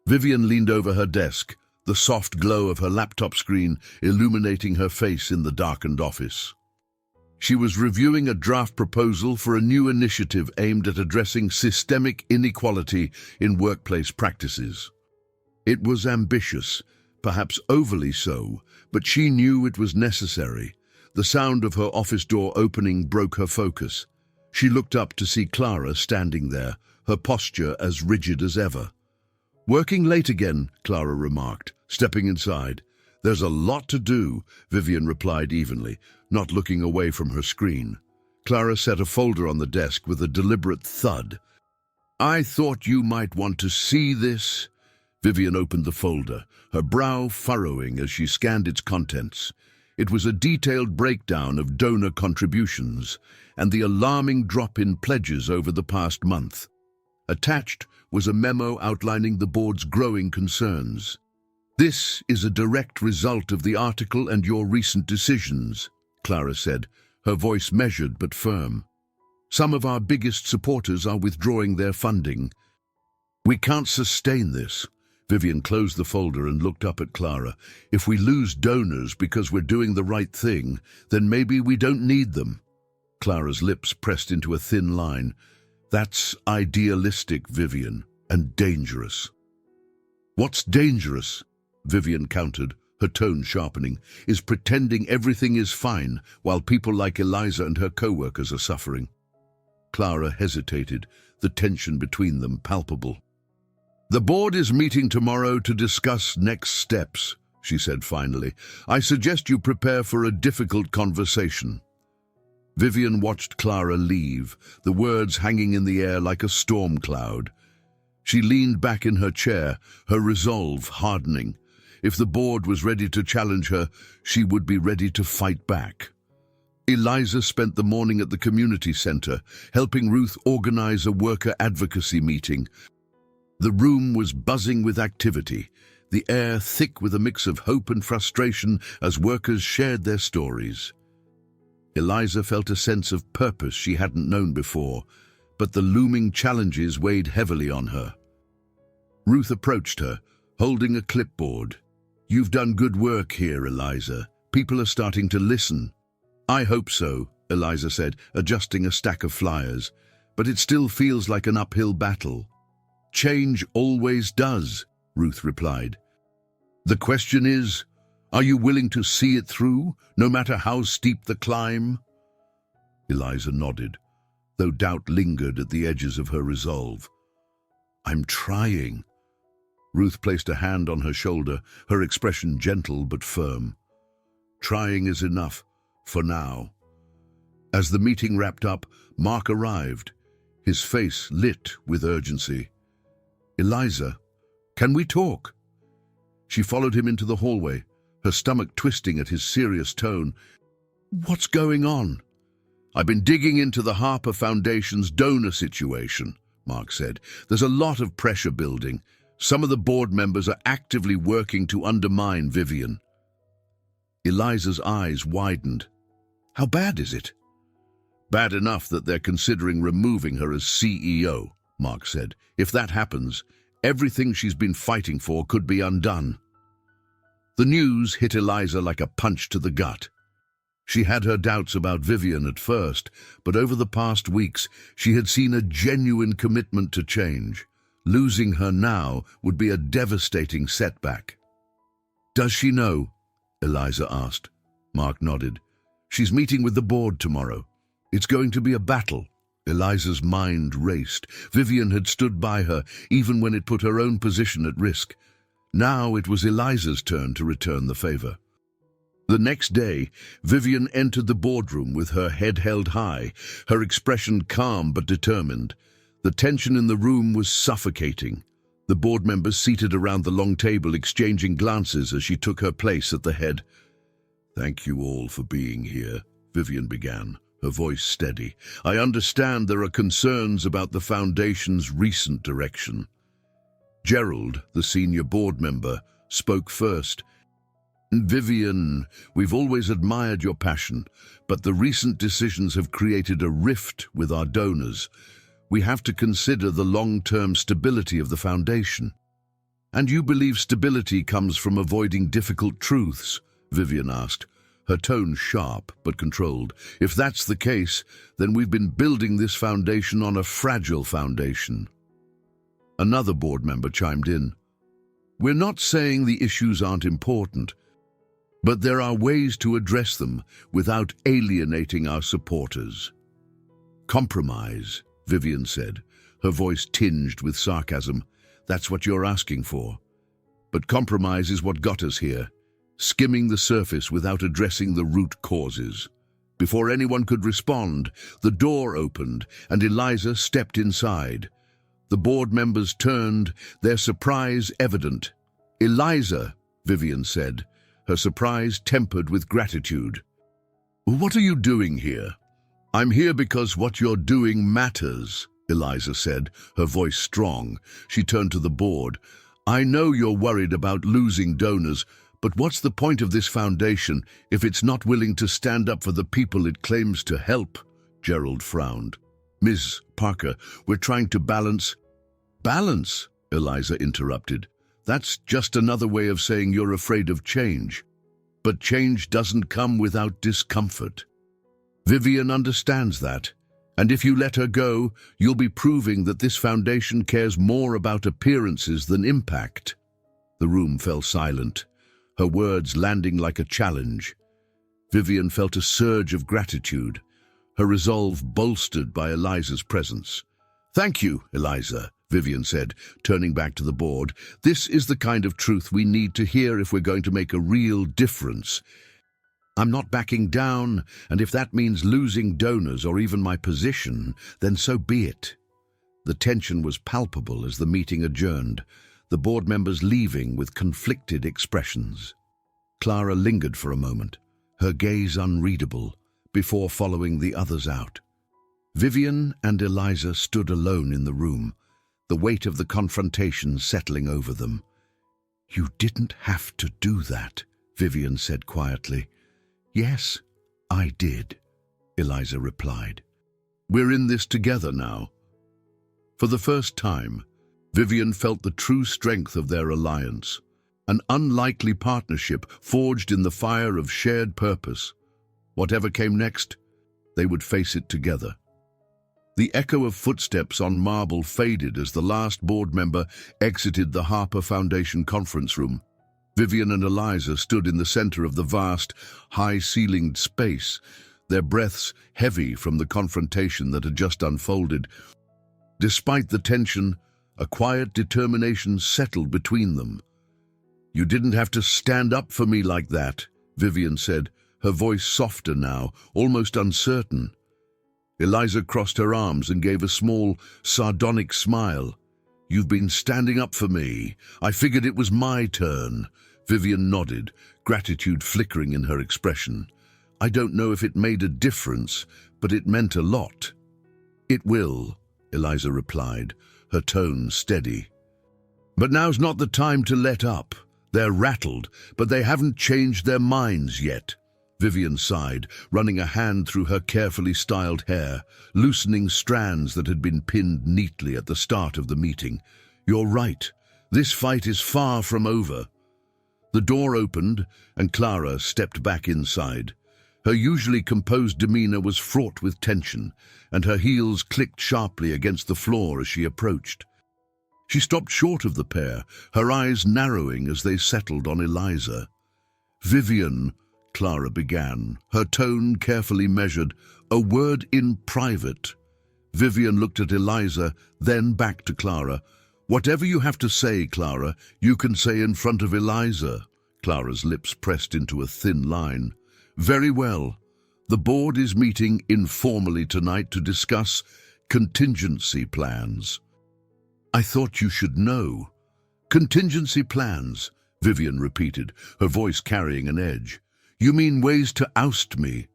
Vivian leaned over her desk, the soft glow of her laptop screen illuminating her face in the darkened office. She was reviewing a draft proposal for a new initiative aimed at addressing systemic inequality in workplace practices. It was ambitious, perhaps overly so, but she knew it was necessary. The sound of her office door opening broke her focus. She looked up to see Clara standing there, her posture as rigid as ever. "Working late again," Clara remarked, stepping inside. "There's a lot to do," Vivian replied evenly, not looking away from her screen. Clara set a folder on the desk with a deliberate thud. "I thought you might want to see this." Vivian opened the folder, her brow furrowing as she scanned its contents. It was a detailed breakdown of donor contributions and the alarming drop in pledges over the past month. Attached was a memo outlining the board's growing concerns. "This is a direct result of the article and your recent decisions," Clara said, her voice measured but firm. "Some of our biggest supporters are withdrawing their funding. We can't sustain this." Vivian closed the folder and looked up at Clara. "If we lose donors because we're doing the right thing, then maybe we don't need them." Clara's lips pressed into a thin line. "That's idealistic, Vivian, and dangerous." "What's dangerous?" Vivian countered, her tone sharpening, "is pretending everything is fine while people like Eliza and her co-workers are suffering." Clara hesitated, the tension between them palpable. "The board is meeting tomorrow to discuss next steps," she said finally. "I suggest you prepare for a difficult conversation." Vivian watched Clara leave, the words hanging in the air like a storm cloud. She leaned back in her chair, her resolve hardening. If the board was ready to challenge her, she would be ready to fight back. Eliza spent the morning at the community center, helping Ruth organize a worker advocacy meeting. The room was buzzing with activity, the air thick with a mix of hope and frustration as workers shared their stories. Eliza felt a sense of purpose she hadn't known before, but the looming challenges weighed heavily on her. Ruth approached her, holding a clipboard. "You've done good work here, Eliza. People are starting to listen." "I hope so," Eliza said, adjusting a stack of flyers. "But it still feels like an uphill battle." "Change always does," Ruth replied. "The question is, are you willing to see it through, no matter how steep the climb?" Eliza nodded, though doubt lingered at the edges of her resolve. "I'm trying." Ruth placed a hand on her shoulder, her expression gentle but firm. "Trying is enough, for now." As the meeting wrapped up, Mark arrived, his face lit with urgency. "Eliza, can we talk?" She followed him into the hallway, her stomach twisting at his serious tone. "What's going on?" "I've been digging into the Harper Foundation's donor situation," Mark said. "There's a lot of pressure building. Some of the board members are actively working to undermine Vivian." Eliza's eyes widened. "How bad is it?" "Bad enough that they're considering removing her as CEO," Mark said. "If that happens, everything she's been fighting for could be undone." The news hit Eliza like a punch to the gut. She had her doubts about Vivian at first, but over the past weeks she had seen a genuine commitment to change. Losing her now would be a devastating setback. "Does she know?" Eliza asked. Mark nodded. "She's meeting with the board tomorrow. It's going to be a battle." Eliza's mind raced. Vivian had stood by her, even when it put her own position at risk. Now it was Eliza's turn to return the favor. The next day, Vivian entered the boardroom with her head held high, her expression calm but determined. The tension in the room was suffocating. The board members seated around the long table exchanging glances as she took her place at the head. "Thank you all for being here," Vivian began, her voice steady. "I understand there are concerns about the Foundation's recent direction." Gerald, the senior board member, spoke first. Vivian, we've always admired your passion, but the recent decisions have created a rift with our donors. We have to consider the long-term stability of the foundation. And you believe stability comes from avoiding difficult truths? Vivian asked, her tone sharp but controlled. If that's the case, then we've been building this foundation on a fragile foundation. Another board member chimed in. We're not saying the issues aren't important, but there are ways to address them without alienating our supporters. Compromise, Vivian said, her voice tinged with sarcasm. That's what you're asking for. But compromise is what got us here, skimming the surface without addressing the root causes. Before anyone could respond, the door opened and Eliza stepped inside. The board members turned, their surprise evident. Eliza, Vivian said, her surprise tempered with gratitude. What are you doing here? I'm here because what you're doing matters, Eliza said, her voice strong. She turned to the board. I know you're worried about losing donors, but what's the point of this foundation if it's not willing to stand up for the people it claims to help? Gerald frowned. Ms. Parker, we're trying to balance. Balance, Eliza interrupted. That's just another way of saying you're afraid of change. But change doesn't come without discomfort. Vivian understands that, and if you let her go, you'll be proving that this foundation cares more about appearances than impact. The room fell silent, her words landing like a challenge. Vivian felt a surge of gratitude, her resolve bolstered by Eliza's presence. Thank you, Eliza, Vivian said, turning back to the board. This is the kind of truth we need to hear if we're going to make a real difference. I'm not backing down, and if that means losing donors or even my position, then so be it. The tension was palpable as the meeting adjourned, the board members leaving with conflicted expressions. Clara lingered for a moment, her gaze unreadable, before following the others out. Vivian and Eliza stood alone in the room, the weight of the confrontation settling over them. You didn't have to do that, Vivian said quietly. Yes, I did, Eliza replied. We're in this together now. For the first time, Vivian felt the true strength of their alliance, an unlikely partnership forged in the fire of shared purpose. Whatever came next, they would face it together. The echo of footsteps on marble faded as the last board member exited the Harper Foundation conference room. Vivian and Eliza stood in the center of the vast, high-ceilinged space, their breaths heavy from the confrontation that had just unfolded. Despite the tension, a quiet determination settled between them. You didn't have to stand up for me like that, Vivian said, her voice softer now, almost uncertain. Eliza crossed her arms and gave a small, sardonic smile. You've been standing up for me. I figured it was my turn. Vivian nodded, gratitude flickering in her expression. I don't know if it made a difference, but it meant a lot. It will, Eliza replied, her tone steady. But now's not the time to let up. They're rattled, but they haven't changed their minds yet. Vivian sighed, running a hand through her carefully styled hair, loosening strands that had been pinned neatly at the start of the meeting. You're right. This fight is far from over. The door opened, and Clara stepped back inside. Her usually composed demeanor was fraught with tension, and her heels clicked sharply against the floor as she approached. She stopped short of the pair, her eyes narrowing as they settled on Eliza. Vivian, Clara began, her tone carefully measured, a word in private. Vivian looked at Eliza, then back to Clara. Whatever you have to say, Clara, you can say in front of Eliza. Clara's lips pressed into a thin line. Very well. The board is meeting informally tonight to discuss contingency plans. I thought you should know. Contingency plans, Vivian repeated, her voice carrying an edge. You mean ways to oust me?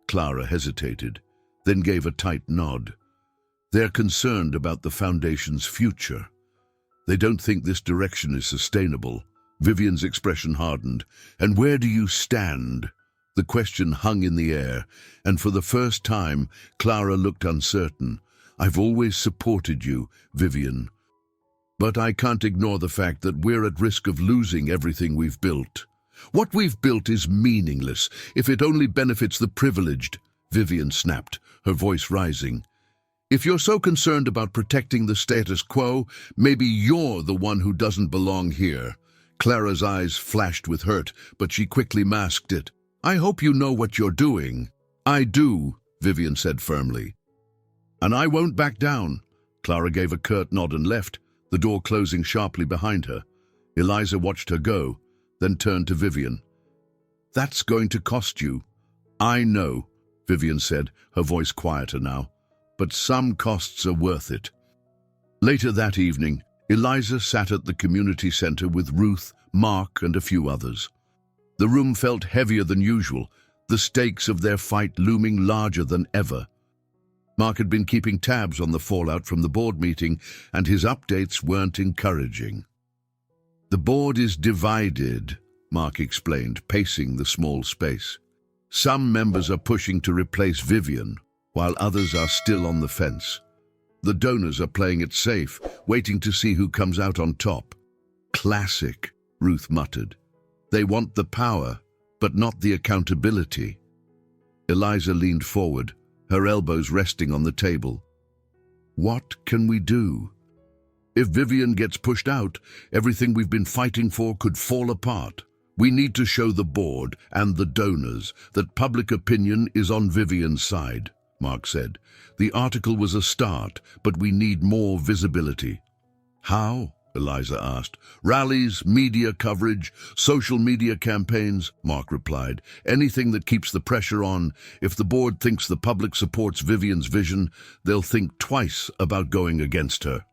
Clara hesitated, then gave a tight nod. They're concerned about the foundation's future. They don't think this direction is sustainable. Vivian's expression hardened. "And where do you stand?" The question hung in the air, and for the first time, Clara looked uncertain. "I've always supported you, Vivian. But I can't ignore the fact that we're at risk of losing everything we've built. What we've built is meaningless if it only benefits the privileged," Vivian snapped, her voice rising. "If you're so concerned about protecting the status quo, maybe you're the one who doesn't belong here." Clara's eyes flashed with hurt, but she quickly masked it. "I hope you know what you're doing." "I do," Vivian said firmly. "And I won't back down." Clara gave a curt nod and left, the door closing sharply behind her. Eliza watched her go, then turned to Vivian. "That's going to cost you." "I know," Vivian said, her voice quieter now, "but some costs are worth it." Later that evening, Eliza sat at the community center with Ruth, Mark, and a few others. The room felt heavier than usual, the stakes of their fight looming larger than ever. Mark had been keeping tabs on the fallout from the board meeting, and his updates weren't encouraging. "The board is divided," Mark explained, pacing the small space. "Some members are pushing to replace Vivian, while others are still on the fence. The donors are playing it safe, waiting to see who comes out on top." "Classic," Ruth muttered. "They want the power, but not the accountability." Eliza leaned forward, her elbows resting on the table. "What can we do? If Vivian gets pushed out, everything we've been fighting for could fall apart. We need to show the board and the donors that public opinion is on Vivian's side," Mark said. "The article was a start, but we need more visibility." "How?" Eliza asked. "Rallies, media coverage, social media campaigns," Mark replied. "Anything that keeps the pressure on. If the board thinks the public supports Vivian's vision, they'll think twice about going against her."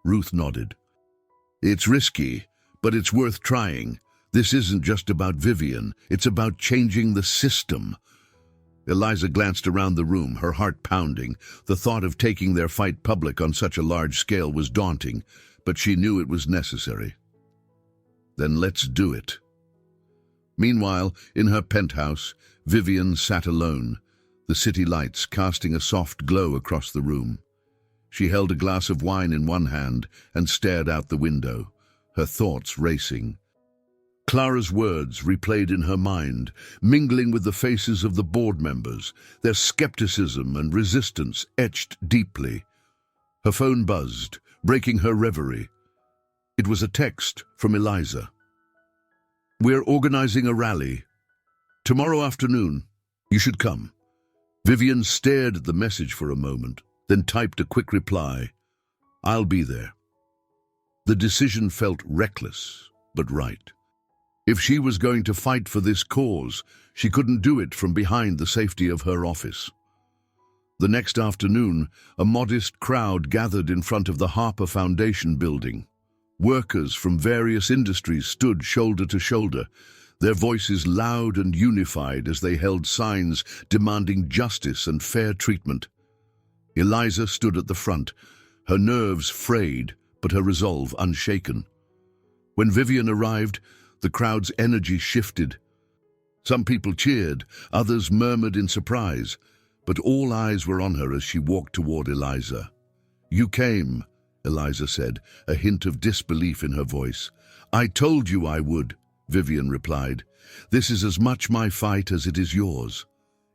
Ruth nodded. "It's risky, but it's worth trying. This isn't just about Vivian, it's about changing the system." Eliza glanced around the room, her heart pounding. The thought of taking their fight public on such a large scale was daunting, but she knew it was necessary. "Then let's do it." Meanwhile, in her penthouse, Vivian sat alone, the city lights casting a soft glow across the room. She held a glass of wine in one hand and stared out the window, her thoughts racing. Clara's words replayed in her mind, mingling with the faces of the board members, their skepticism and resistance etched deeply. Her phone buzzed, breaking her reverie. It was a text from Eliza. "We're organizing a rally. Tomorrow afternoon. You should come." Vivian stared at the message for a moment, then typed a quick reply. "I'll be there." The decision felt reckless, but right. If she was going to fight for this cause, she couldn't do it from behind the safety of her office. The next afternoon, a modest crowd gathered in front of the Harper Foundation building. Workers from various industries stood shoulder to shoulder, their voices loud and unified as they held signs demanding justice and fair treatment. Eliza stood at the front, her nerves frayed, but her resolve unshaken. When Vivian arrived, the crowd's energy shifted. Some people cheered, others murmured in surprise, but all eyes were on her as she walked toward Eliza. "You came," Eliza said, a hint of disbelief in her voice. "I told you I would," Vivian replied. "This is as much my fight as it is yours."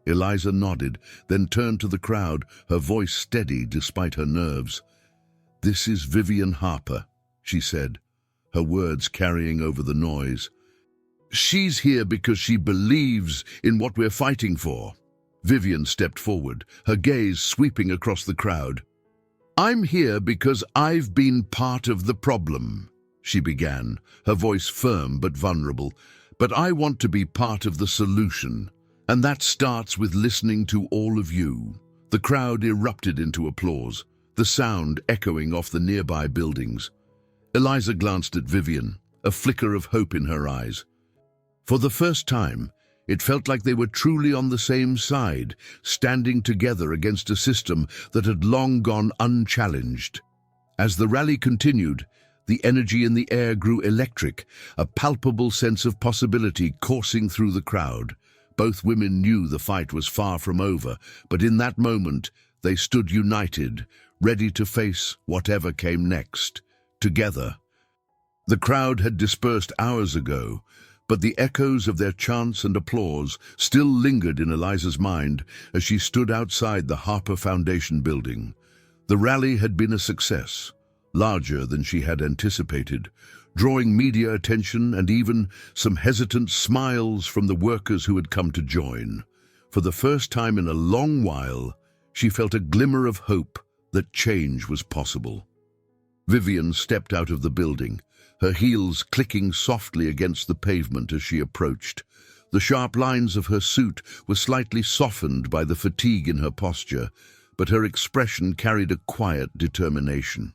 Eliza nodded, then turned to the crowd, her voice steady despite her nerves. "This is Vivian Harper," she said, her words carrying over the noise. "She's here because she believes in what we're fighting for." Vivian stepped forward, her gaze sweeping across the crowd. "I'm here because I've been part of the problem," she began, her voice firm but vulnerable. "But I want to be part of the solution, and that starts with listening to all of you." The crowd erupted into applause, the sound echoing off the nearby buildings. Eliza glanced at Vivian, a flicker of hope in her eyes. For the first time, it felt like they were truly on the same side, standing together against a system that had long gone unchallenged. As the rally continued, The energy in the air grew electric, a palpable sense of possibility coursing through the crowd. Both women knew the fight was far from over, but in that moment they stood united, ready to face whatever came next, together. The crowd had dispersed hours ago, but the echoes of their chants and applause still lingered in Eliza's mind as she stood outside the Harper Foundation building. The rally had been a success, larger than she had anticipated, drawing media attention and even some hesitant smiles from the workers who had come to join. For the first time in a long while, she felt a glimmer of hope that change was possible. Vivian stepped out of the building, her heels clicking softly against the pavement as she approached. The sharp lines of her suit were slightly softened by the fatigue in her posture, but her expression carried a quiet determination.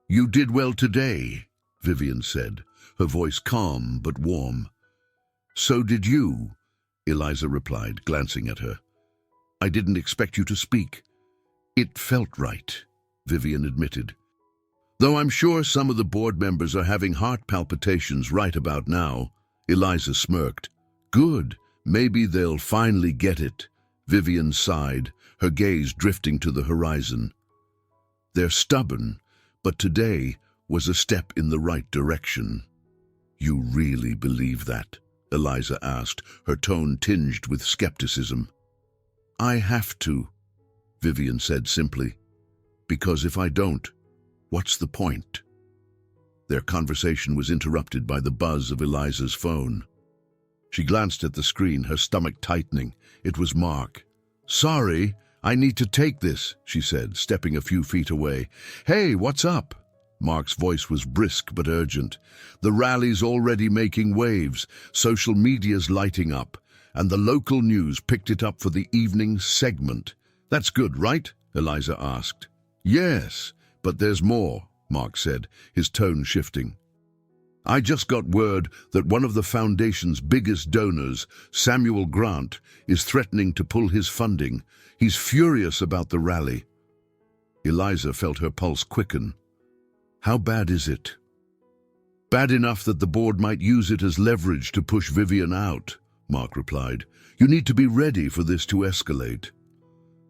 "You did well today," Vivian said, her voice calm but warm. "So did you," Eliza replied, glancing at her. "I didn't expect you to speak." "It felt right," Vivian admitted. "Though I'm sure some of the board members are having heart palpitations right about now," Eliza smirked. "Good, maybe they'll finally get it," Vivian sighed, her gaze drifting to the horizon. "They're stubborn, but today was a step in the right direction." "You really believe that?" Eliza asked, her tone tinged with skepticism. "I have to," Vivian said simply, "because if I don't, what's the point?" Their conversation was interrupted by the buzz of Eliza's phone. She glanced at the screen, her stomach tightening. It was Mark. "Sorry, I need to take this," she said, stepping a few feet away. "Hey, what's up?" Mark's voice was brisk but urgent. "The rally's already making waves, social media's lighting up, and the local news picked it up for the evening segment." "That's good, right?" Eliza asked. "Yes, but there's more," Mark said, his tone shifting. "I just got word that one of the foundation's biggest donors, Samuel Grant, is threatening to pull his funding. He's furious about the rally." Eliza felt her pulse quicken. "How bad is it?" "Bad enough that the board might use it as leverage to push Vivian out," Mark replied. "You need to be ready for this to escalate."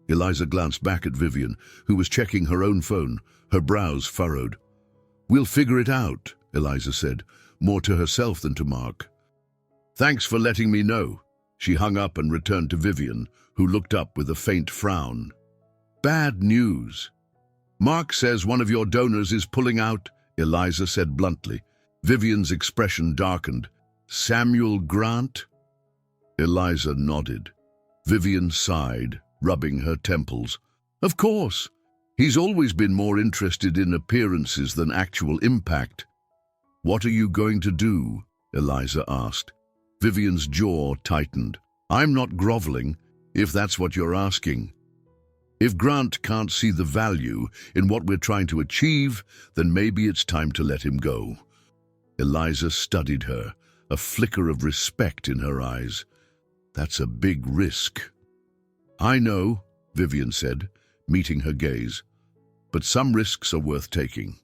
Eliza glanced back at Vivian, who was checking her own phone, her brows furrowed. "We'll figure it out," Eliza said, more to herself than to Mark. "Thanks for letting me know." She hung up and returned to Vivian, who looked up with a faint frown. "Bad news. Mark says one of your donors is pulling out," Eliza said bluntly. Vivian's expression darkened. "Samuel Grant?" Eliza nodded. Vivian sighed, rubbing her temples. "Of course. He's always been more interested in appearances than actual impact." "What are you going to do?" Eliza asked. Vivian's jaw tightened. "I'm not groveling, if that's what you're asking. If Grant can't see the value in what we're trying to achieve, then maybe it's time to let him go." Eliza studied her, a flicker of respect in her eyes. "That's a big risk." "I know," Vivian said, meeting her gaze, "but some risks are worth taking."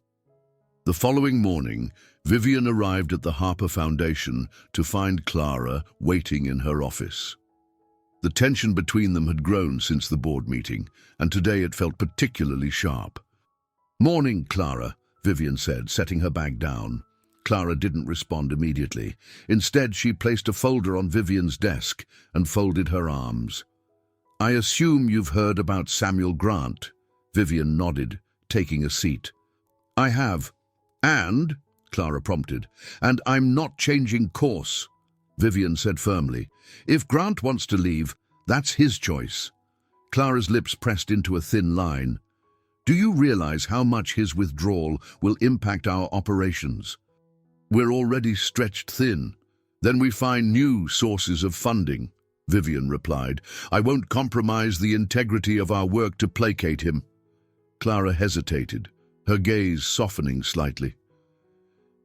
The following morning, Vivian arrived at the Harper Foundation to find Clara waiting in her office. The tension between them had grown since the board meeting, and today it felt particularly sharp. "Morning, Clara," Vivian said, setting her bag down. Clara didn't respond immediately. Instead, she placed a folder on Vivian's desk and folded her arms. "I assume you've heard about Samuel Grant?" Vivian nodded, taking a seat. "I have. And?" Clara prompted. "And I'm not changing course," Vivian said firmly. "If Grant wants to leave, that's his choice." Clara's lips pressed into a thin line. "Do you realize how much his withdrawal will impact our operations? We're already stretched thin. Then we find new sources of funding," Vivian replied. "I won't compromise the integrity of our work to placate him." Clara hesitated, her gaze softening slightly.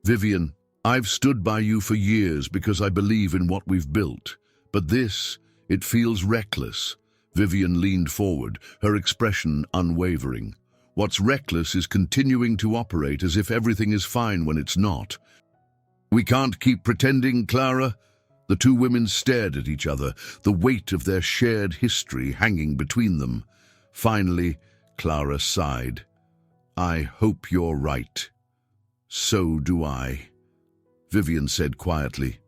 "Vivian, I've stood by you for years because I believe in what we've built. But this, it feels reckless." Vivian leaned forward, her expression unwavering. What's reckless is continuing to operate as if everything is fine when it's not. We can't keep pretending, Clara. The two women stared at each other, the weight of their shared history hanging between them. Finally, Clara sighed. I hope you're right. So do I, Vivian said quietly.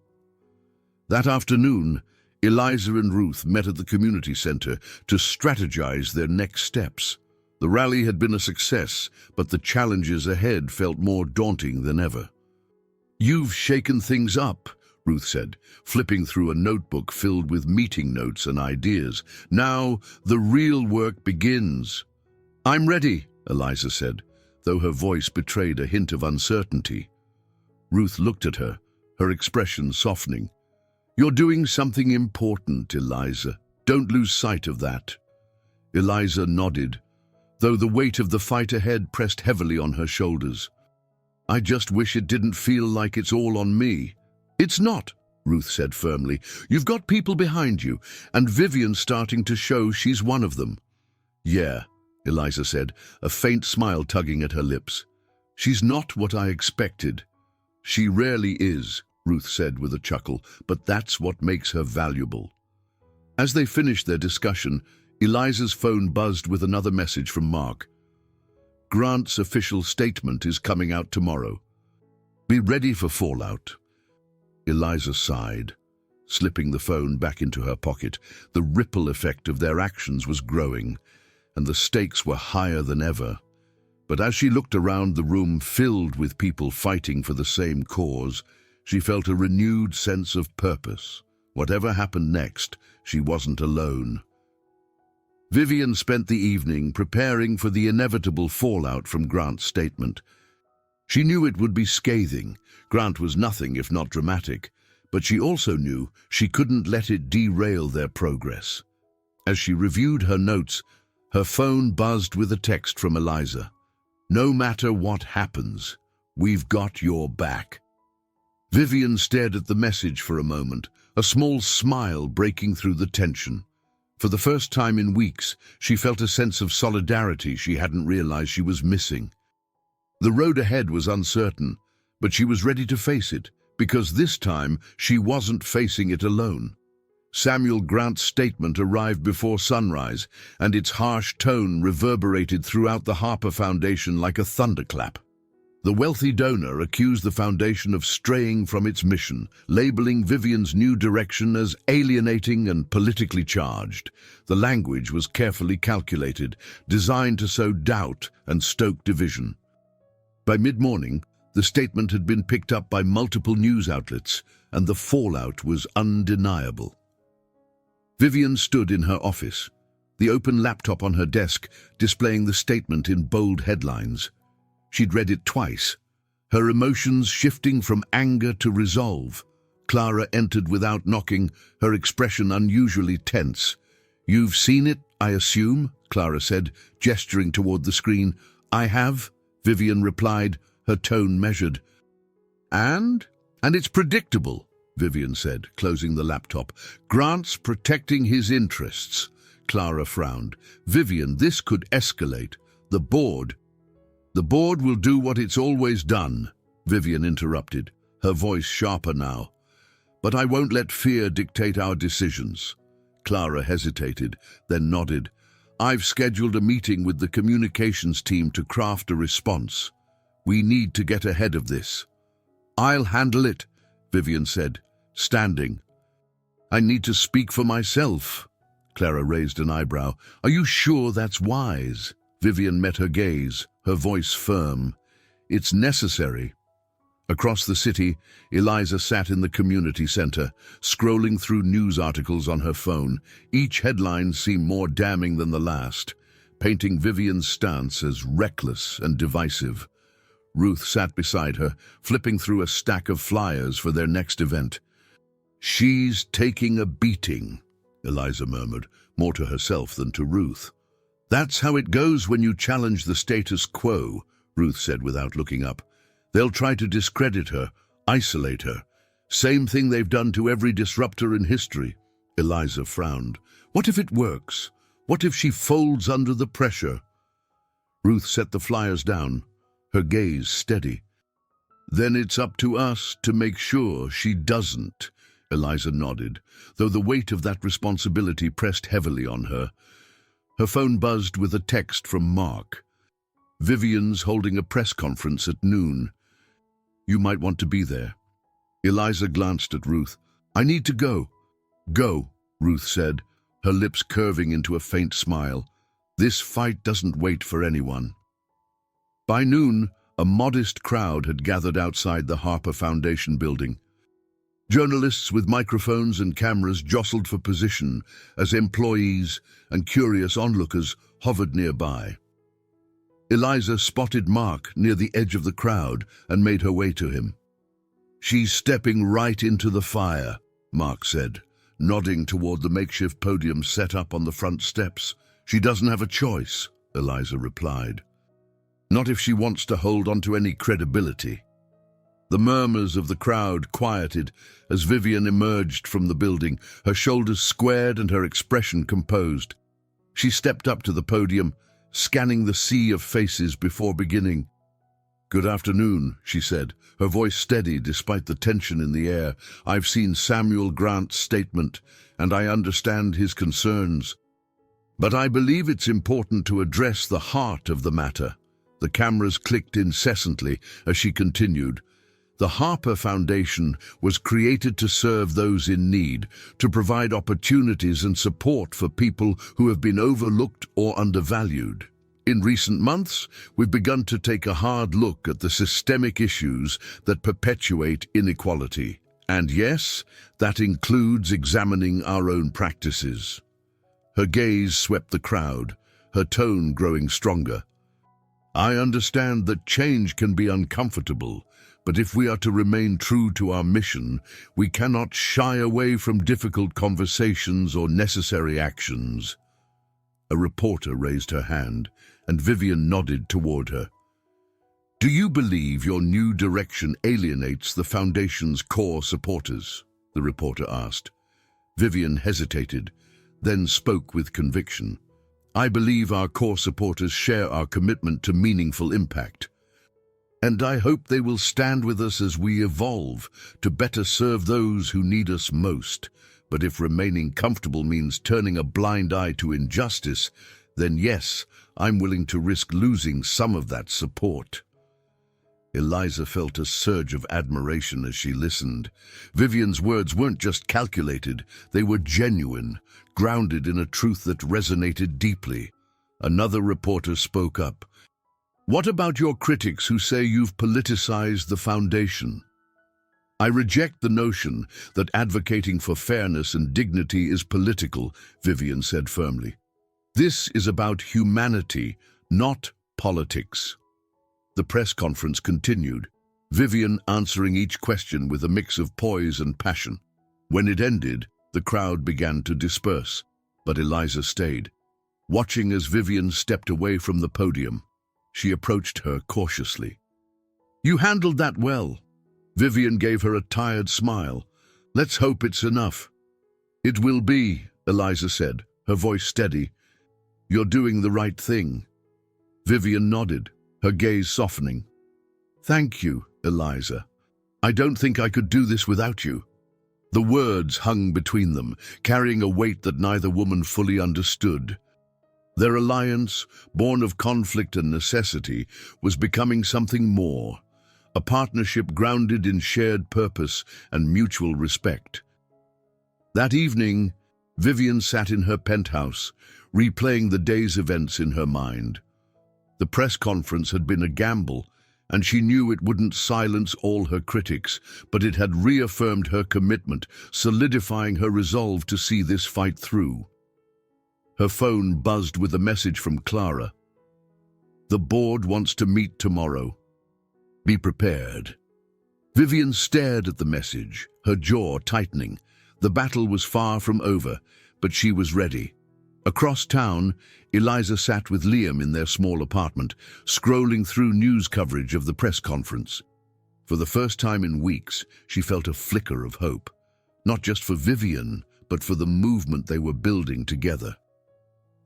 That afternoon, Eliza and Ruth met at the community center to strategize their next steps. The rally had been a success, but the challenges ahead felt more daunting than ever. You've shaken things up, Ruth said, flipping through a notebook filled with meeting notes and ideas. Now the real work begins. I'm ready, Eliza said, though her voice betrayed a hint of uncertainty. Ruth looked at her, her expression softening. You're doing something important, Eliza. Don't lose sight of that. Eliza nodded, though the weight of the fight ahead pressed heavily on her shoulders. I just wish it didn't feel like it's all on me. It's not, Ruth said firmly. You've got people behind you, and Vivian's starting to show she's one of them. Yeah, Eliza said, a faint smile tugging at her lips. She's not what I expected. She rarely is, Ruth said with a chuckle, but that's what makes her valuable. As they finished their discussion, Eliza's phone buzzed with another message from Mark. Grant's official statement is coming out tomorrow. Be ready for fallout. Eliza sighed, slipping the phone back into her pocket. The ripple effect of their actions was growing, and the stakes were higher than ever. But as she looked around the room filled with people fighting for the same cause, she felt a renewed sense of purpose. Whatever happened next, she wasn't alone. Vivian spent the evening preparing for the inevitable fallout from Grant's statement. She knew it would be scathing. Grant was nothing if not dramatic, but she also knew she couldn't let it derail their progress. As she reviewed her notes, her phone buzzed with a text from Eliza. No matter what happens, we've got your back. Vivian stared at the message for a moment, a small smile breaking through the tension. For the first time in weeks, she felt a sense of solidarity she hadn't realized she was missing. The road ahead was uncertain, but she was ready to face it, because this time she wasn't facing it alone. Samuel Grant's statement arrived before sunrise, and its harsh tone reverberated throughout the Harper Foundation like a thunderclap. The wealthy donor accused the foundation of straying from its mission, labeling Vivian's new direction as alienating and politically charged. The language was carefully calculated, designed to sow doubt and stoke division. By mid-morning, the statement had been picked up by multiple news outlets, and the fallout was undeniable. Vivian stood in her office, the open laptop on her desk displaying the statement in bold headlines. She'd read it twice, her emotions shifting from anger to resolve. Clara entered without knocking, her expression unusually tense. You've seen it, I assume, Clara said, gesturing toward the screen. I have, Vivian replied, her tone measured. And it's predictable, Vivian said, closing the laptop. Grant's protecting his interests. Clara frowned. Vivian, this could escalate. The board will do what it's always done, Vivian interrupted, her voice sharper now. But I won't let fear dictate our decisions. Clara hesitated, then nodded. I've scheduled a meeting with the communications team to craft a response. We need to get ahead of this. I'll handle it, Vivian said, standing. I need to speak for myself. Clara raised an eyebrow. Are you sure that's wise? Vivian met her gaze, her voice firm. It's necessary. Across the city, Eliza sat in the community center, scrolling through news articles on her phone. Each headline seemed more damning than the last, painting Vivian's stance as reckless and divisive. Ruth sat beside her, flipping through a stack of flyers for their next event. She's taking a beating, Eliza murmured, more to herself than to Ruth. That's how it goes when you challenge the status quo, Ruth said without looking up. They'll try to discredit her, isolate her. Same thing they've done to every disruptor in history. Eliza frowned. What if it works? What if she folds under the pressure? Ruth set the flyers down, her gaze steady. "Then it's up to us to make sure she doesn't," Eliza nodded, though the weight of that responsibility pressed heavily on her. Her phone buzzed with a text from Mark. "Vivian's holding a press conference at noon. You might want to be there." Eliza glanced at Ruth. "I need to go." "Go," Ruth said, her lips curving into a faint smile. "This fight doesn't wait for anyone." By noon, a modest crowd had gathered outside the Harper Foundation building. Journalists with microphones and cameras jostled for position as employees and curious onlookers hovered nearby. Eliza spotted Mark near the edge of the crowd and made her way to him. "She's stepping right into the fire," Mark said, nodding toward the makeshift podium set up on the front steps. "She doesn't have a choice," Eliza replied. "Not if she wants to hold on to any credibility." The murmurs of the crowd quieted as Vivian emerged from the building, her shoulders squared and her expression composed. She stepped up to the podium, scanning the sea of faces before beginning. "Good afternoon," she said, her voice steady despite the tension in the air. "I've seen Samuel Grant's statement, and I understand his concerns. But I believe it's important to address the heart of the matter." The cameras clicked incessantly as she continued. "The Harper Foundation was created to serve those in need, to provide opportunities and support for people who have been overlooked or undervalued. In recent months, we've begun to take a hard look at the systemic issues that perpetuate inequality. And yes, that includes examining our own practices." Her gaze swept the crowd, her tone growing stronger. "I understand that change can be uncomfortable, but if we are to remain true to our mission, we cannot shy away from difficult conversations or necessary actions." A reporter raised her hand, and Vivian nodded toward her. "Do you believe your new direction alienates the Foundation's core supporters?" the reporter asked. Vivian hesitated, then spoke with conviction. "I believe our core supporters share our commitment to meaningful impact. And I hope they will stand with us as we evolve to better serve those who need us most. But if remaining comfortable means turning a blind eye to injustice, then yes, I'm willing to risk losing some of that support." Eliza felt a surge of admiration as she listened. Vivian's words weren't just calculated, they were genuine, grounded in a truth that resonated deeply. Another reporter spoke up. "What about your critics who say you've politicized the Foundation?" "I reject the notion that advocating for fairness and dignity is political," Vivian said firmly. "This is about humanity, not politics." The press conference continued, Vivian answering each question with a mix of poise and passion. When it ended, the crowd began to disperse, but Eliza stayed, watching as Vivian stepped away from the podium. She approached her cautiously. "You handled that well." Vivian gave her a tired smile. "Let's hope it's enough." "It will be," Eliza said, her voice steady. "You're doing the right thing." Vivian nodded, her gaze softening. "Thank you, Eliza. I don't think I could do this without you." The words hung between them, carrying a weight that neither woman fully understood. Their alliance, born of conflict and necessity, was becoming something more, a partnership grounded in shared purpose and mutual respect. That evening, Vivian sat in her penthouse, replaying the day's events in her mind. The press conference had been a gamble, and she knew it wouldn't silence all her critics, but it had reaffirmed her commitment, solidifying her resolve to see this fight through. Her phone buzzed with a message from Clara. "The board wants to meet tomorrow. Be prepared." Vivian stared at the message, her jaw tightening. The battle was far from over, but she was ready. Across town, Eliza sat with Liam in their small apartment, scrolling through news coverage of the press conference. For the first time in weeks, she felt a flicker of hope, not just for Vivian, but for the movement they were building together.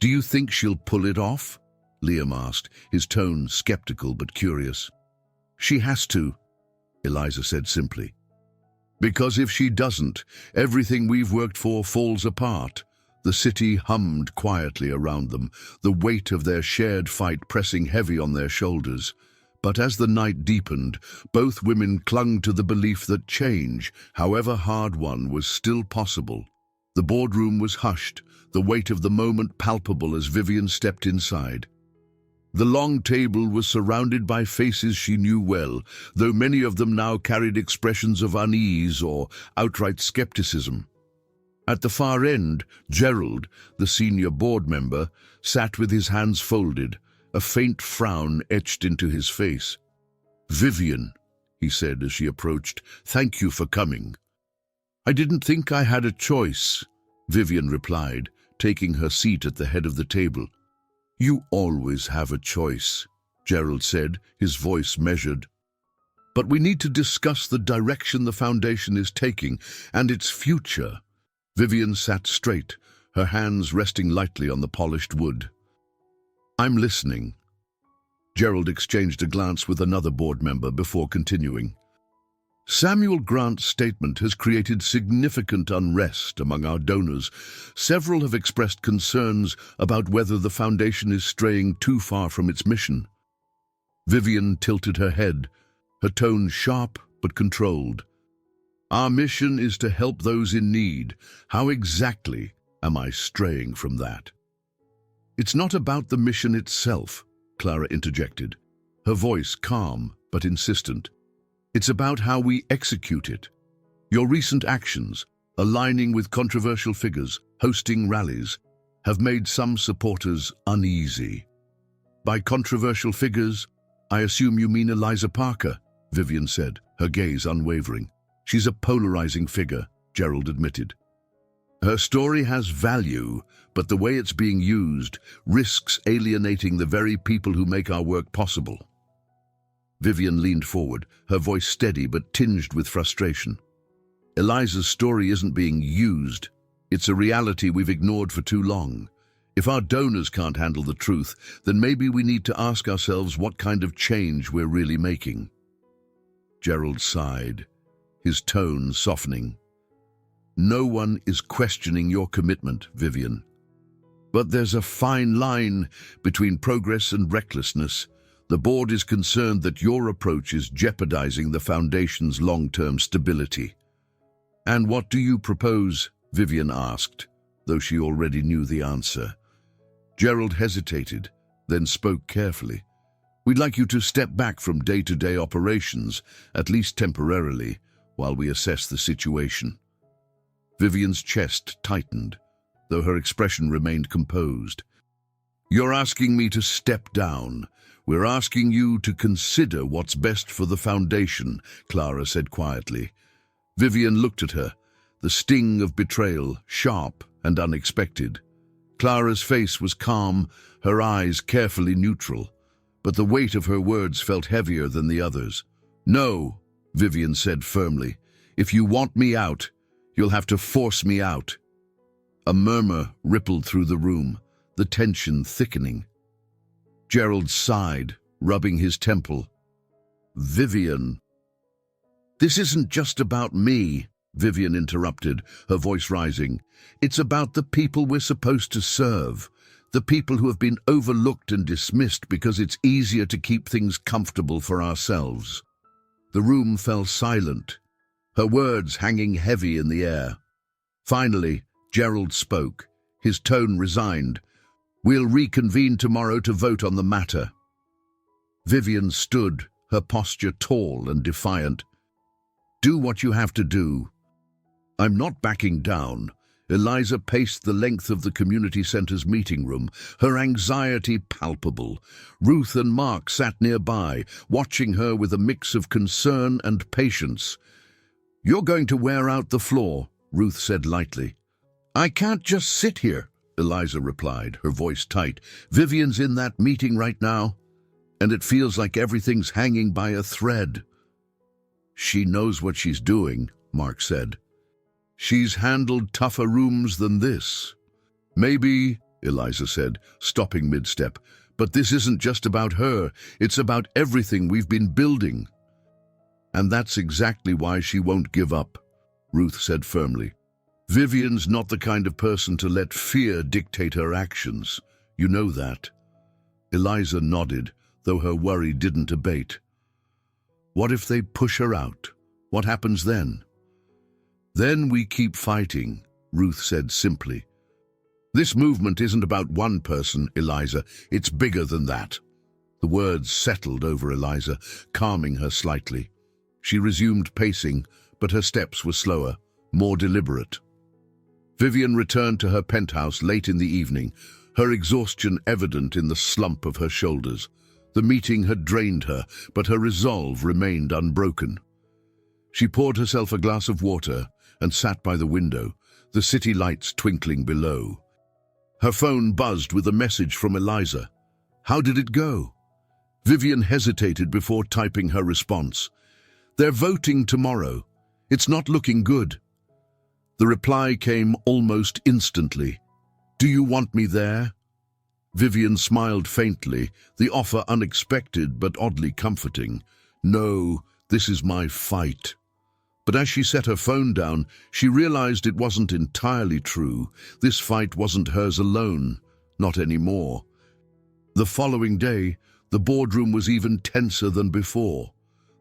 "Do you think she'll pull it off?" Liam asked, his tone skeptical but curious. She has to, Eliza said simply. Because if she doesn't, everything we've worked for falls apart. The city hummed quietly around them, the weight of their shared fight pressing heavy on their shoulders. But as the night deepened, both women clung to the belief that change, however hard one, was still possible. The boardroom was hushed, the weight of the moment palpable as Vivian stepped inside. The long table was surrounded by faces she knew well, though many of them now carried expressions of unease or outright skepticism. At the far end, Gerald, the senior board member, sat with his hands folded, a faint frown etched into his face. "Vivian," he said as she approached, "thank you for coming." "I didn't think I had a choice," Vivian replied, taking her seat at the head of the table. "You always have a choice," Gerald said, his voice measured. "But we need to discuss the direction the foundation is taking and its future." Vivian sat straight, her hands resting lightly on the polished wood. "I'm listening." Gerald exchanged a glance with another board member before continuing. "Samuel Grant's statement has created significant unrest among our donors. Several have expressed concerns about whether the foundation is straying too far from its mission." Vivian tilted her head, her tone sharp but controlled. "Our mission is to help those in need. How exactly am I straying from that?" "It's not about the mission itself," Clara interjected, her voice calm but insistent. "It's about how we execute it. Your recent actions, aligning with controversial figures, hosting rallies, have made some supporters uneasy." "By controversial figures, I assume you mean Eliza Parker," Vivian said, her gaze unwavering. "She's a polarizing figure," Gerald admitted. "Her story has value, but the way it's being used risks alienating the very people who make our work possible." Vivian leaned forward, her voice steady but tinged with frustration. "Eliza's story isn't being used. It's a reality we've ignored for too long. If our donors can't handle the truth, then maybe we need to ask ourselves what kind of change we're really making." Gerald sighed, his tone softening. "No one is questioning your commitment, Vivian. But there's a fine line between progress and recklessness. The board is concerned that your approach is jeopardizing the foundation's long-term stability." "And what do you propose?" Vivian asked, though she already knew the answer. Gerald hesitated, then spoke carefully. "We'd like you to step back from day-to-day operations, at least temporarily, while we assess the situation." Vivian's chest tightened, though her expression remained composed. "You're asking me to step down. We're asking you to consider what's best for the foundation," Clara said quietly. Vivian looked at her, the sting of betrayal sharp and unexpected. Clara's face was calm, her eyes carefully neutral, but the weight of her words felt heavier than the others. "No," Vivian said firmly. "If you want me out, you'll have to force me out." A murmur rippled through the room, the tension thickening. Gerald sighed, rubbing his temple. "Vivian." "This isn't just about me," Vivian interrupted, her voice rising. "It's about the people we're supposed to serve, the people who have been overlooked and dismissed because it's easier to keep things comfortable for ourselves." The room fell silent, her words hanging heavy in the air. Finally, Gerald spoke, his tone resigned. "We'll reconvene tomorrow to vote on the matter." Vivian stood, her posture tall and defiant. "Do what you have to do." "I'm not backing down." Eliza paced the length of the community center's meeting room, her anxiety palpable. Ruth and Mark sat nearby, watching her with a mix of concern and patience. "You're going to wear out the floor," Ruth said lightly. "I can't just sit here," Eliza replied, her voice tight. "Vivian's in that meeting right now, and it feels like everything's hanging by a thread." "She knows what she's doing," Mark said. "She's handled tougher rooms than this." "Maybe," Eliza said, stopping mid-step, But this isn't just about her, it's about everything we've been building. And that's exactly why she won't give up, Ruth said firmly. Vivian's not the kind of person to let fear dictate her actions. You know that. Eliza nodded, though her worry didn't abate. What if they push her out? What happens then? Then we keep fighting, Ruth said simply. This movement isn't about one person, Eliza. It's bigger than that. The words settled over Eliza, calming her slightly. She resumed pacing, but her steps were slower, more deliberate. Vivian returned to her penthouse late in the evening, her exhaustion evident in the slump of her shoulders. The meeting had drained her, but her resolve remained unbroken. She poured herself a glass of water and sat by the window, the city lights twinkling below. Her phone buzzed with a message from Eliza. How did it go? Vivian hesitated before typing her response. They're voting tomorrow. It's not looking good. The reply came almost instantly. Do you want me there? Vivian smiled faintly, the offer unexpected but oddly comforting. No, this is my fight. But as she set her phone down, she realized it wasn't entirely true. This fight wasn't hers alone, not anymore. The following day, the boardroom was even tenser than before.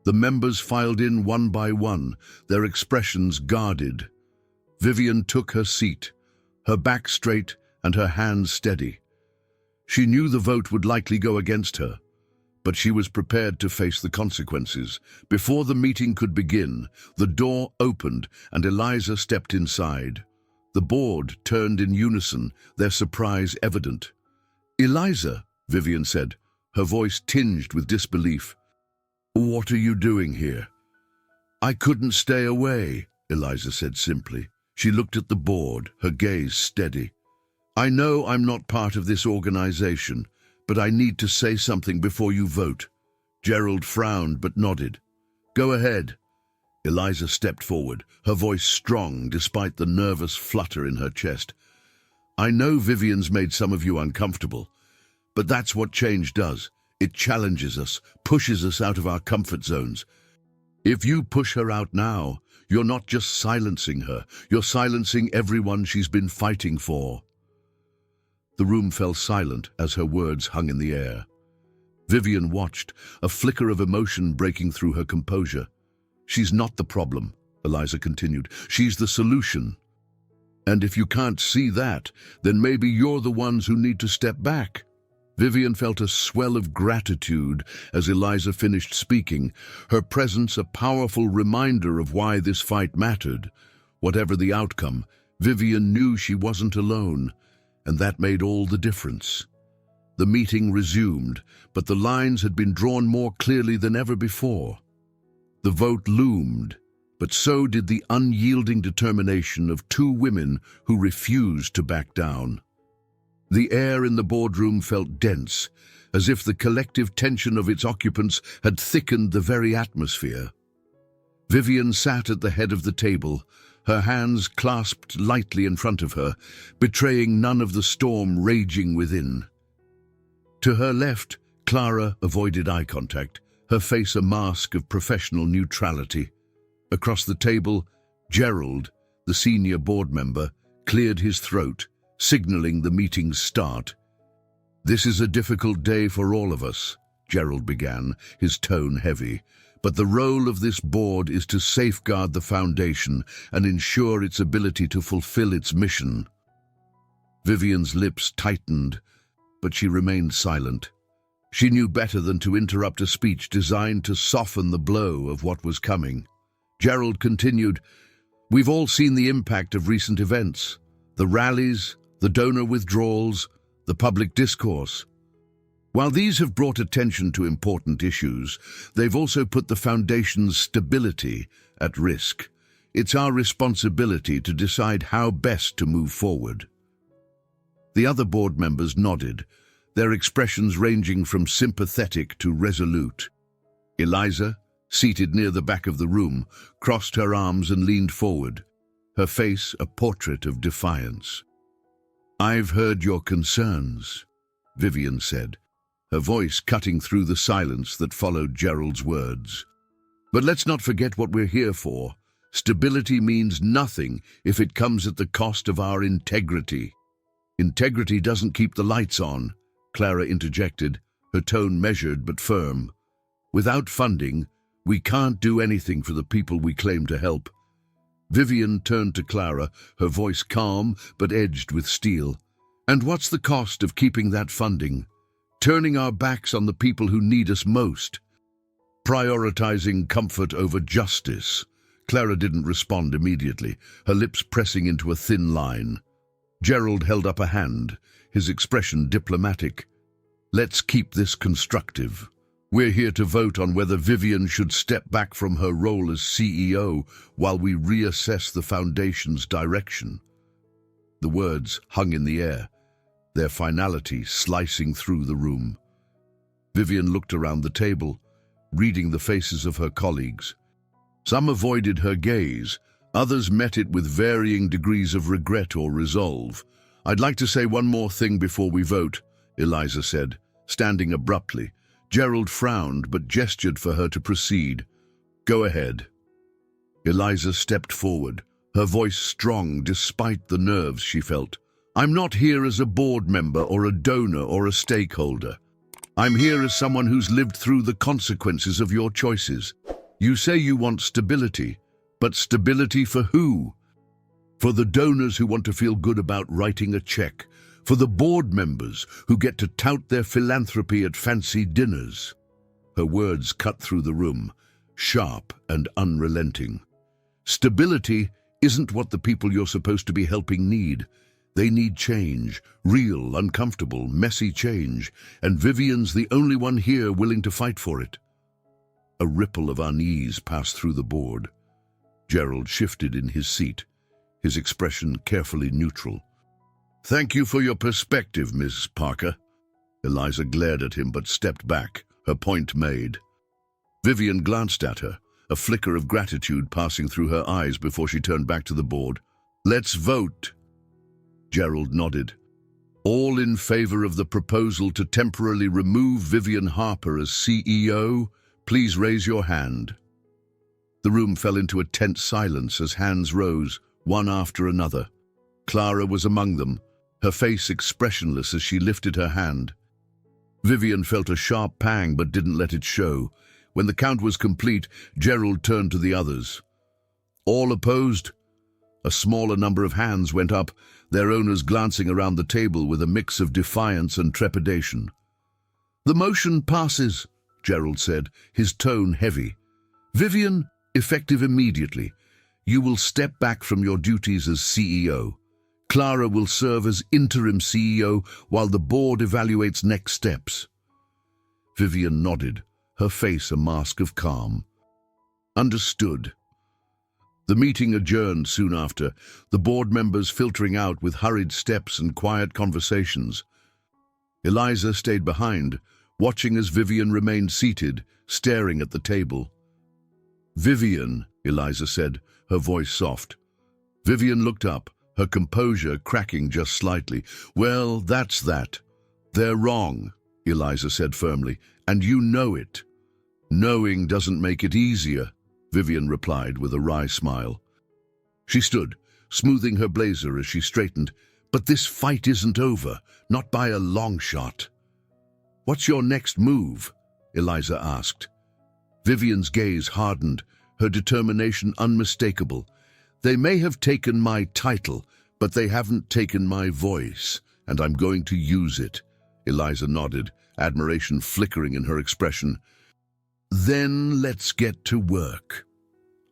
The members filed in one by one, their expressions guarded. Vivian took her seat, her back straight and her hands steady. She knew the vote would likely go against her, but she was prepared to face the consequences. Before the meeting could begin, the door opened and Eliza stepped inside. The board turned in unison, their surprise evident. Eliza, Vivian said, her voice tinged with disbelief. What are you doing here? I couldn't stay away, Eliza said simply. She looked at the board, her gaze steady. I know I'm not part of this organization, but I need to say something before you vote. Gerald frowned but nodded. Go ahead. Eliza stepped forward, her voice strong despite the nervous flutter in her chest. I know Vivian's made some of you uncomfortable, but that's what change does. It challenges us, pushes us out of our comfort zones. If you push her out now, you're not just silencing her, you're silencing everyone she's been fighting for. The room fell silent as her words hung in the air. Vivian watched, a flicker of emotion breaking through her composure. She's not the problem, Eliza continued. She's the solution. And if you can't see that, then maybe you're the ones who need to step back. Vivian felt a swell of gratitude as Eliza finished speaking, her presence a powerful reminder of why this fight mattered. Whatever the outcome, Vivian knew she wasn't alone, and that made all the difference. The meeting resumed, but the lines had been drawn more clearly than ever before. The vote loomed, but so did the unyielding determination of two women who refused to back down. The air in the boardroom felt dense, as if the collective tension of its occupants had thickened the very atmosphere. Vivian sat at the head of the table, her hands clasped lightly in front of her, betraying none of the storm raging within. To her left, Clara avoided eye contact, her face a mask of professional neutrality. Across the table, Gerald, the senior board member, cleared his throat, signaling the meeting's start. This is a difficult day for all of us, Gerald began, his tone heavy. But the role of this board is to safeguard the foundation and ensure its ability to fulfill its mission. Vivian's lips tightened, but she remained silent. She knew better than to interrupt a speech designed to soften the blow of what was coming. Gerald continued, We've all seen the impact of recent events, the rallies, the donor withdrawals, the public discourse. While these have brought attention to important issues, they've also put the foundation's stability at risk. It's our responsibility to decide how best to move forward. The other board members nodded, their expressions ranging from sympathetic to resolute. Eliza, seated near the back of the room, crossed her arms and leaned forward, her face a portrait of defiance. I've heard your concerns, Vivian said. her voice cutting through the silence that followed Gerald's words. "But let's not forget what we're here for. Stability means nothing if it comes at the cost of our integrity." "Integrity doesn't keep the lights on," Clara interjected, her tone measured but firm. "Without funding, we can't do anything for the people we claim to help." Vivian turned to Clara, her voice calm but edged with steel. "And what's the cost of keeping that funding? Turning our backs on the people who need us most? Prioritizing comfort over justice." Clara didn't respond immediately, her lips pressing into a thin line. Gerald held up a hand, his expression diplomatic. "Let's keep this constructive. We're here to vote on whether Vivian should step back from her role as CEO while we reassess the Foundation's direction." The words hung in the air, their finality slicing through the room. Vivian looked around the table, reading the faces of her colleagues. Some avoided her gaze, others met it with varying degrees of regret or resolve. "I'd like to say one more thing before we vote," Eliza said, standing abruptly. Gerald frowned but gestured for her to proceed. "Go ahead." Eliza stepped forward, her voice strong despite the nerves she felt. "I'm not here as a board member or a donor or a stakeholder. I'm here as someone who's lived through the consequences of your choices. You say you want stability, but stability for who? For the donors who want to feel good about writing a check, for the board members who get to tout their philanthropy at fancy dinners." Her words cut through the room, sharp and unrelenting. "Stability isn't what the people you're supposed to be helping need. They need change, real, uncomfortable, messy change, and Vivian's the only one here willing to fight for it." A ripple of unease passed through the board. Gerald shifted in his seat, his expression carefully neutral. "Thank you for your perspective, Miss Parker." Eliza glared at him but stepped back, her point made. Vivian glanced at her, a flicker of gratitude passing through her eyes before she turned back to the board. "Let's vote." Gerald nodded. "All in favor of the proposal to temporarily remove Vivian Harper as CEO, please raise your hand." The room fell into a tense silence as hands rose, one after another. Clara was among them, her face expressionless as she lifted her hand. Vivian felt a sharp pang but didn't let it show. When the count was complete, Gerald turned to the others. "All opposed?" A smaller number of hands went up, their owners glancing around the table with a mix of defiance and trepidation. "The motion passes," Gerald said, his tone heavy. "Vivian, effective immediately. You will step back from your duties as CEO. Clara will serve as interim CEO while the board evaluates next steps." Vivian nodded, her face a mask of calm. "Understood." The meeting adjourned soon after, the board members filtering out with hurried steps and quiet conversations. Eliza stayed behind, watching as Vivian remained seated, staring at the table. "Vivian," Eliza said, her voice soft. Vivian looked up, her composure cracking just slightly. "Well, that's that. They're wrong," Eliza said firmly, "and you know it." "Knowing doesn't make it easier," Vivian replied with a wry smile. She stood, smoothing her blazer as she straightened. "But this fight isn't over, not by a long shot." "What's your next move?" Eliza asked. Vivian's gaze hardened, her determination unmistakable. "They may have taken my title, but they haven't taken my voice, and I'm going to use it." Eliza nodded, admiration flickering in her expression. "Then let's get to work."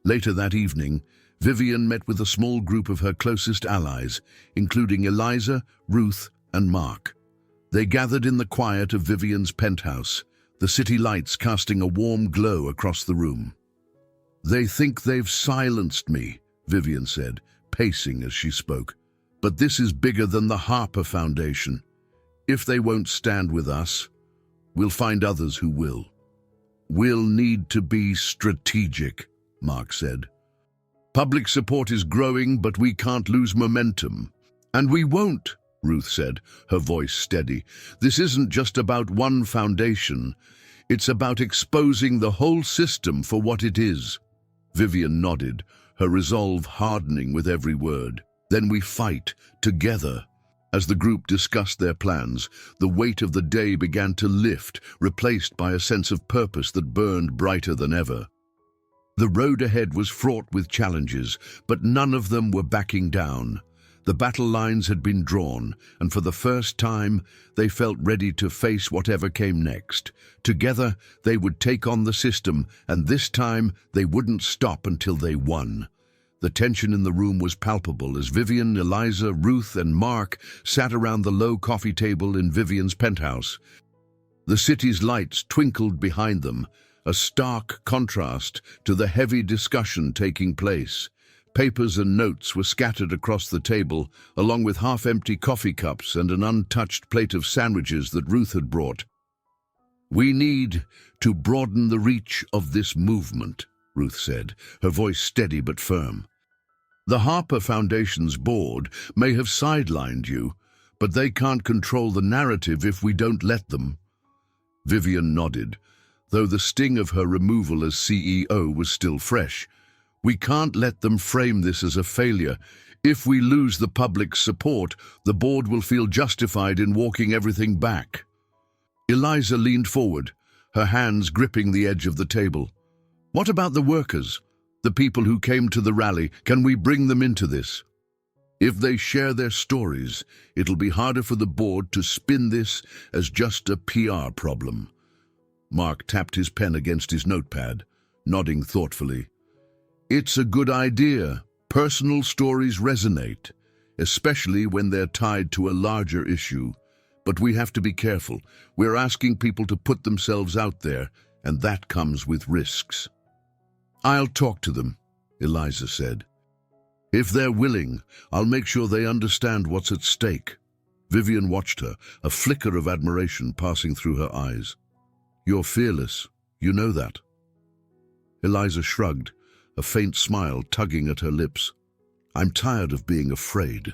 Later that evening, Vivian met with a small group of her closest allies, including Eliza, Ruth, and Mark. They gathered in the quiet of Vivian's penthouse, the city lights casting a warm glow across the room. "They think they've silenced me," Vivian said, pacing as she spoke. "But this is bigger than the Harper Foundation. If they won't stand with us, we'll find others who will." "We'll need to be strategic," Mark said. "Public support is growing, but we can't lose momentum." "And we won't," Ruth said, her voice steady. "This isn't just about one foundation. It's about exposing the whole system for what it is." Vivian nodded, her resolve hardening with every word. "Then we fight, together." As the group discussed their plans, the weight of the day began to lift, replaced by a sense of purpose that burned brighter than ever. The road ahead was fraught with challenges, but none of them were backing down. The battle lines had been drawn, and for the first time, they felt ready to face whatever came next. Together, they would take on the system, and this time, they wouldn't stop until they won. The tension in the room was palpable as Vivian, Eliza, Ruth, and Mark sat around the low coffee table in Vivian's penthouse. The city's lights twinkled behind them, a stark contrast to the heavy discussion taking place. Papers and notes were scattered across the table, along with half-empty coffee cups and an untouched plate of sandwiches that Ruth had brought. "We need to broaden the reach of this movement," Ruth said, her voice steady but firm. "The Harper Foundation's board may have sidelined you, but they can't control the narrative if we don't let them." Vivian nodded, though the sting of her removal as CEO was still fresh. "We can't let them frame this as a failure. If we lose the public's support, the board will feel justified in walking everything back." Eliza leaned forward, her hands gripping the edge of the table. "What about the workers? The people who came to the rally? Can we bring them into this? If they share their stories, it'll be harder for the board to spin this as just a PR problem." Mark tapped his pen against his notepad, nodding thoughtfully. "It's a good idea. Personal stories resonate, especially when they're tied to a larger issue. But we have to be careful. We're asking people to put themselves out there, and that comes with risks." "I'll talk to them," Eliza said. "If they're willing, I'll make sure they understand what's at stake." Vivian watched her, a flicker of admiration passing through her eyes. "You're fearless. You know that." Eliza shrugged, a faint smile tugging at her lips. "I'm tired of being afraid."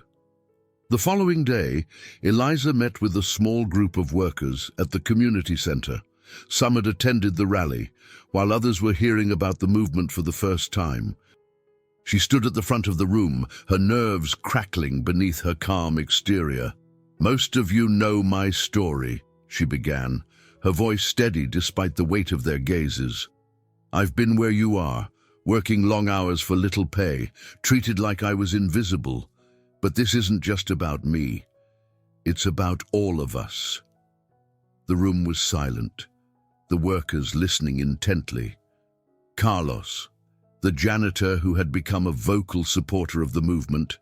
The following day, Eliza met with a small group of workers at the community center. Some had attended the rally, while others were hearing about the movement for the first time. She stood at the front of the room, her nerves crackling beneath her calm exterior. "Most of you know my story," she began, her voice steady despite the weight of their gazes. "I've been where you are, working long hours for little pay, treated like I was invisible. But this isn't just about me. It's about all of us." The room was silent, the workers listening intently. Carlos, the janitor who had become a vocal supporter of the movement,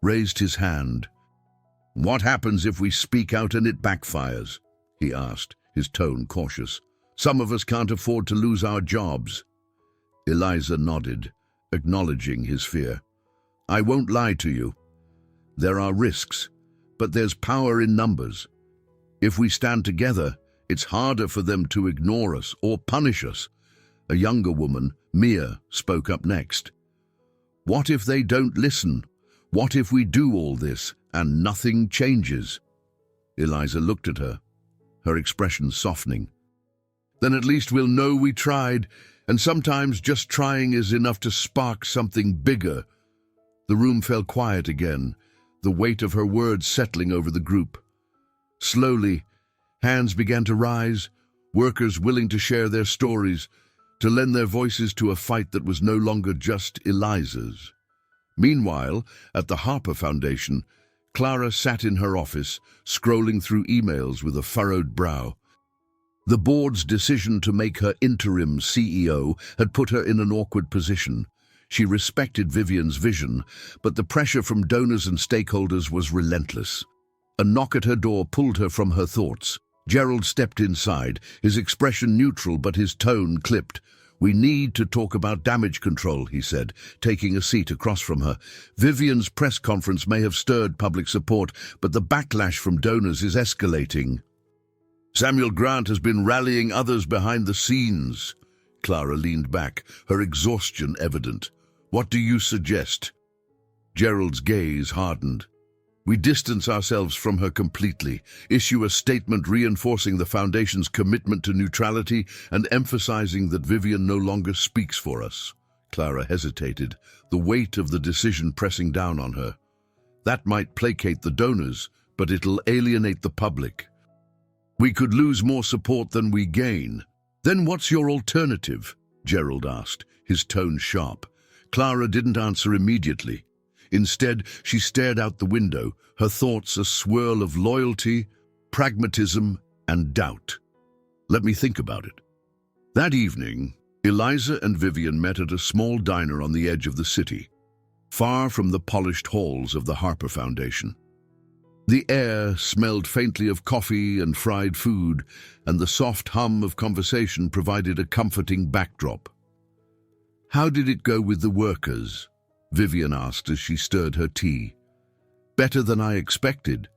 raised his hand. "What happens if we speak out and it backfires?" he asked, his tone cautious. "Some of us can't afford to lose our jobs." Eliza nodded, acknowledging his fear. "I won't lie to you. There are risks, but there's power in numbers. If we stand together, it's harder for them to ignore us or punish us." A younger woman, Mia, spoke up next. "What if they don't listen? What if we do all this and nothing changes?" Eliza looked at her, her expression softening. "Then at least we'll know we tried, and sometimes just trying is enough to spark something bigger." The room fell quiet again, the weight of her words settling over the group. Slowly, hands began to rise, workers willing to share their stories, to lend their voices to a fight that was no longer just Eliza's. Meanwhile, at the Harper Foundation, Clara sat in her office, scrolling through emails with a furrowed brow. The board's decision to make her interim CEO had put her in an awkward position. She respected Vivian's vision, but the pressure from donors and stakeholders was relentless. A knock at her door pulled her from her thoughts. Gerald stepped inside, his expression neutral but his tone clipped. "We need to talk about damage control," he said, taking a seat across from her. "Vivian's press conference may have stirred public support, but the backlash from donors is escalating. Samuel Grant has been rallying others behind the scenes." Clara leaned back, her exhaustion evident. "What do you suggest?" Gerald's gaze hardened. We distance ourselves from her completely, issue a statement reinforcing the Foundation's commitment to neutrality and emphasizing that Vivian no longer speaks for us. Clara hesitated, the weight of the decision pressing down on her. That might placate the donors, but it'll alienate the public. We could lose more support than we gain. Then what's your alternative? Gerald asked, his tone sharp. Clara didn't answer immediately. Instead, she stared out the window, her thoughts a swirl of loyalty, pragmatism, and doubt. Let me think about it. That evening, Eliza and Vivian met at a small diner on the edge of the city, far from the polished halls of the Harper Foundation. The air smelled faintly of coffee and fried food, and the soft hum of conversation provided a comforting backdrop. "How did it go with the workers?" Vivian asked as she stirred her tea. "Better than I expected,"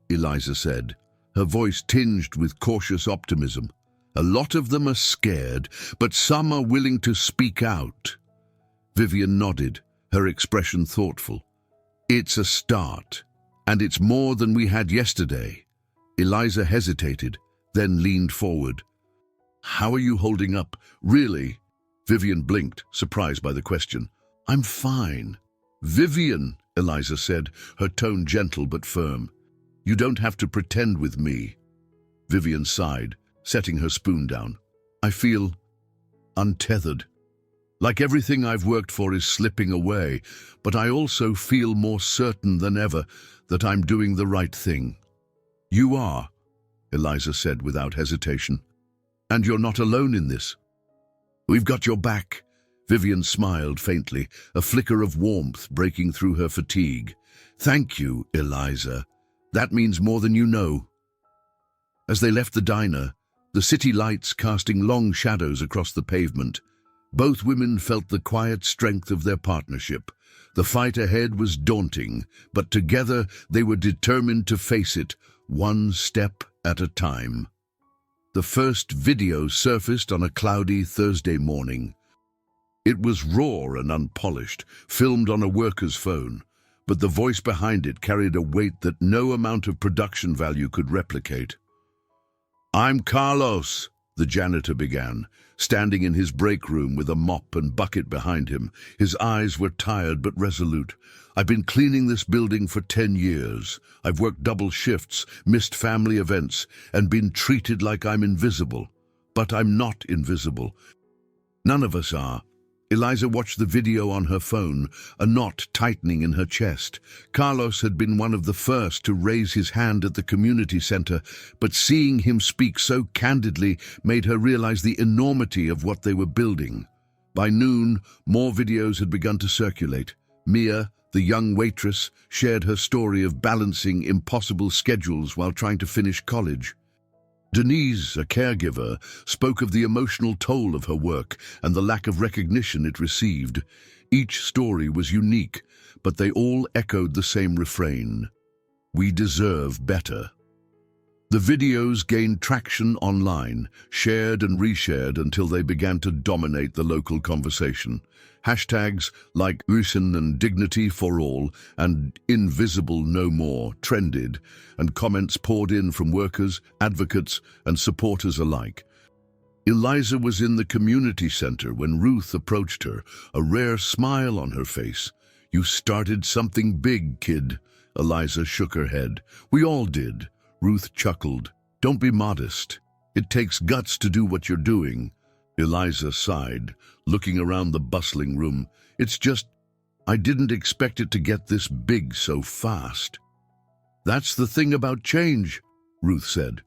Eliza said, her voice tinged with cautious optimism. "A lot of them are scared, but some are willing to speak out." Vivian nodded, her expression thoughtful. "It's a start, and it's more than we had yesterday." Eliza hesitated, then leaned forward. "How are you holding up, really?" Vivian blinked, surprised by the question. "I'm fine." "Vivian," Eliza said, her tone gentle but firm. "You don't have to pretend with me." Vivian sighed, setting her spoon down. "I feel untethered. Like everything I've worked for is slipping away, but I also feel more certain than ever that I'm doing the right thing." "You are," Eliza said without hesitation. "And you're not alone in this. We've got your back." Vivian smiled faintly, a flicker of warmth breaking through her fatigue. "Thank you, Eliza. That means more than you know." As they left the diner, the city lights casting long shadows across the pavement, both women felt the quiet strength of their partnership. The fight ahead was daunting, but together they were determined to face it, one step at a time. The first video surfaced on a cloudy Thursday morning. It was raw and unpolished, filmed on a worker's phone, but the voice behind it carried a weight that no amount of production value could replicate. "I'm Carlos," the janitor began, standing in his break room with a mop and bucket behind him. His eyes were tired but resolute. "I've been cleaning this building for 10 years. I've worked double shifts, missed family events, and been treated like I'm invisible. But I'm not invisible. None of us are." Eliza watched the video on her phone, a knot tightening in her chest. Carlos had been one of the first to raise his hand at the community center, but seeing him speak so candidly made her realize the enormity of what they were building. By noon, more videos had begun to circulate. Mia, the young waitress, shared her story of balancing impossible schedules while trying to finish college. Denise, a caregiver, spoke of the emotional toll of her work and the lack of recognition it received. Each story was unique, but they all echoed the same refrain: "We deserve better." The videos gained traction online, shared and reshared until they began to dominate the local conversation. Hashtags like "Reason and Dignity for All" and "Invisible No More" trended, and comments poured in from workers, advocates, and supporters alike. Eliza was in the community center when Ruth approached her, a rare smile on her face. "You started something big, kid." Eliza shook her head. "We all did." Ruth chuckled. "Don't be modest. It takes guts to do what you're doing." Eliza sighed, looking around the bustling room. "It's just, I didn't expect it to get this big so fast." "That's the thing about change," Ruth said.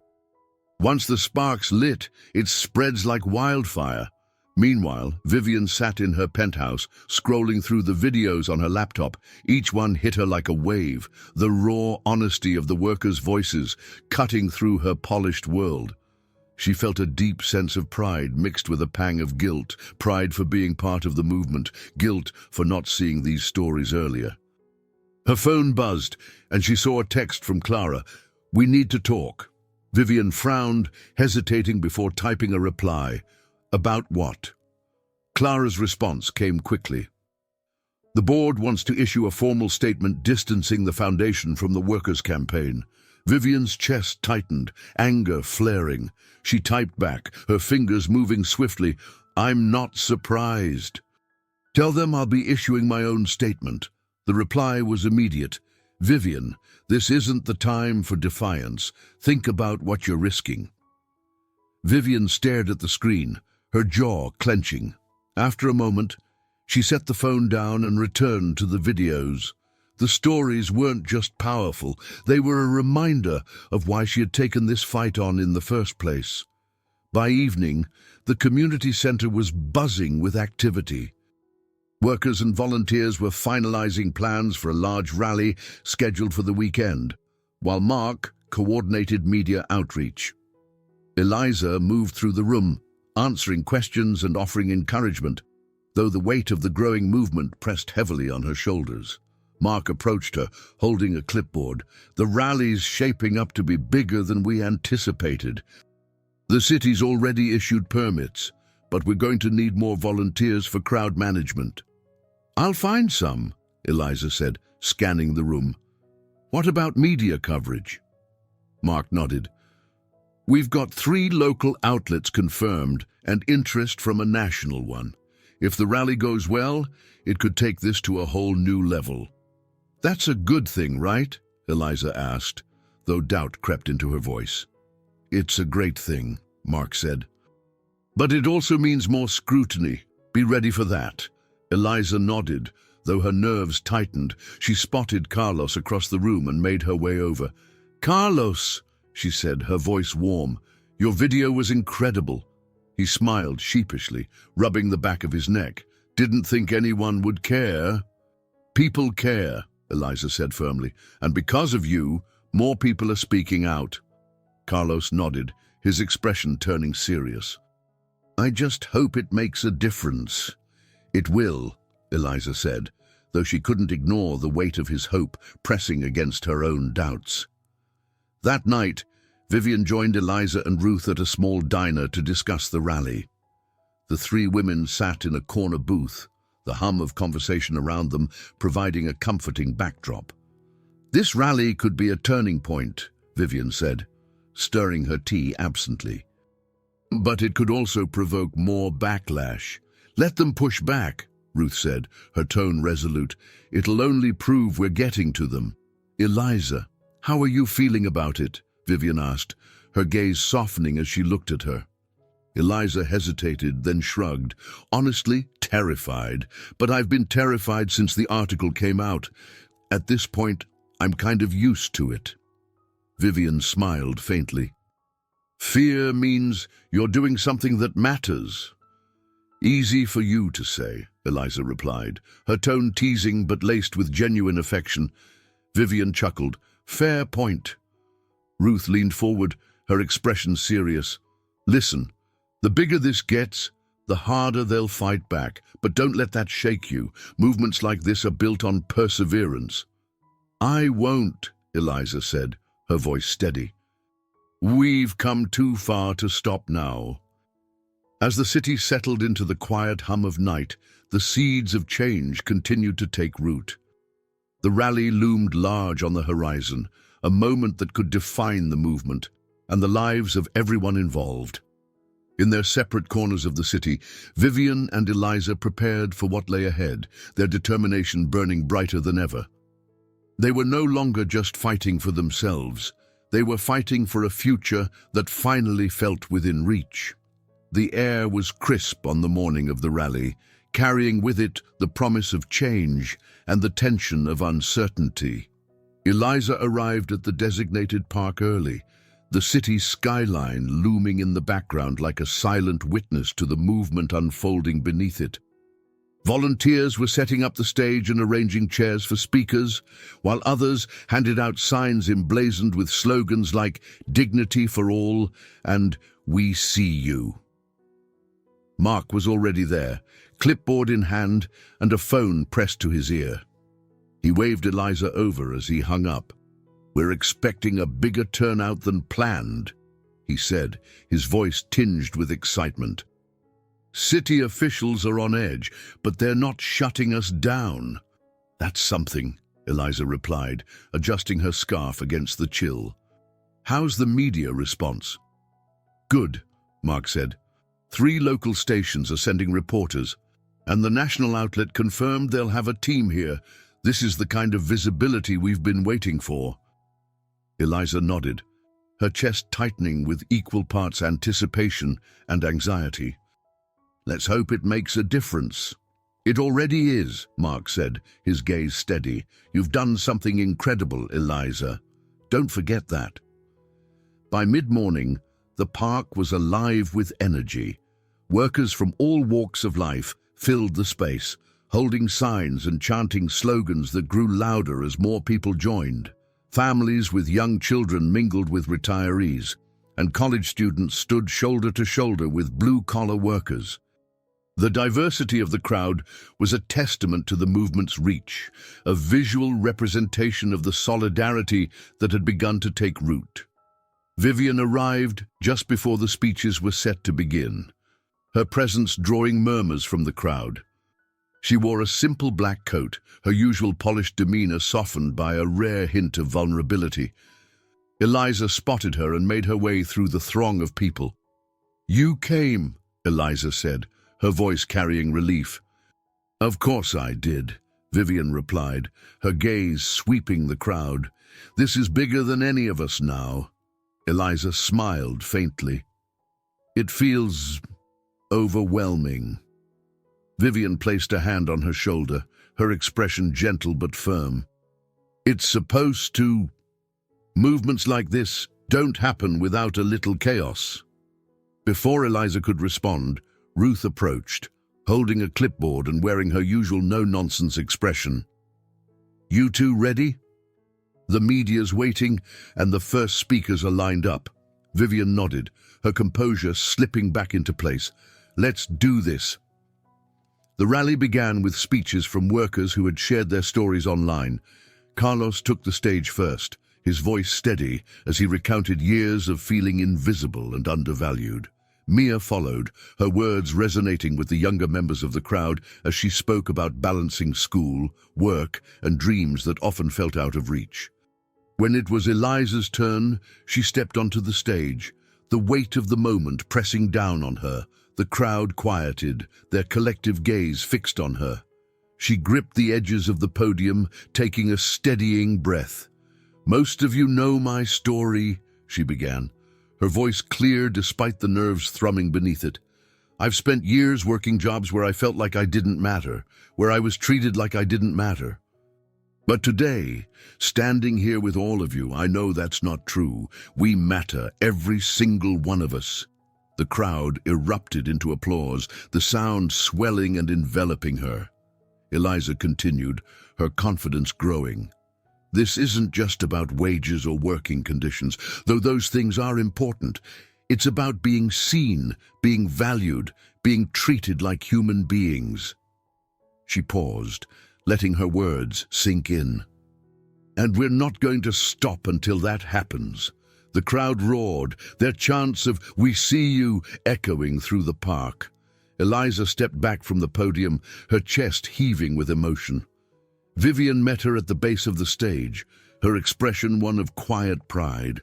"Once the spark's lit, it spreads like wildfire." Meanwhile, Vivian sat in her penthouse, scrolling through the videos on her laptop. Each one hit her like a wave, the raw honesty of the workers' voices cutting through her polished world. She felt a deep sense of pride mixed with a pang of guilt, pride for being part of the movement, guilt for not seeing these stories earlier. Her phone buzzed, and she saw a text from Clara. "We need to talk." Vivian frowned, hesitating before typing a reply. "About what?" Clara's response came quickly. The board wants to issue a formal statement distancing the foundation from the workers' campaign. Vivian's chest tightened, anger flaring. She typed back, her fingers moving swiftly. "I'm not surprised. Tell them I'll be issuing my own statement." The reply was immediate. "Vivian, this isn't the time for defiance. Think about what you're risking." Vivian stared at the screen, her jaw clenching. After a moment, she set the phone down and returned to the videos. The stories weren't just powerful, they were a reminder of why she had taken this fight on in the first place. By evening, the community center was buzzing with activity. Workers and volunteers were finalizing plans for a large rally scheduled for the weekend, while Mark coordinated media outreach. Eliza moved through the room, answering questions and offering encouragement, though the weight of the growing movement pressed heavily on her shoulders. Mark approached her, holding a clipboard. "The rally's shaping up to be bigger than we anticipated. The city's already issued permits, but we're going to need more volunteers for crowd management." "I'll find some," Eliza said, scanning the room. "What about media coverage?" Mark nodded. "We've got 3 local outlets confirmed and interest from a national one. If the rally goes well, it could take this to a whole new level." "That's a good thing, right?" Eliza asked, though doubt crept into her voice. "It's a great thing," Mark said. "But it also means more scrutiny. Be ready for that." Eliza nodded, though her nerves tightened. She spotted Carlos across the room and made her way over. "Carlos," she said, her voice warm, "your video was incredible." He smiled sheepishly, rubbing the back of his neck. "Didn't think anyone would care." "People care," Eliza said firmly, "and because of you, more people are speaking out." Carlos nodded, his expression turning serious. "I just hope it makes a difference." "It will," Eliza said, though she couldn't ignore the weight of his hope pressing against her own doubts. That night, Vivian joined Eliza and Ruth at a small diner to discuss the rally. The 3 women sat in a corner booth, the hum of conversation around them providing a comforting backdrop. "This rally could be a turning point," Vivian said, stirring her tea absently. "But it could also provoke more backlash." "Let them push back," Ruth said, her tone resolute. "It'll only prove we're getting to them." "Eliza, how are you feeling about it?" Vivian asked, her gaze softening as she looked at her. Eliza hesitated, then shrugged. "Honestly, terrified. But I've been terrified since the article came out. At this point, I'm kind of used to it." Vivian smiled faintly. "Fear means you're doing something that matters." "Easy for you to say," Eliza replied, her tone teasing but laced with genuine affection. Vivian chuckled. "Fair point." Ruth leaned forward, her expression serious. "Listen, the bigger this gets, the harder they'll fight back. But don't let that shake you. Movements like this are built on perseverance." "I won't," Eliza said, her voice steady. "We've come too far to stop now." As the city settled into the quiet hum of night, the seeds of change continued to take root. The rally loomed large on the horizon, a moment that could define the movement and the lives of everyone involved. In their separate corners of the city, Vivian and Eliza prepared for what lay ahead, their determination burning brighter than ever. They were no longer just fighting for themselves. They were fighting for a future that finally felt within reach. The air was crisp on the morning of the rally, carrying with it the promise of change and the tension of uncertainty. Eliza arrived at the designated park early, the city's skyline looming in the background like a silent witness to the movement unfolding beneath it. Volunteers were setting up the stage and arranging chairs for speakers, while others handed out signs emblazoned with slogans like "Dignity for All" and "We See You." Mark was already there, clipboard in hand and a phone pressed to his ear. He waved Eliza over as he hung up. "We're expecting a bigger turnout than planned," he said, his voice tinged with excitement. "City officials are on edge, but they're not shutting us down." That's something, Eliza replied, adjusting her scarf against the chill. How's the media response? Good, Mark said. 3 local stations are sending reporters, and the national outlet confirmed they'll have a team here. This is the kind of visibility we've been waiting for. Eliza nodded, her chest tightening with equal parts anticipation and anxiety. Let's hope it makes a difference. It already is, Mark said, his gaze steady. You've done something incredible, Eliza. Don't forget that. By mid-morning, the park was alive with energy. Workers from all walks of life filled the space, holding signs and chanting slogans that grew louder as more people joined. Families with young children mingled with retirees, and college students stood shoulder to shoulder with blue-collar workers. The diversity of the crowd was a testament to the movement's reach, a visual representation of the solidarity that had begun to take root. Vivian arrived just before the speeches were set to begin, her presence drawing murmurs from the crowd. She wore a simple black coat, her usual polished demeanor softened by a rare hint of vulnerability. Eliza spotted her and made her way through the throng of people. "You came," Eliza said, her voice carrying relief. "Of course I did," Vivian replied, her gaze sweeping the crowd. "This is bigger than any of us now." Eliza smiled faintly. "It feels overwhelming." Vivian placed a hand on her shoulder, her expression gentle but firm. "It's supposed to. Movements like this don't happen without a little chaos." Before Eliza could respond, Ruth approached, holding a clipboard and wearing her usual no-nonsense expression. "You two ready?" "The media's waiting, and the first speakers are lined up." Vivian nodded, her composure slipping back into place. "Let's do this." The rally began with speeches from workers who had shared their stories online. Carlos took the stage first, his voice steady as he recounted years of feeling invisible and undervalued. Mia followed, her words resonating with the younger members of the crowd as she spoke about balancing school, work, and dreams that often felt out of reach. When it was Eliza's turn, she stepped onto the stage, the weight of the moment pressing down on her. The crowd quieted, their collective gaze fixed on her. She gripped the edges of the podium, taking a steadying breath. "Most of you know my story," she began, her voice clear despite the nerves thrumming beneath it. "I've spent years working jobs where I felt like I didn't matter, where I was treated like I didn't matter. But today, standing here with all of you, I know that's not true. We matter, every single one of us." The crowd erupted into applause, the sound swelling and enveloping her. Eliza continued, her confidence growing. "This isn't just about wages or working conditions, though those things are important. It's about being seen, being valued, being treated like human beings." She paused, letting her words sink in. "And we're not going to stop until that happens." The crowd roared, their chants of "We see you" echoing through the park. Eliza stepped back from the podium, her chest heaving with emotion. Vivian met her at the base of the stage, her expression one of quiet pride.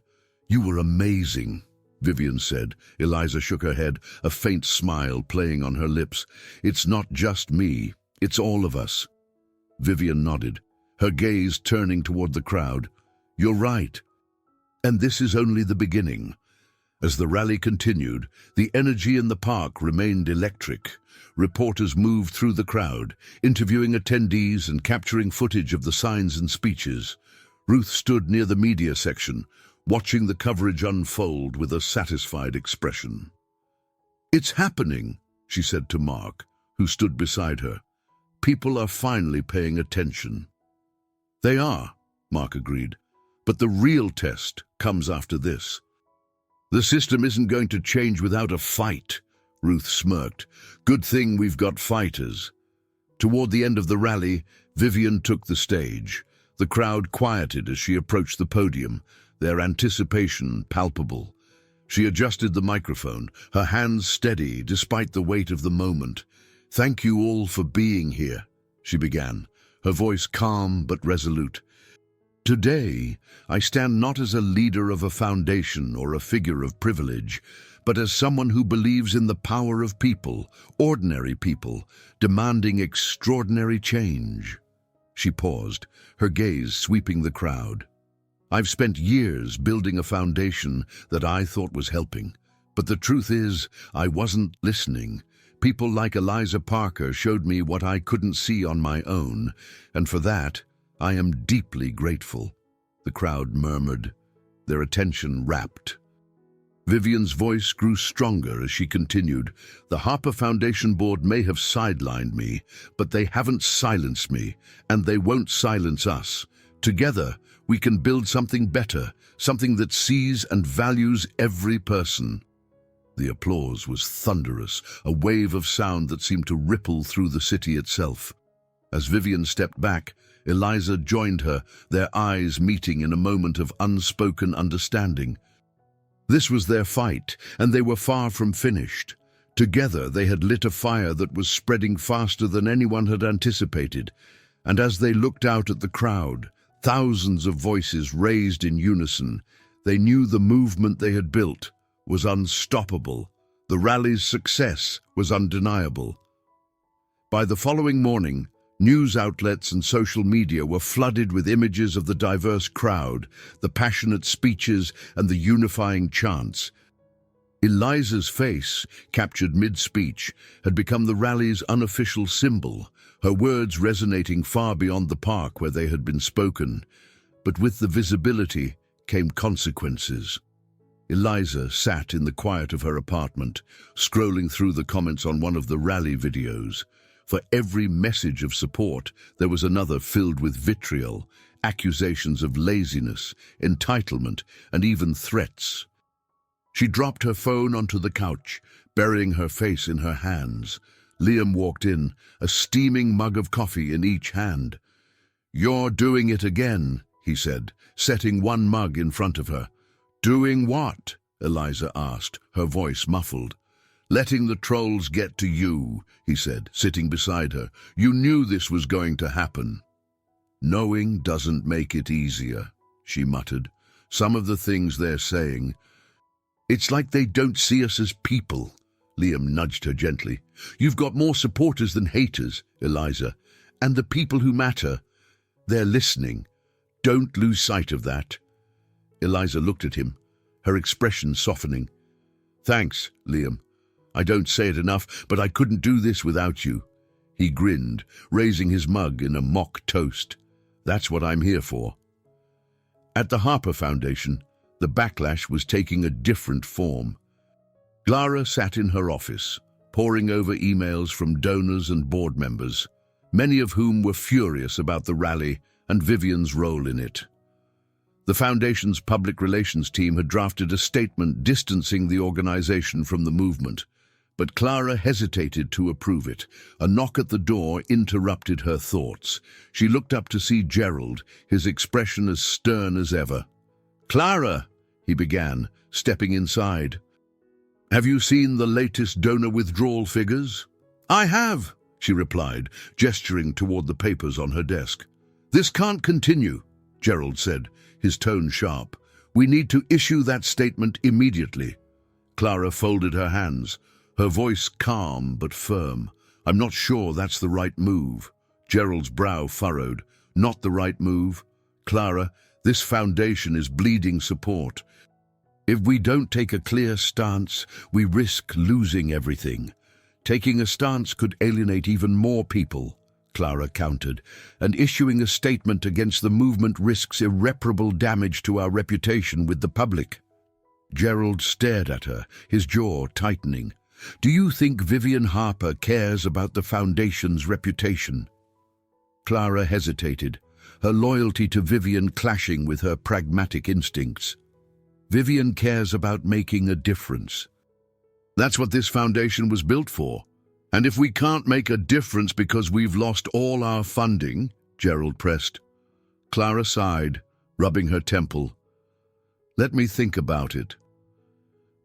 "You were amazing," Vivian said. Eliza shook her head, a faint smile playing on her lips. "It's not just me, it's all of us." Vivian nodded, her gaze turning toward the crowd. "You're right. And this is only the beginning." As the rally continued, the energy in the park remained electric. Reporters moved through the crowd, interviewing attendees and capturing footage of the signs and speeches. Ruth stood near the media section, watching the coverage unfold with a satisfied expression. "It's happening," she said to Mark, who stood beside her. "People are finally paying attention." "They are," Mark agreed. "But the real test comes after this." "The system isn't going to change without a fight," Ruth smirked. "Good thing we've got fighters." Toward the end of the rally, Vivian took the stage. The crowd quieted as she approached the podium, their anticipation palpable. She adjusted the microphone, her hands steady despite the weight of the moment. "Thank you all for being here," she began, her voice calm but resolute. Today, I stand not as a leader of a foundation or a figure of privilege, but as someone who believes in the power of people, ordinary people, demanding extraordinary change. She paused, her gaze sweeping the crowd. I've spent years building a foundation that I thought was helping, but the truth is, I wasn't listening. People like Eliza Parker showed me what I couldn't see on my own, and for that, I am deeply grateful. The crowd murmured, their attention rapt. Vivian's voice grew stronger as she continued. The Harper Foundation board may have sidelined me, but they haven't silenced me, and they won't silence us. Together, we can build something better, something that sees and values every person. The applause was thunderous, a wave of sound that seemed to ripple through the city itself. As Vivian stepped back, Eliza joined her, their eyes meeting in a moment of unspoken understanding. This was their fight, and they were far from finished. Together they had lit a fire that was spreading faster than anyone had anticipated, and as they looked out at the crowd, thousands of voices raised in unison, they knew the movement they had built was unstoppable. The rally's success was undeniable. By the following morning, news outlets and social media were flooded with images of the diverse crowd, the passionate speeches, and the unifying chants. Eliza's face, captured mid-speech, had become the rally's unofficial symbol, her words resonating far beyond the park where they had been spoken. But with the visibility came consequences. Eliza sat in the quiet of her apartment, scrolling through the comments on one of the rally videos. For every message of support, there was another filled with vitriol, accusations of laziness, entitlement, and even threats. She dropped her phone onto the couch, burying her face in her hands. Liam walked in, a steaming mug of coffee in each hand. "You're doing it again," he said, setting one mug in front of her. "Doing what?" Eliza asked, her voice muffled. "Letting the trolls get to you," he said, sitting beside her. "You knew this was going to happen." "Knowing doesn't make it easier," she muttered. "Some of the things they're saying. It's like they don't see us as people." Liam nudged her gently. "You've got more supporters than haters, Eliza. And the people who matter, they're listening. Don't lose sight of that." Eliza looked at him, her expression softening. "Thanks, Liam. I don't say it enough, but I couldn't do this without you." He grinned, raising his mug in a mock toast. "That's what I'm here for." At the Harper Foundation, the backlash was taking a different form. Clara sat in her office, poring over emails from donors and board members, many of whom were furious about the rally and Vivian's role in it. The Foundation's public relations team had drafted a statement distancing the organization from the movement, but Clara hesitated to approve it. A knock at the door interrupted her thoughts. She looked up to see Gerald, his expression as stern as ever. "Clara," he began, stepping inside. "Have you seen the latest donor withdrawal figures?" "I have," she replied, gesturing toward the papers on her desk. "This can't continue," Gerald said, his tone sharp. "We need to issue that statement immediately." Clara folded her hands, her voice calm but firm. "I'm not sure that's the right move." Gerald's brow furrowed. "Not the right move? Clara, this foundation is bleeding support. If we don't take a clear stance, we risk losing everything. Taking a stance could alienate even more people," Clara countered, "and issuing a statement against the movement risks irreparable damage to our reputation with the public." Gerald stared at her, his jaw tightening. "Do you think Vivian Harper cares about the Foundation's reputation?" Clara hesitated, her loyalty to Vivian clashing with her pragmatic instincts. "Vivian cares about making a difference. That's what this foundation was built for. And if we can't make a difference because we've lost all our funding," Gerald pressed. Clara sighed, rubbing her temple. "Let me think about it."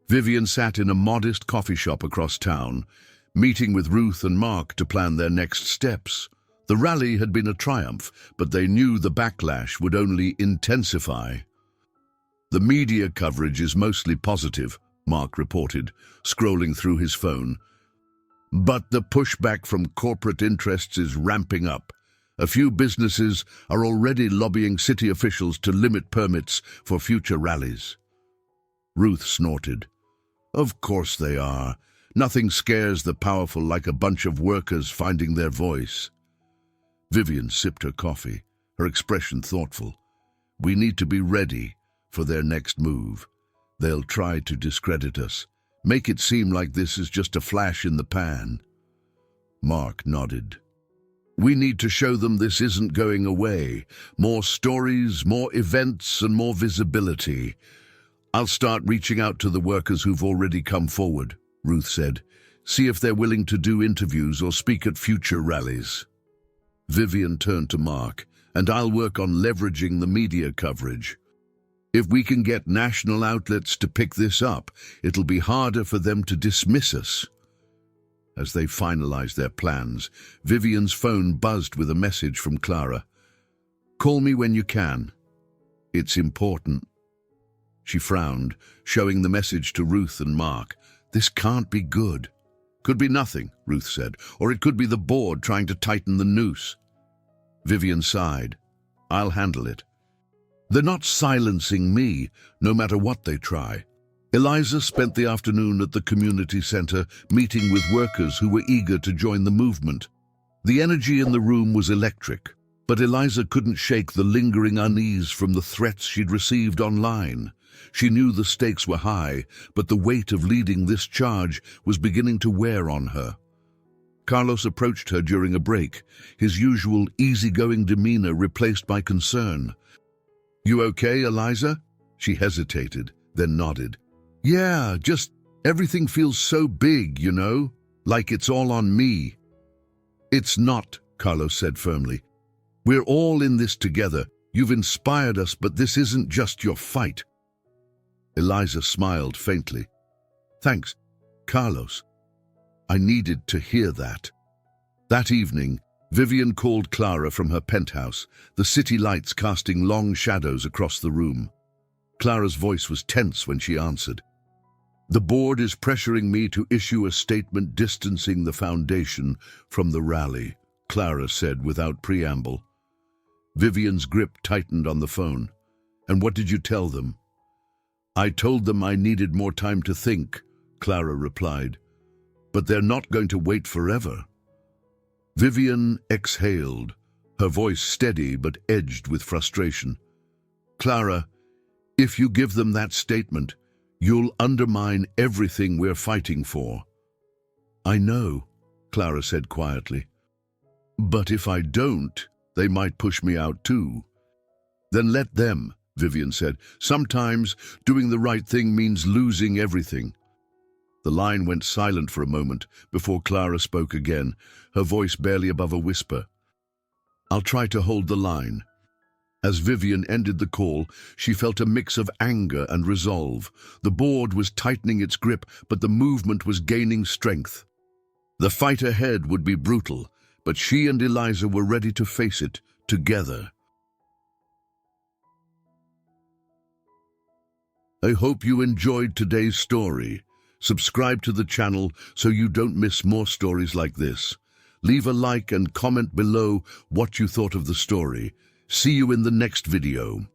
Vivian sat in a modest coffee shop across town, meeting with Ruth and Mark to plan their next steps. The rally had been a triumph, but they knew the backlash would only intensify. "The media coverage is mostly positive," Mark reported, scrolling through his phone. "But the pushback from corporate interests is ramping up. A few businesses are already lobbying city officials to limit permits for future rallies." Ruth snorted. "Of course they are. Nothing scares the powerful like a bunch of workers finding their voice." Vivian sipped her coffee, her expression thoughtful. "We need to be ready for their next move. They'll try to discredit us, make it seem like this is just a flash in the pan." Mark nodded. "We need to show them this isn't going away. More stories, more events, and more visibility. I'll start reaching out to the workers who've already come forward," Ruth said. "See if they're willing to do interviews or speak at future rallies." Vivian turned to Mark. "And I'll work on leveraging the media coverage. If we can get national outlets to pick this up, it'll be harder for them to dismiss us." As they finalized their plans, Vivian's phone buzzed with a message from Clara. "Call me when you can. It's important." She frowned, showing the message to Ruth and Mark. "This can't be good." "Could be nothing," Ruth said, "or it could be the board trying to tighten the noose." Vivian sighed. "I'll handle it. They're not silencing me, no matter what they try." Eliza spent the afternoon at the community center, meeting with workers who were eager to join the movement. The energy in the room was electric, but Eliza couldn't shake the lingering unease from the threats she'd received online. She knew the stakes were high, but the weight of leading this charge was beginning to wear on her. Carlos approached her during a break, his usual easygoing demeanor replaced by concern. "You okay, Eliza?" She hesitated, then nodded. "Yeah, just everything feels so big, you know, like it's all on me." "It's not," Carlos said firmly. "We're all in this together. You've inspired us, but this isn't just your fight." Eliza smiled faintly. "Thanks, Carlos. I needed to hear that." That evening, Vivian called Clara from her penthouse, the city lights casting long shadows across the room. Clara's voice was tense when she answered. "The board is pressuring me to issue a statement distancing the foundation from the rally," Clara said without preamble. Vivian's grip tightened on the phone. "And what did you tell them?" "I told them I needed more time to think," Clara replied. "But they're not going to wait forever." Vivian exhaled, her voice steady but edged with frustration. "Clara, if you give them that statement, you'll undermine everything we're fighting for." "I know," Clara said quietly. "But if I don't, they might push me out too." "Then let them," Vivian said. "Sometimes doing the right thing means losing everything." The line went silent for a moment before Clara spoke again, her voice barely above a whisper. "I'll try to hold the line." As Vivian ended the call, she felt a mix of anger and resolve. The board was tightening its grip, but the movement was gaining strength. The fight ahead would be brutal, but she and Eliza were ready to face it together. I hope you enjoyed today's story. Subscribe to the channel so you don't miss more stories like this. Leave a like and comment below what you thought of the story. See you in the next video.